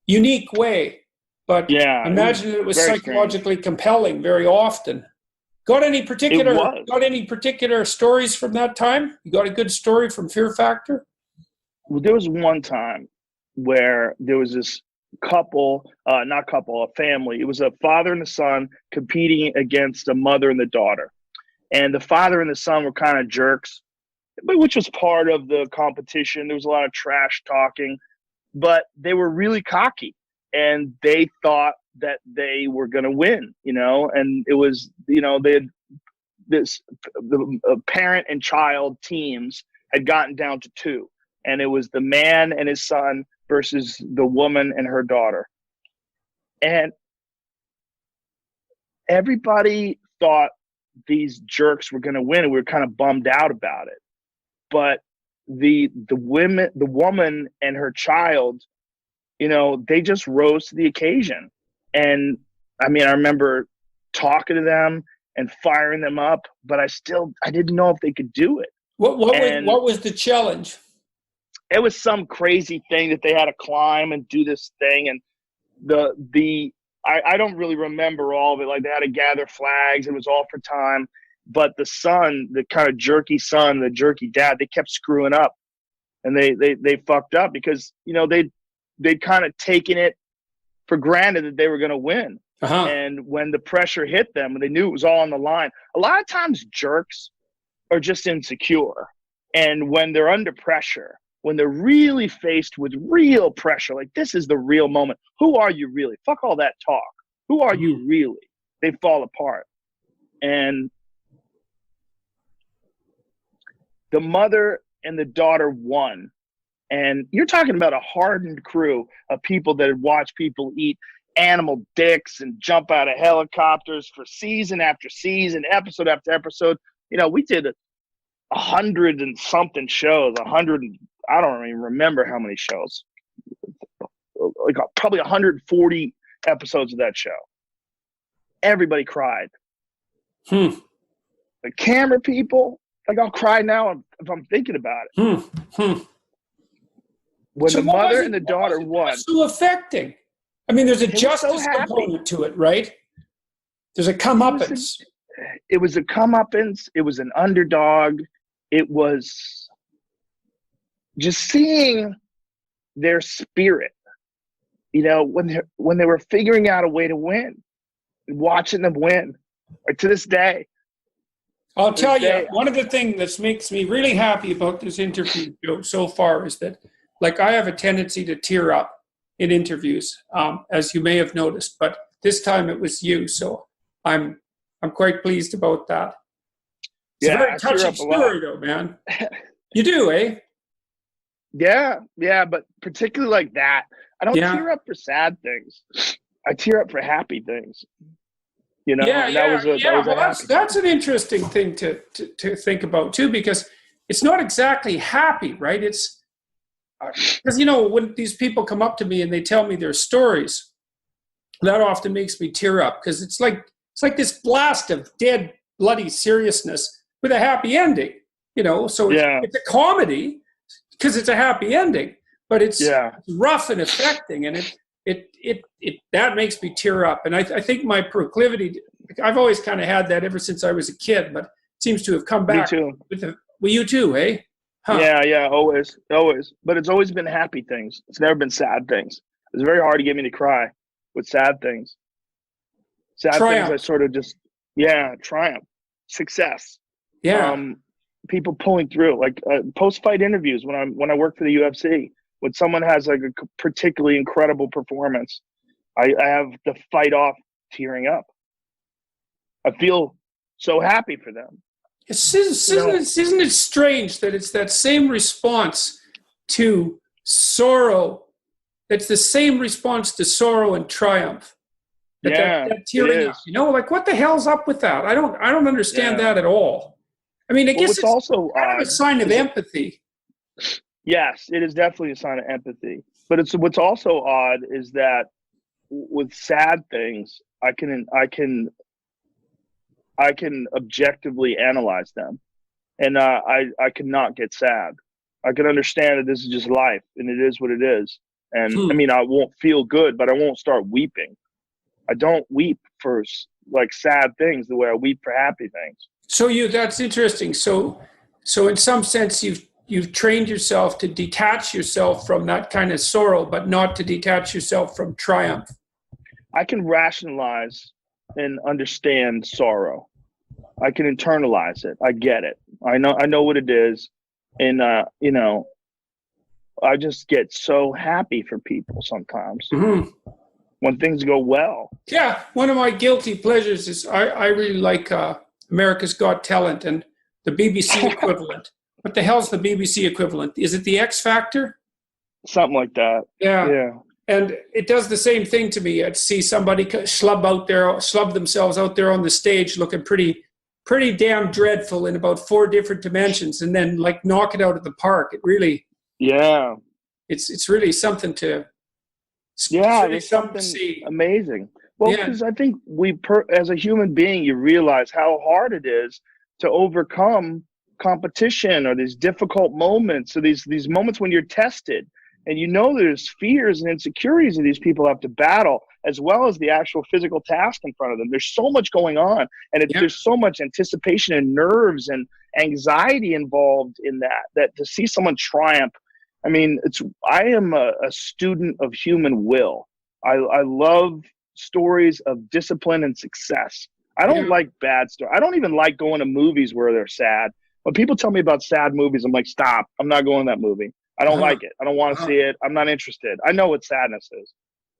unique way. But imagine it was psychologically compelling very often. Got any particular stories from that time? You got a good story from Fear Factor? Well, there was one time where there was this a family. It was a father and a son competing against a mother and the daughter. And the father and the son were kind of jerks, which was part of the competition. There was a lot of trash talking, but they were really cocky and they thought that they were going to win, and it was, they had the parent and child teams had gotten down to 2, and it was the man and his son versus the woman and her daughter. And everybody thought these jerks were going to win, and we were kind of bummed out about it. But the woman and her child, they just rose to the occasion. And I mean, I remember talking to them and firing them up, but I didn't know if they could do it. What was the challenge? It was some crazy thing that they had to climb and do this thing. And I don't really remember all of it. Like, they had to gather flags. It was all for time. But the son, the kind of jerky son, the jerky dad, they kept screwing up, and they fucked up because, they'd kind of taken it for granted that they were going to win. And when the pressure hit them, they knew it was all on the line. A lot of times jerks are just insecure. And when they're under pressure, when they're really faced with real pressure, like this is the real moment. Who are you really? Fuck all that talk. Who are you really? They fall apart. And the mother and the daughter won. And you're talking about a hardened crew of people that had watched people eat animal dicks and jump out of helicopters for season after season, episode after episode. We did 100 and something shows, I don't even remember how many shows, like probably 140 episodes of that show. Everybody cried. The camera people, like, I'll cry now if I'm thinking about it. When the mother and the daughter won. It's so affecting. I mean, there's a justice component to it, right? There's a comeuppance. It was a comeuppance. It was an underdog. It was just seeing their spirit, when they were figuring out a way to win, watching them win. Like, to this day. I'll tell you, one of the things that makes me really happy about this interview so far is that, like, I have a tendency to tear up in interviews, as you may have noticed, but this time it was you, so I'm quite pleased about that. It's a very touching story, though, man. You do, eh? Yeah, but particularly like that, I don't Yeah. tear up for sad things. I tear up for happy things. Yeah, And that yeah, was a yeah. Well, happy that's thing. an interesting thing to think about too, because it's not exactly happy, right? It's because when these people come up to me and they tell me their stories, that often makes me tear up because it's like this blast of dead, bloody seriousness with a happy ending. So it's Yeah, it's a comedy because it's a happy ending, but it's yeah, rough and affecting, and it that makes me tear up. And I think my proclivity, I've always kind of had that ever since I was a kid, but it seems to have come me back too. with well, you too, eh? Huh? Yeah, always, always. But it's always been happy things. It's never been sad things. It's very hard to get me to cry with sad things. Sad things, I Triumph. sort of just, yeah, triumph, success. Yeah. Um, People pulling through, like post-fight interviews when I work for the UFC. When someone has like a particularly incredible performance, I have to fight off tearing up. I feel so happy for them. Isn't it strange that it's that same response to sorrow? It's the same response to sorrow and triumph. Yeah, That it tearing up. is. Like what the hell's up with that? I don't understand Yeah. that at all. I mean, I Well, guess what's it's also kind of a odd sign of is empathy. yes, it is definitely a sign of empathy. But it's what's also odd is that with sad things, I can objectively analyze them, and I cannot get sad. I can understand that this is just life, and it is what it is. And I Hmm. mean, I won't feel good, but I won't start weeping. I don't weep for like sad things the way I weep for happy things. That's interesting. So in some sense, you've trained yourself to detach yourself from that kind of sorrow, but not to detach yourself from triumph. I can rationalize and understand sorrow. I can internalize it. I get it. I know what it is. And I just get so happy for people sometimes Hmm. when things go well. Yeah, one of my guilty pleasures is I really like America's Got Talent and the BBC equivalent. What the hell's the BBC equivalent? Is it the X Factor? Something like that. Yeah, Yeah. and it does the same thing to me. I'd see somebody slub themselves out there on the stage, looking pretty damn dreadful in about four different dimensions, and then like knock it out of the park. Yeah. It's really something to it's Yeah. really There's something to something see. amazing. Well, Yeah, because I think as a human being, you realize how hard it is to overcome competition or these difficult moments or these moments when you're tested. And there's fears and insecurities that these people have to battle, as well as the actual physical task in front of them. There's so much going on, and yeah, there's so much anticipation and nerves and anxiety involved in that to see someone triumph. I mean, I am a student of human will. I love stories of discipline and success. I don't yeah. like bad stories. I don't even like going to movies where they're sad. When people tell me about sad movies, I'm like, stop. I'm not going to that movie. I don't Uh-huh. like it. I don't want to Uh-huh. see it. I'm not interested. I know what sadness is.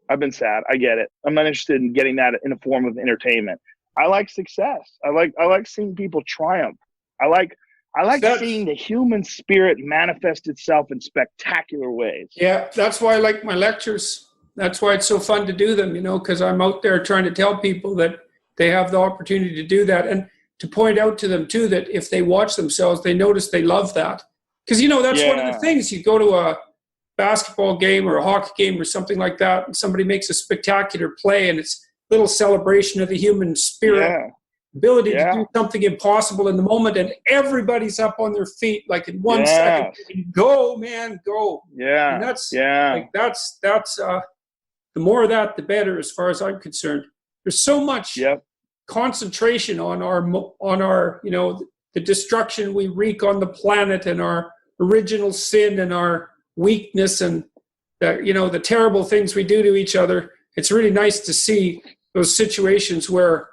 I've been sad. I get it. I'm not interested in getting that in a form of entertainment. I like success. I like seeing people triumph. I like I like That's seeing the human spirit manifest itself in spectacular ways. Yeah, that's why I like my lectures. That's why it's so fun to do them, because I'm out there trying to tell people that they have the opportunity to do that and to point out to them too that if they watch themselves, they notice they love that. Because, that's one of the Yeah. things. You go to a basketball game or a hockey game or something like that, and somebody makes a spectacular play and it's a little celebration of the human spirit, Yeah. ability to Yeah. do something impossible in the moment, and everybody's up on their feet like in 1 second. Yes. Go, man, go. And Yeah. that's Yeah. like that's the more of that, the better, as far as I'm concerned. There's so much Yep. concentration on our the destruction we wreak on the planet and our original sin and our weakness and the terrible things we do to each other. It's really nice to see those situations where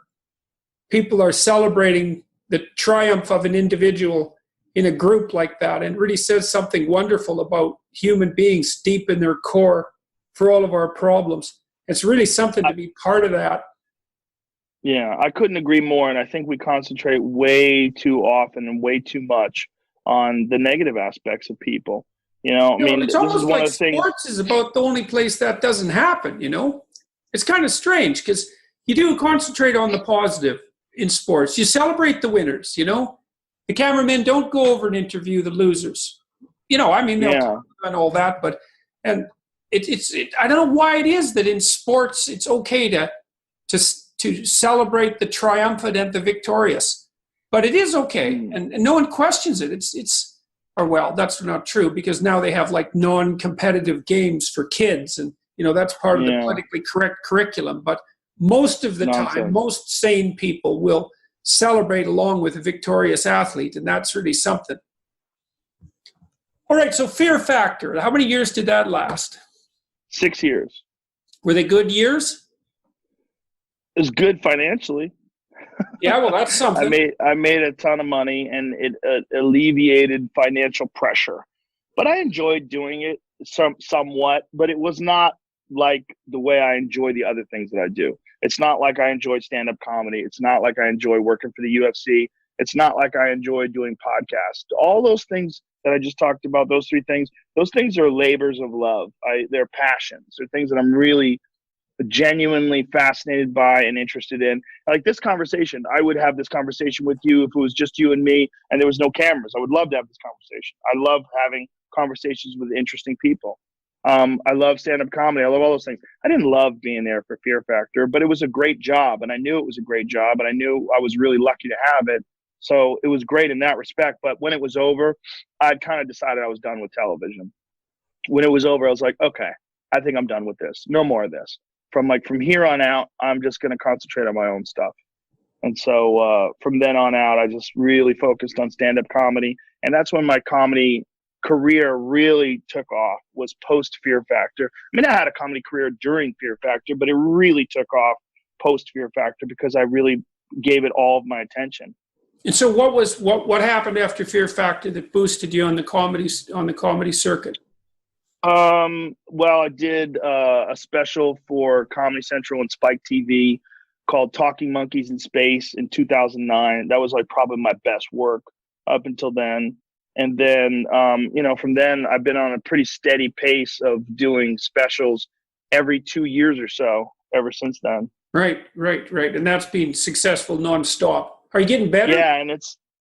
people are celebrating the triumph of an individual in a group like that, and really says something wonderful about human beings deep in their core for all of our problems. It's really something to be part of that. Yeah, I couldn't agree more. And I think we concentrate way too often and way too much on the negative aspects of people. I mean, it's this is almost one like of the things. sports is about the only place that doesn't happen, It's kind of strange because you do concentrate on the positive in sports. You celebrate the winners, The cameramen don't go over and interview the losers. I mean, they'll Yeah. talk about all that, but I don't know why it is that in sports it's okay to celebrate the triumphant and the victorious, but it is okay, and no one questions it. Or well, that's not true because now they have like non-competitive games for kids, and that's part of the politically correct curriculum. But most of the time, most sane people will celebrate along with a victorious athlete, and that's really something. All right, so Fear Factor. How many years did that last? 6 years. Were they good years? It was good financially. Yeah, well, that's something. I made a ton of money, and it alleviated financial pressure. But I enjoyed doing it somewhat, but it was not like the way I enjoy the other things that I do. It's not like I enjoy stand-up comedy. It's not like I enjoy working for the UFC. It's not like I enjoy doing podcasts. All those things that I just talked about, those things are labors of love. They're passions. They're things that I'm really genuinely fascinated by and interested in. Like this conversation, I would have this conversation with you if it was just you and me and there was no cameras. I would love to have this conversation. I love having conversations with interesting people. I love stand-up comedy. I love all those things. I didn't love being there for Fear Factor, but it was a great job, and I knew it was a great job, and I knew I was really lucky to have it. So it was great in that respect. But when it was over, I'd kind of decided I was done with television. When it was over, I was like, okay, I think I'm done with this. No more of this. From here on out, I'm just going to concentrate on my own stuff. And so from then on out, I just really focused on stand-up comedy. And that's when my comedy career really took off, was post Fear Factor. I mean, I had a comedy career during Fear Factor, but it really took off post Fear Factor because I really gave it all of my attention. And so what happened after Fear Factor that boosted you on the comedy circuit? Well, I did a special for Comedy Central and Spike TV called Talking Monkeys in Space in 2009. That was like probably my best work up until then. And then, from then I've been on a pretty steady pace of doing specials every 2 years or so ever since then. Right. And that's been successful nonstop. Are you getting better?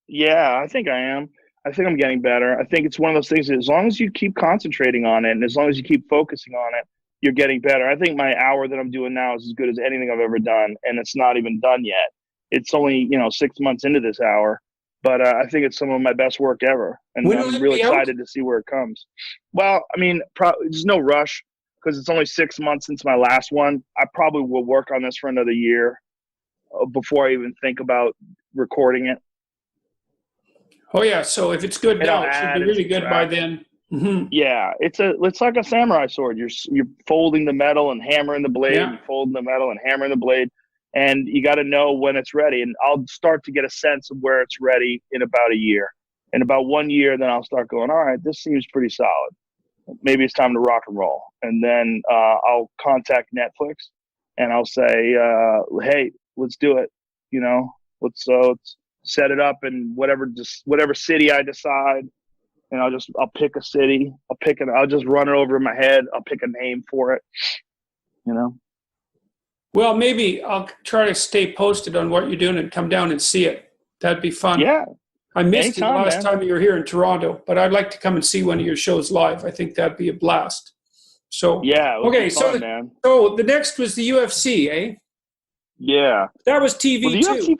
Yeah, I think I am. I think I'm getting better. I think it's one of those things that as long as you keep concentrating on it and as long as you keep focusing on it, you're getting better. I think my hour that I'm doing now is as good as anything I've ever done, and it's not even done yet. It's only, 6 months into this hour, but I think it's some of my best work ever, and I'm really excited to see where it comes. Well, I mean, there's no rush because it's only 6 months since my last one. I probably will work on this for another year before I even think about recording it. Oh yeah, so if it's good now, it should be really good by then. Mm-hmm. Yeah, it's like a samurai sword. You're folding the metal and hammering the blade, and folding the metal and hammering the blade, and you got to know when it's ready. And I'll start to get a sense of where it's ready in about a year. In about 1 year, then I'll start going, all right, this seems pretty solid. Maybe it's time to rock and roll. And then I'll contact Netflix, and I'll say, hey, let's do it. Let's set it up in whatever city I decide, and I'll pick a city. I'll just run it over in my head. I'll pick a name for it. Well, maybe I'll try to stay posted on what you're doing and come down and see it. That'd be fun. Yeah. I missed you the last time you were here in Toronto, but I'd like to come and see one of your shows live. I think that'd be a blast. So yeah. Okay. So the next was the UFC, eh? Yeah. That was TV too.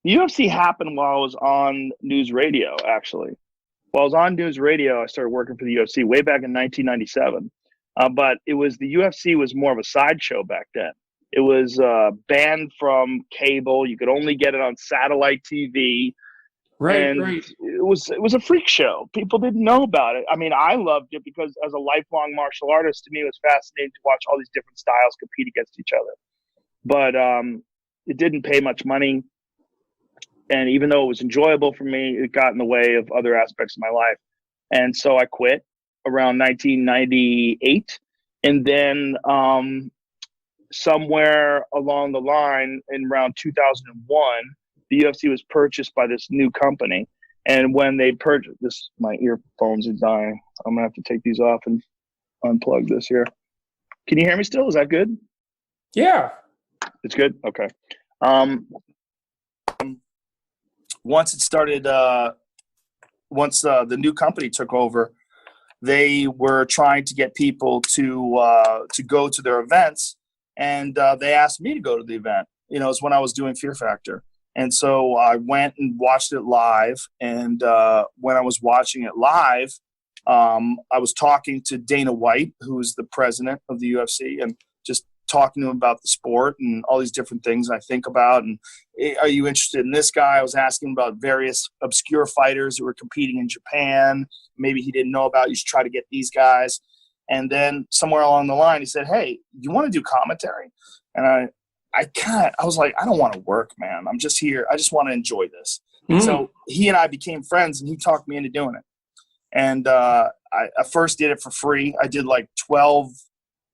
The UFC happened while I was on news radio, actually. While I was on news radio, I started working for the UFC way back in 1997. But the UFC was more of a sideshow back then. It was banned from cable. You could only get it on satellite TV. Right. It was a freak show. People didn't know about it. I mean, I loved it because as a lifelong martial artist, to me, it was fascinating to watch all these different styles compete against each other. But it didn't pay much money. And even though it was enjoyable for me, it got in the way of other aspects of my life. And so I quit around 1998. And then somewhere along the line in around 2001, the UFC was purchased by this new company. And when they purchased this, my earphones are dying. I'm gonna have to take these off and unplug this here. Can you hear me still? Is that good? Yeah. It's good? Okay. Once it started, once the new company took over, they were trying to get people to go to their events, and they asked me to go to the event. You know, it's when I was doing Fear Factor. And so I went and watched it live. And when I was watching it live, I was talking to Dana White, who is the president of the UFC, and just talking to him about the sport and all these different things I think about. And are you interested in this guy? I was asking about various obscure fighters who were competing in Japan. Maybe he didn't know about. You should try to get these guys. And then somewhere along the line, he said, "Hey, you want to do commentary?" And I was like, I don't want to work, man. I'm just here. I just want to enjoy this. So he and I became friends, and he talked me into doing it. And I first did it for free. I did like 12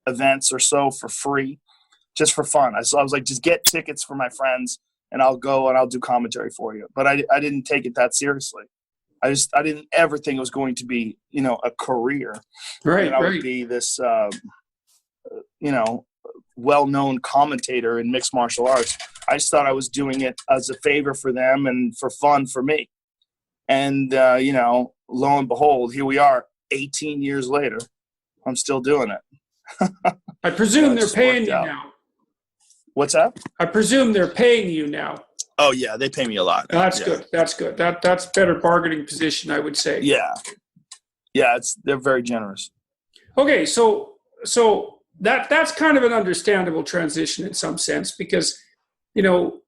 events or so for free, just for fun. I was like, just get tickets for my friends, and I'll go and I'll do commentary for you. But I didn't take it that seriously. I didn't ever think it was going to be, you know, a career. Right. And I would be this, you know, well-known commentator in mixed martial arts. I just thought I was doing it as a favor for them and for fun for me. And, you know, lo and behold, here we are 18 years later. I'm still doing it. I presume they're paying you now. What's that? I presume they're paying you now. Oh, yeah, they pay me a lot. That's good. That's good. That's better bargaining position, I would say. Yeah. Yeah, they're very generous. Okay, so that's kind of an understandable transition in some sense, because, you know,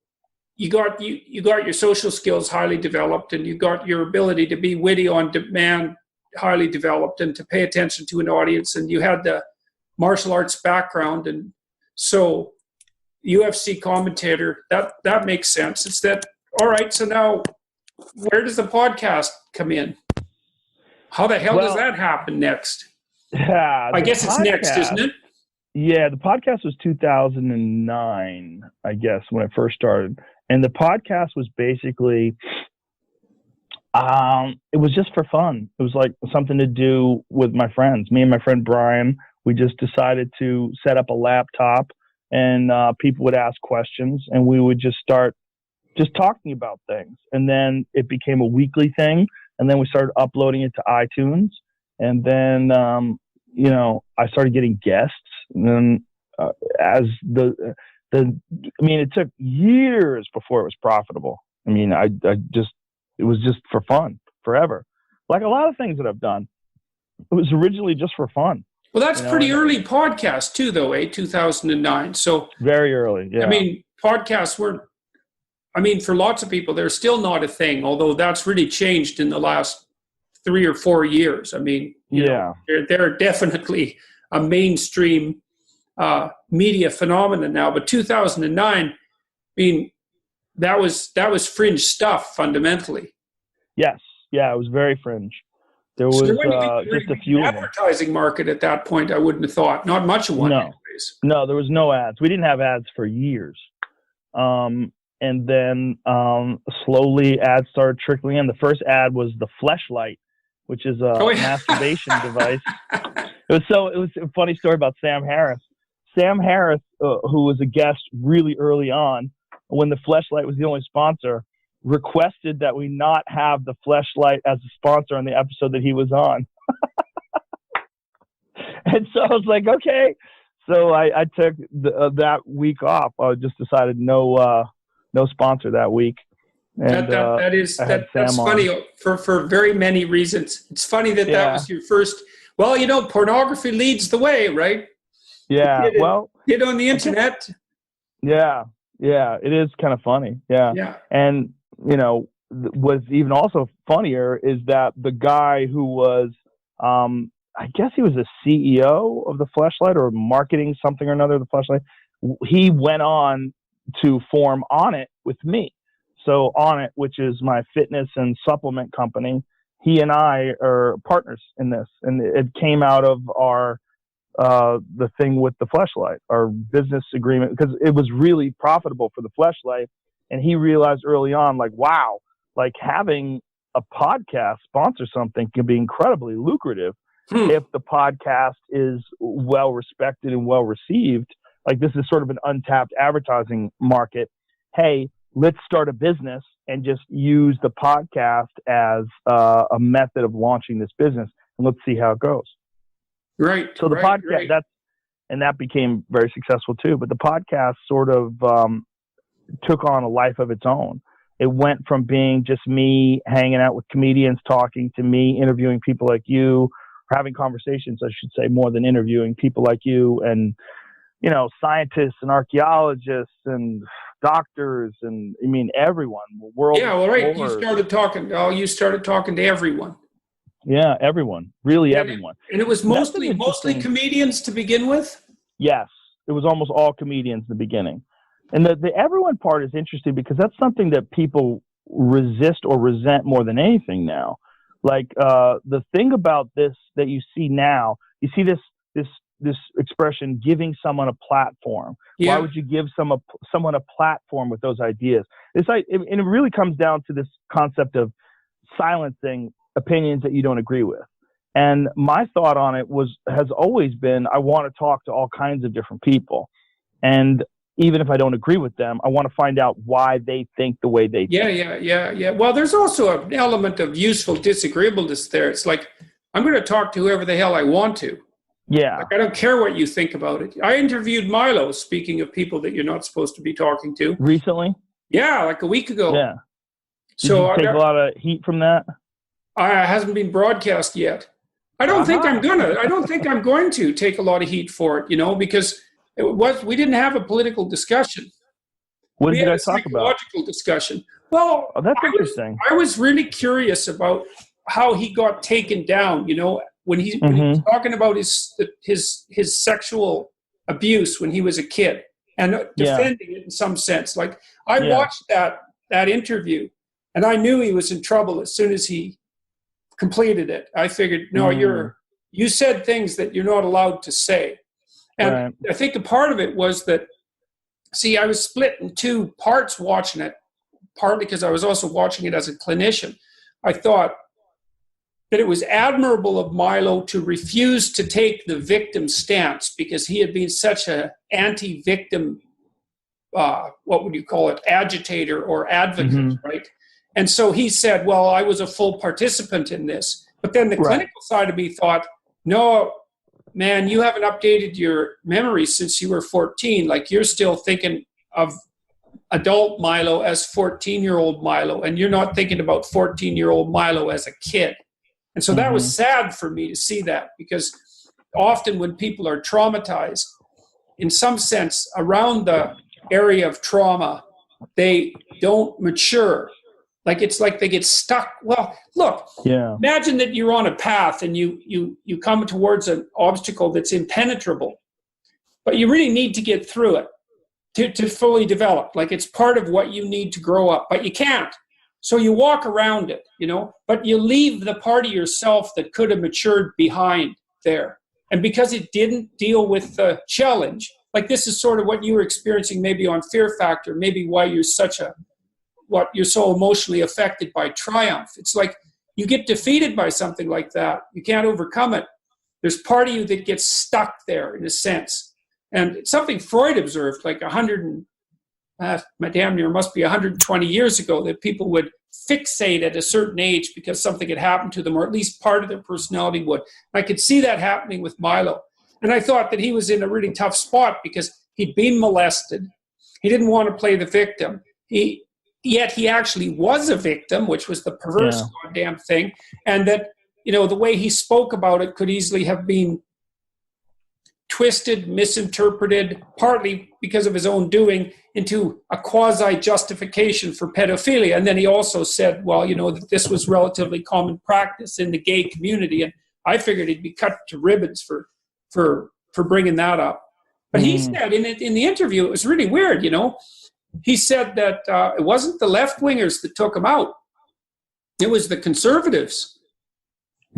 you got your social skills highly developed, and you got your ability to be witty on demand highly developed, and to pay attention to an audience, and you had the martial arts background, and so UFC commentator, that makes sense. It's that, all right, so now where does the podcast come in? How the hell does that happen next? Yeah, I guess it's next, isn't it? Yeah, the podcast was 2009, I guess, when it first started. And the podcast was basically, it was just for fun. It was like something to do with my friends. Me and my friend Brian, we just decided to set up a laptop, and people would ask questions, and we would just start just talking about things. And then it became a weekly thing, and then we started uploading it to iTunes. And then, you know, I started getting guests. And then it took years before it was profitable. I mean, it was just for fun forever. Like a lot of things that I've done, it was originally just for fun. Well, that's pretty early podcast too, though, 2009. So very early. Yeah. I mean, podcasts for lots of people, they're still not a thing, although that's really changed in the last 3 or 4 years. I mean, you know, they're definitely a mainstream media phenomenon now. But 2009, I mean, that was fringe stuff fundamentally. Yes. Yeah, it was very fringe. There was just a few advertising market at that point. I wouldn't have thought. Not much of one. No, anyways. No, there was no ads. We didn't have ads for years. And then slowly ads started trickling in. The first ad was the Fleshlight, which is a masturbation device. It was a funny story about Sam Harris. Sam Harris, who was a guest really early on, when the Fleshlight was the only sponsor, requested that we not have the Fleshlight as a sponsor on the episode that he was on. And so I was like, okay. So I took that week off. I just decided no sponsor that week. And that's funny for very many reasons. It's funny that was your first. Well, you know, pornography leads the way, right? Yeah. Get on the internet. Yeah. Yeah. It is kind of funny. Yeah. Yeah. And you know, what's even also funnier is that the guy who was, I guess he was a CEO of the Fleshlight or marketing something or another of the Fleshlight. He went on to form On It with me. So On It, which is my fitness and supplement company, he and I are partners in this, and it came out of our the thing with the Fleshlight, our business agreement, because it was really profitable for the Fleshlight. And he realized early on, like, wow, like having a podcast sponsor something can be incredibly lucrative if the podcast is well respected and well received. Like, this is sort of an untapped advertising market. Hey, let's start a business and just use the podcast as a method of launching this business, and let's see how it goes. Right. So the podcast, that became very successful too. But the podcast sort of took on a life of its own. It went from being just me hanging out with comedians, talking to me interviewing people like you, or having conversations, I should say, more than interviewing people like you, and scientists and archaeologists and doctors, and I mean everyone. World. Yeah, well, right. You started talking to everyone. Yeah, everyone. Really, everyone. And it was mostly comedians to begin with? Yes. It was almost all comedians in the beginning. And the everyone part is interesting because that's something that people resist or resent more than anything now. Like, the thing about this that you see now, you see this expression, giving someone a platform. Yeah. Why would you give someone a platform with those ideas? And it really comes down to this concept of silencing opinions that you don't agree with. And my thought on it has always been, I want to talk to all kinds of different people. And even if I don't agree with them, I want to find out why they think the way they think. Yeah. Well, there's also an element of useful disagreeableness there. It's like, I'm going to talk to whoever the hell I want to. Yeah. Like, I don't care what you think about it. I interviewed Milo, speaking of people that you're not supposed to be talking to. Recently? Yeah, like a week ago. Yeah. Did you take a lot of heat from that? It hasn't been broadcast yet. I don't think I'm going to take a lot of heat for it, because we didn't have a political discussion. What did I talk about? Psychological discussion. Well, that's interesting. I was really curious about how he got taken down, when he was talking about his sexual abuse when he was a kid and defending it in some sense. Like, I watched that interview and I knew he was in trouble as soon as he completed it. I figured, no, you said things that you're not allowed to say. And I think a part of it was that, I was split in two parts watching it, partly because I was also watching it as a clinician. I thought that it was admirable of Milo to refuse to take the victim stance because he had been such an anti-victim, what would you call it, agitator or advocate, right? And so he said, well, I was a full participant in this. But then the clinical side of me thought, no, man, you haven't updated your memory since you were 14. Like, you're still thinking of adult Milo as 14-year-old Milo, and you're not thinking about 14-year-old Milo as a kid. And so that was sad for me to see that, because often when people are traumatized, in some sense, around the area of trauma, they don't mature. Like, it's like they get stuck. Well, look, imagine that you're on a path and you come towards an obstacle that's impenetrable, but you really need to get through it to fully develop. Like, it's part of what you need to grow up, but you can't. So you walk around it, but you leave the part of yourself that could have matured behind there. And because it didn't deal with the challenge, like, this is sort of what you were experiencing maybe on Fear Factor, maybe why you're you're so emotionally affected by triumph. It's like you get defeated by something like that. You can't overcome it. There's part of you that gets stuck there in a sense. And it's something Freud observed like 120 years ago, that people would fixate at a certain age because something had happened to them, or at least part of their personality would. I could see that happening with Milo. And I thought that he was in a really tough spot because he'd been molested. He didn't want to play the victim. Yet he actually was a victim, which was the perverse goddamn thing. And that, the way he spoke about it could easily have been twisted, misinterpreted, partly because of his own doing, into a quasi-justification for pedophilia. And then he also said, well, that this was relatively common practice in the gay community. And I figured he'd be cut to ribbons for bringing that up. But he said in the interview, it was really weird, He said that it wasn't the left-wingers that took him out. It was the conservatives.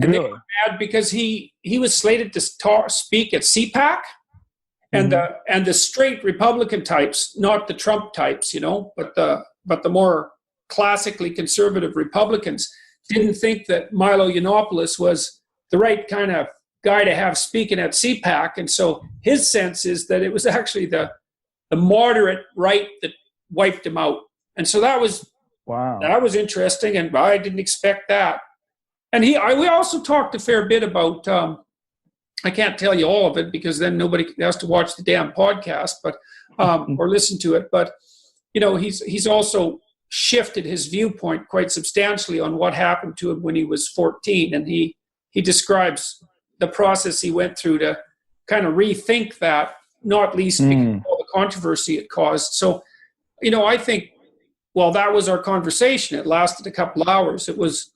And they were mad because he was slated to speak at CPAC, and the straight Republican types, not the Trump types, but the more classically conservative Republicans, didn't think that Milo Yiannopoulos was the right kind of guy to have speaking at CPAC. And so his sense is that it was actually the moderate right that wiped him out. And so that was interesting, and I didn't expect that. And we also talked a fair bit about, I can't tell you all of it because then nobody has to watch the damn podcast, but or listen to it. But he's also shifted his viewpoint quite substantially on what happened to him when he was 14, and he describes the process he went through to kind of rethink that, not least because of all the controversy it caused. So, I think, well, that was our conversation. It lasted a couple of hours. It was,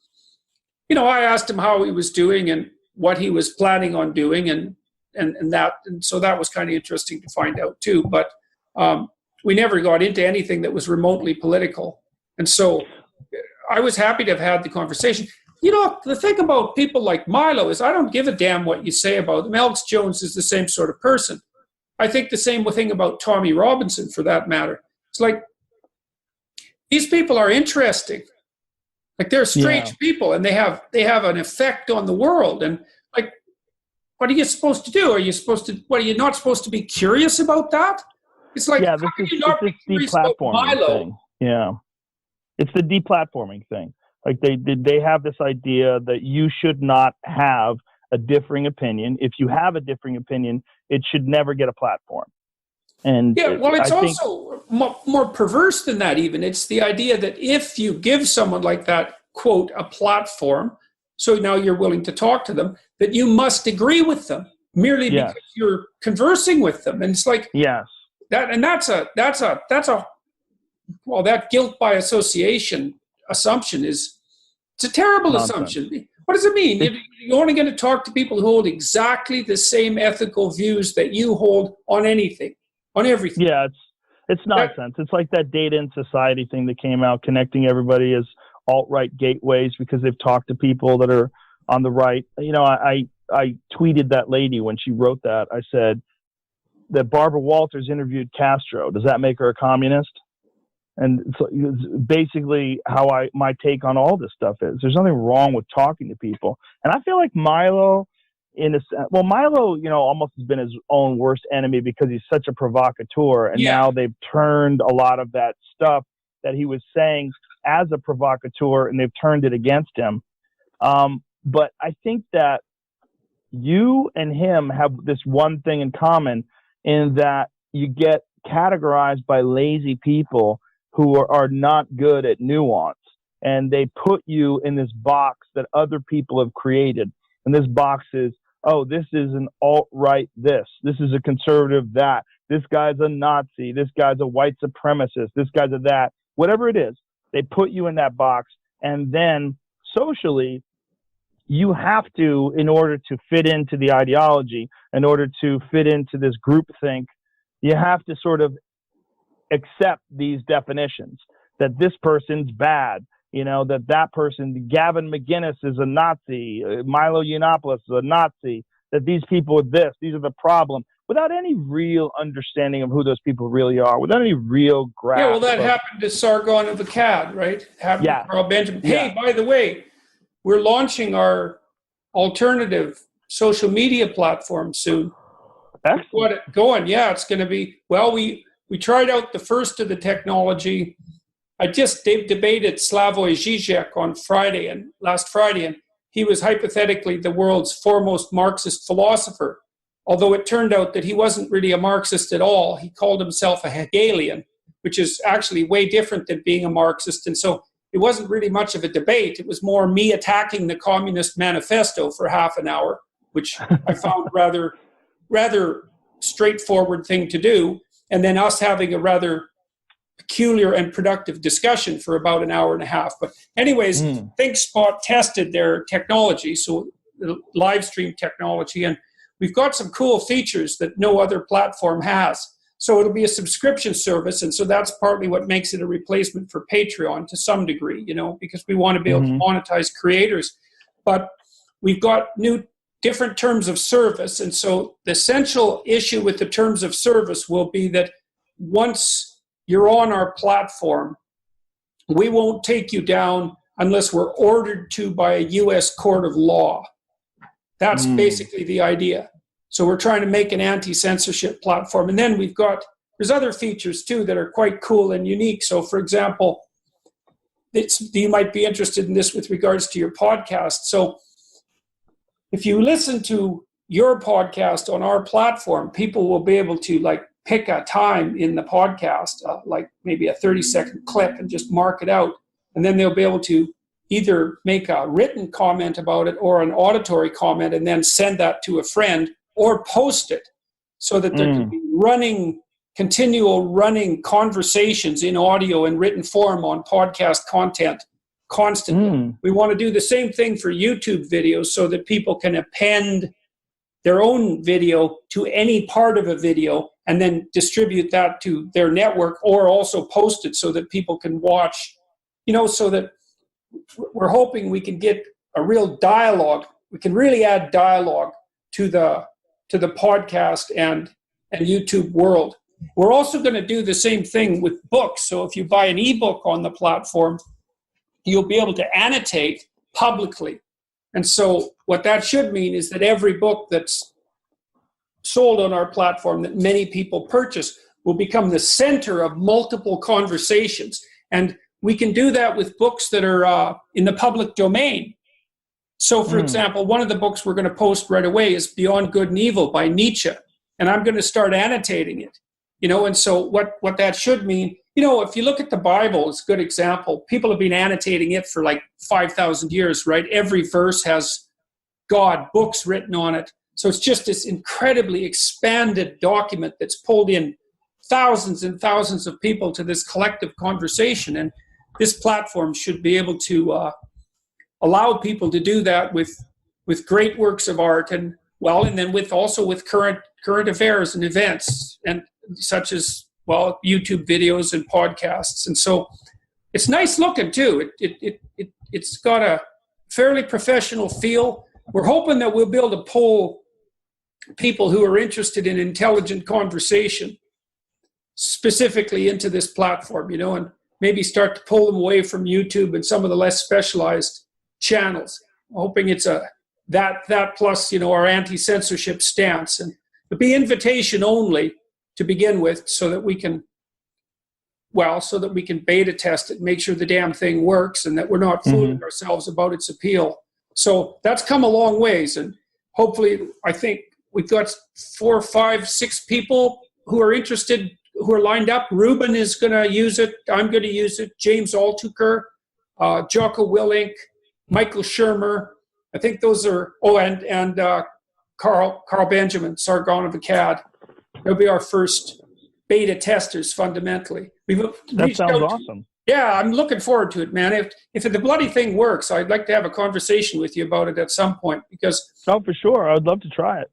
I asked him how he was doing and what he was planning on doing, and so that was kind of interesting to find out too. But we never got into anything that was remotely political, and so I was happy to have had the conversation. The thing about people like Milo is I don't give a damn what you say about them. Alex Jones is the same sort of person. I think the same thing about Tommy Robinson, for that matter. It's like, these people are interesting. Like, they're strange people, and they have an effect on the world. And like, what are you supposed to do? Are you not supposed to be curious about that? It's like, this is this deplatforming thing. Yeah, it's the deplatforming thing. Like, they have this idea that you should not have a differing opinion. If you have a differing opinion, it should never get a platform. And it's also more perverse than that even. It's the idea that if you give someone like that, quote, a platform, so now you're willing to talk to them, that you must agree with them merely because you're conversing with them. And it's like, that guilt by association assumption it's a terrible assumption. What does it mean? You're only going to talk to people who hold exactly the same ethical views that you hold on anything, on everything. Yeah, it's nonsense. It's like that Data and Society thing that came out, connecting everybody as alt-right gateways because they've talked to people that are on the right. I tweeted that lady when she wrote that. I said that Barbara Walters interviewed Castro. Does that make her a communist? And it's basically how my take on all this stuff is. There's nothing wrong with talking to people. And I feel like Milo, almost has been his own worst enemy because he's such a provocateur. And now they've turned a lot of that stuff that he was saying as a provocateur, and they've turned it against him. But I think that you and him have this one thing in common, in that you get categorized by lazy people who are not good at nuance, and they put you in this box that other people have created. And this box is, this is an alt-right this is a conservative that, this guy's a Nazi, this guy's a white supremacist, this guy's a that, whatever it is, they put you in that box. And then socially, you have to, in order to fit into the ideology, in order to fit into this groupthink, you have to sort of accept these definitions, that this person's bad, that person, Gavin McGinnis, is a Nazi, Milo Yiannopoulos is a Nazi, that these people are this, these are the problem, without any real understanding of who those people really are, without any real grasp. Yeah, well, that happened to Sargon of Akkad, right? Happened to Carl Benjamin. Hey, by the way, we're launching our alternative social media platform soon. Excellent. We've got it going. Yeah, it's going to be, we tried out the first of the technology. I just debated Slavoj Žižek on last Friday, and he was hypothetically the world's foremost Marxist philosopher, although it turned out that he wasn't really a Marxist at all. He called himself a Hegelian, which is actually way different than being a Marxist. And so it wasn't really much of a debate. It was more me attacking the Communist Manifesto for half an hour, which I found rather straightforward thing to do, and then us having a rather peculiar and productive discussion for about an hour and a half. But anyways, ThinkSpot tested their technology, so the live stream technology, and we've got some cool features that no other platform has. So it'll be a subscription service, and so that's partly what makes it a replacement for Patreon to some degree, because we want to be able to monetize creators. But we've got different terms of service, and so the essential issue with the terms of service will be that once you're on our platform, we won't take you down unless we're ordered to by a U.S. court of law. That's basically the idea. So we're trying to make an anti-censorship platform. And then there's other features too that are quite cool and unique. So for example, you might be interested in this with regards to your podcast. So if you listen to your podcast on our platform, people will be able to like pick a time in the podcast, like maybe a 30-second clip, and just mark it out. And then they'll be able to either make a written comment about it or an auditory comment and then send that to a friend or post it, so that there can be continual running conversations in audio and written form on podcast content constantly. We want to do the same thing for YouTube videos so that people can append their own video to any part of a video and then distribute that to their network, or also post it so that people can watch, so that we're hoping we can get a real dialogue. We can really add dialogue to the podcast and YouTube world. We're also going to do the same thing with books. So if you buy an ebook on the platform, you'll be able to annotate publicly. And so what that should mean is that every book that's sold on our platform that many people purchase will become the center of multiple conversations. And we can do that with books that are in the public domain. So, for example, one of the books we're going to post right away is Beyond Good and Evil by Nietzsche. And I'm going to start annotating it. And so what that should mean, if you look at the Bible, it's a good example. People have been annotating it for like 5,000 years, right? Every verse has God, books written on it. So it's just this incredibly expanded document that's pulled in thousands and thousands of people to this collective conversation. And this platform should be able to allow people to do that with great works of art, and then also with current affairs and events, and such as YouTube videos and podcasts. And so it's nice looking too. It's got a fairly professional feel. We're hoping that we'll be able to pull people who are interested in intelligent conversation specifically into this platform, and maybe start to pull them away from YouTube and some of the less specialized channels. I'm hoping it's that plus our anti-censorship stance, and it'll be invitation only to begin with, so that we can beta test it, make sure the damn thing works, and that we're not fooling ourselves about its appeal. So that's come a long ways, and hopefully, I think we've got 4, 5, 6 people who are interested, who are lined up. Ruben is going to use it. I'm going to use it. James Altucher, Jocko Willink, Michael Shermer. I think those are, and Carl Benjamin, Sargon of Akkad. They'll be our first beta testers, fundamentally. That sounds awesome. Yeah, I'm looking forward to it, man. If the bloody thing works, I'd like to have a conversation with you about it at some point, because. Oh, for sure. I would love to try it.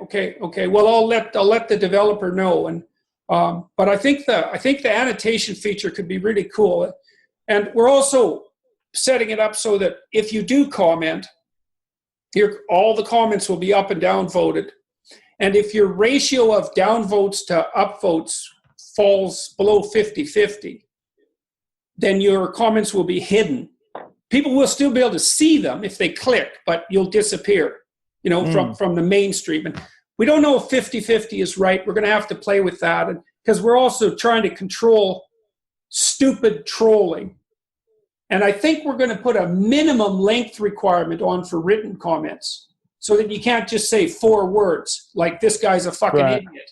Okay. Well, I'll let the developer know, and but I think the annotation feature could be really cool, and we're also setting it up so that if you do comment, all the comments will be up and down voted. And if your ratio of down votes to up votes falls below 50-50, then your comments will be hidden. People will still be able to see them if they click, but you'll disappear, from the mainstream. And we don't know if 50-50 is right. We're going to have to play with that, and because we're also trying to control stupid trolling. And I think we're going to put a minimum length requirement on for written comments, so that you can't just say 4 words, like this guy's a fucking idiot,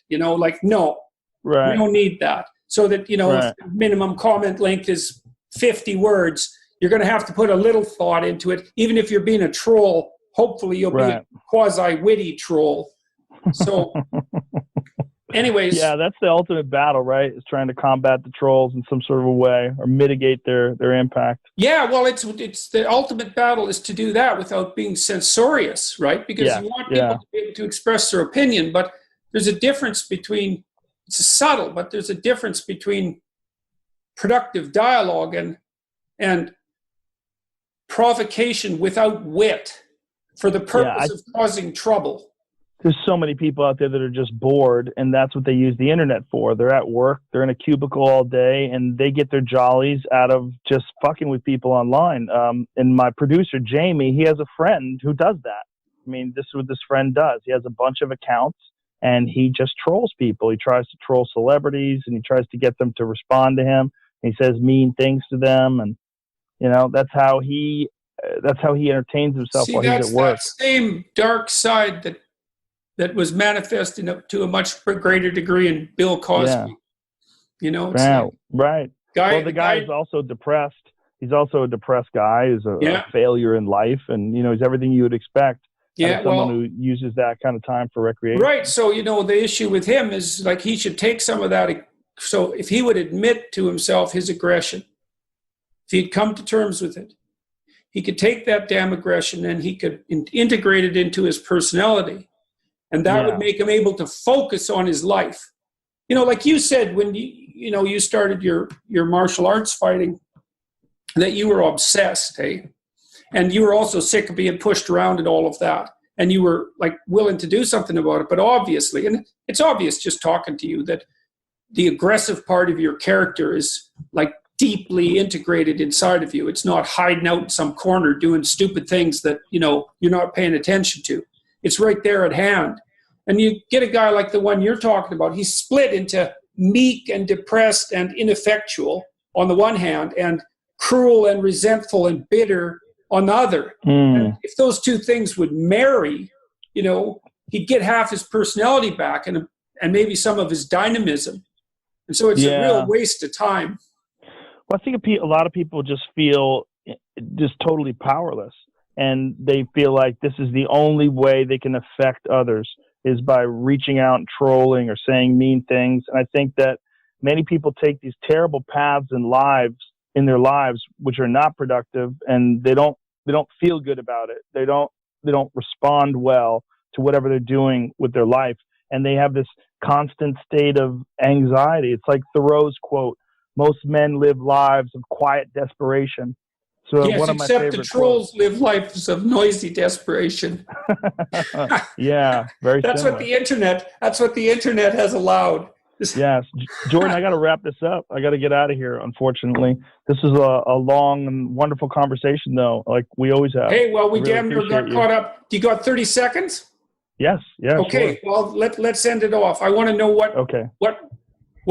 no, we don't need that. So that, if the minimum comment length is 50 words, you're going to have to put a little thought into it. Even if you're being a troll, hopefully you'll be a quasi-witty troll. So anyways. Yeah, that's the ultimate battle, right? Is trying to combat the trolls in some sort of a way, or mitigate their impact. Yeah, well, it's the ultimate battle is to do that without being censorious, right? Because you want people to be able to express their opinion, but there's a difference between, it's subtle, but there's a difference between productive dialogue and provocation without wit for the purpose of causing trouble. there's so many people out there that are just bored, and that's what they use the internet for. They're at work, they're in a cubicle all day, and they get their jollies out of just fucking with people online. And my producer, Jamie, he has a friend who does that. I mean, this is what this friend does. He has a bunch of accounts, and he just trolls people. He tries to troll celebrities, and he tries to get them to respond to him. He says mean things to them, and that's how he entertains himself while he's at work. That same dark side that was manifesting to a much greater degree in Bill Cosby. Yeah. Right. The guy is also depressed. He's also a depressed guy. He's a failure in life, and he's everything you would expect. Yeah, someone who uses that kind of time for recreation. Right. So the issue with him is like he should take some of that. So if he would admit to himself his aggression, if he'd come to terms with it, he could take that damn aggression and he could integrate it into his personality. And that would make him able to focus on his life. Like you said, when you started your martial arts fighting, that you were obsessed, hey? And you were also sick of being pushed around and all of that. And you were like willing to do something about it. But obviously, and it's obvious just talking to you, that the aggressive part of your character is like deeply integrated inside of you. It's not hiding out in some corner doing stupid things that, you're not paying attention to. It's right there at hand. And you get a guy like the one you're talking about, he's split into meek and depressed and ineffectual on the one hand, and cruel and resentful and bitter on the other. And if those two things would marry, he'd get half his personality back and maybe some of his dynamism. And so it's a real waste of time. Well, I think a lot of people just feel just totally powerless. And they feel like this is the only way they can affect others is by reaching out and trolling or saying mean things. And I think that many people take these terrible paths in their lives, which are not productive, and they don't feel good about it. They don't respond well to whatever they're doing with their life. And they have this constant state of anxiety. It's like Thoreau's quote, most men live lives of quiet desperation. So yes, one of my except the trolls live lives of noisy desperation. Yeah, very. That's similar. That's what the internet has allowed. Yes, Jordan, I got to wrap this up. I got to get out of here. Unfortunately, this is a long and wonderful conversation, though, like we always have. Hey, well, we damn near got caught up. You got 30 seconds? Yes. Yeah. Okay. Sure. Well, let's end it off. I want to know what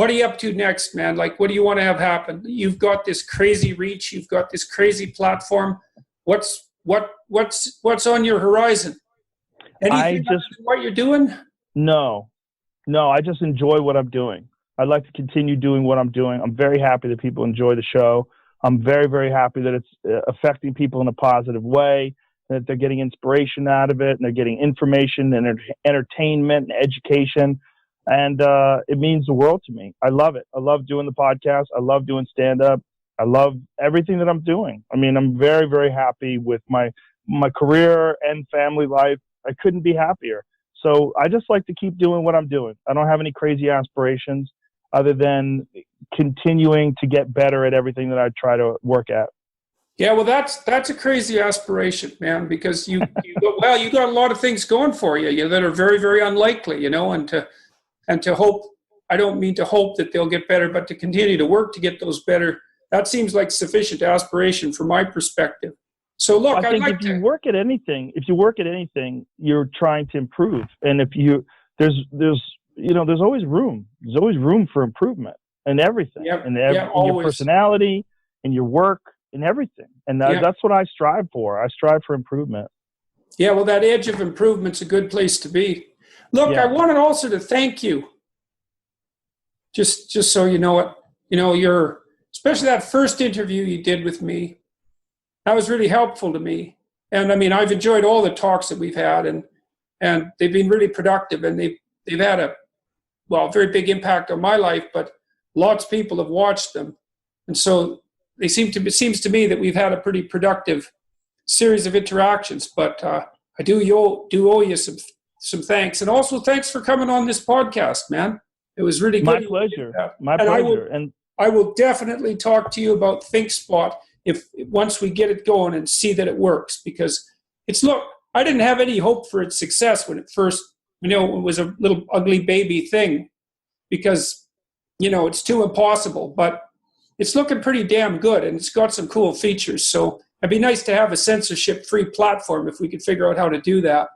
are you up to next, man? Like, what do you want to have happen? You've got this crazy reach. You've got this crazy platform. What's on your horizon? Anything what you're doing? No, I just enjoy what I'm doing. I'd like to continue doing what I'm doing. I'm very happy that people enjoy the show. I'm very, very happy that it's affecting people in a positive way, that they're getting inspiration out of it, and they're getting information and entertainment and education. And it means the world to me. I love it. I love doing the podcast. I love doing stand-up. I love everything that I'm doing. I mean, I'm very, very happy with my career and family life. I couldn't be happier. So I just like to keep doing what I'm doing. I don't have any crazy aspirations other than continuing to get better at everything that I try to work at. Yeah, well, that's a crazy aspiration, man, because you got a lot of things going for you that are very, very unlikely, and to hope, I don't mean to hope that they'll get better, but to continue to work to get those better, that seems like sufficient aspiration from my perspective. So look, I think if you work at anything, you're trying to improve. And there's always room. There's always room for improvement in everything, in your personality, in your work, in everything. And that's what I strive for. I strive for improvement. Yeah, well, that edge of improvement's a good place to be. Look, I wanted also to thank you. Just so you know it, especially that first interview you did with me. That was really helpful to me. And I mean, I've enjoyed all the talks that we've had, and they've been really productive, and they've had a very big impact on my life, but lots of people have watched them. And so it seems to me that we've had a pretty productive series of interactions, but I do owe you some thanks. And also thanks for coming on this podcast, man. It was really good. My pleasure. And I will definitely talk to you about ThinkSpot once we get it going and see that it works, because I didn't have any hope for its success when it first You know, it was a little ugly baby thing because, you know, it's too impossible, but it's looking pretty damn good and it's got some cool features. So it'd be nice to have a censorship-free platform if we could figure out how to do that.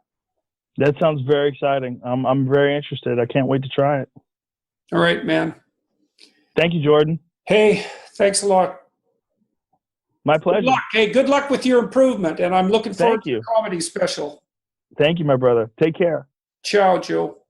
That sounds very exciting. I'm very interested. I can't wait to try it. All right, man. Thank you, Jordan. Hey, thanks a lot. My pleasure. Good luck. Hey, good luck with your improvement, and I'm looking forward to the comedy special. Thank you, my brother. Take care. Ciao, Joe.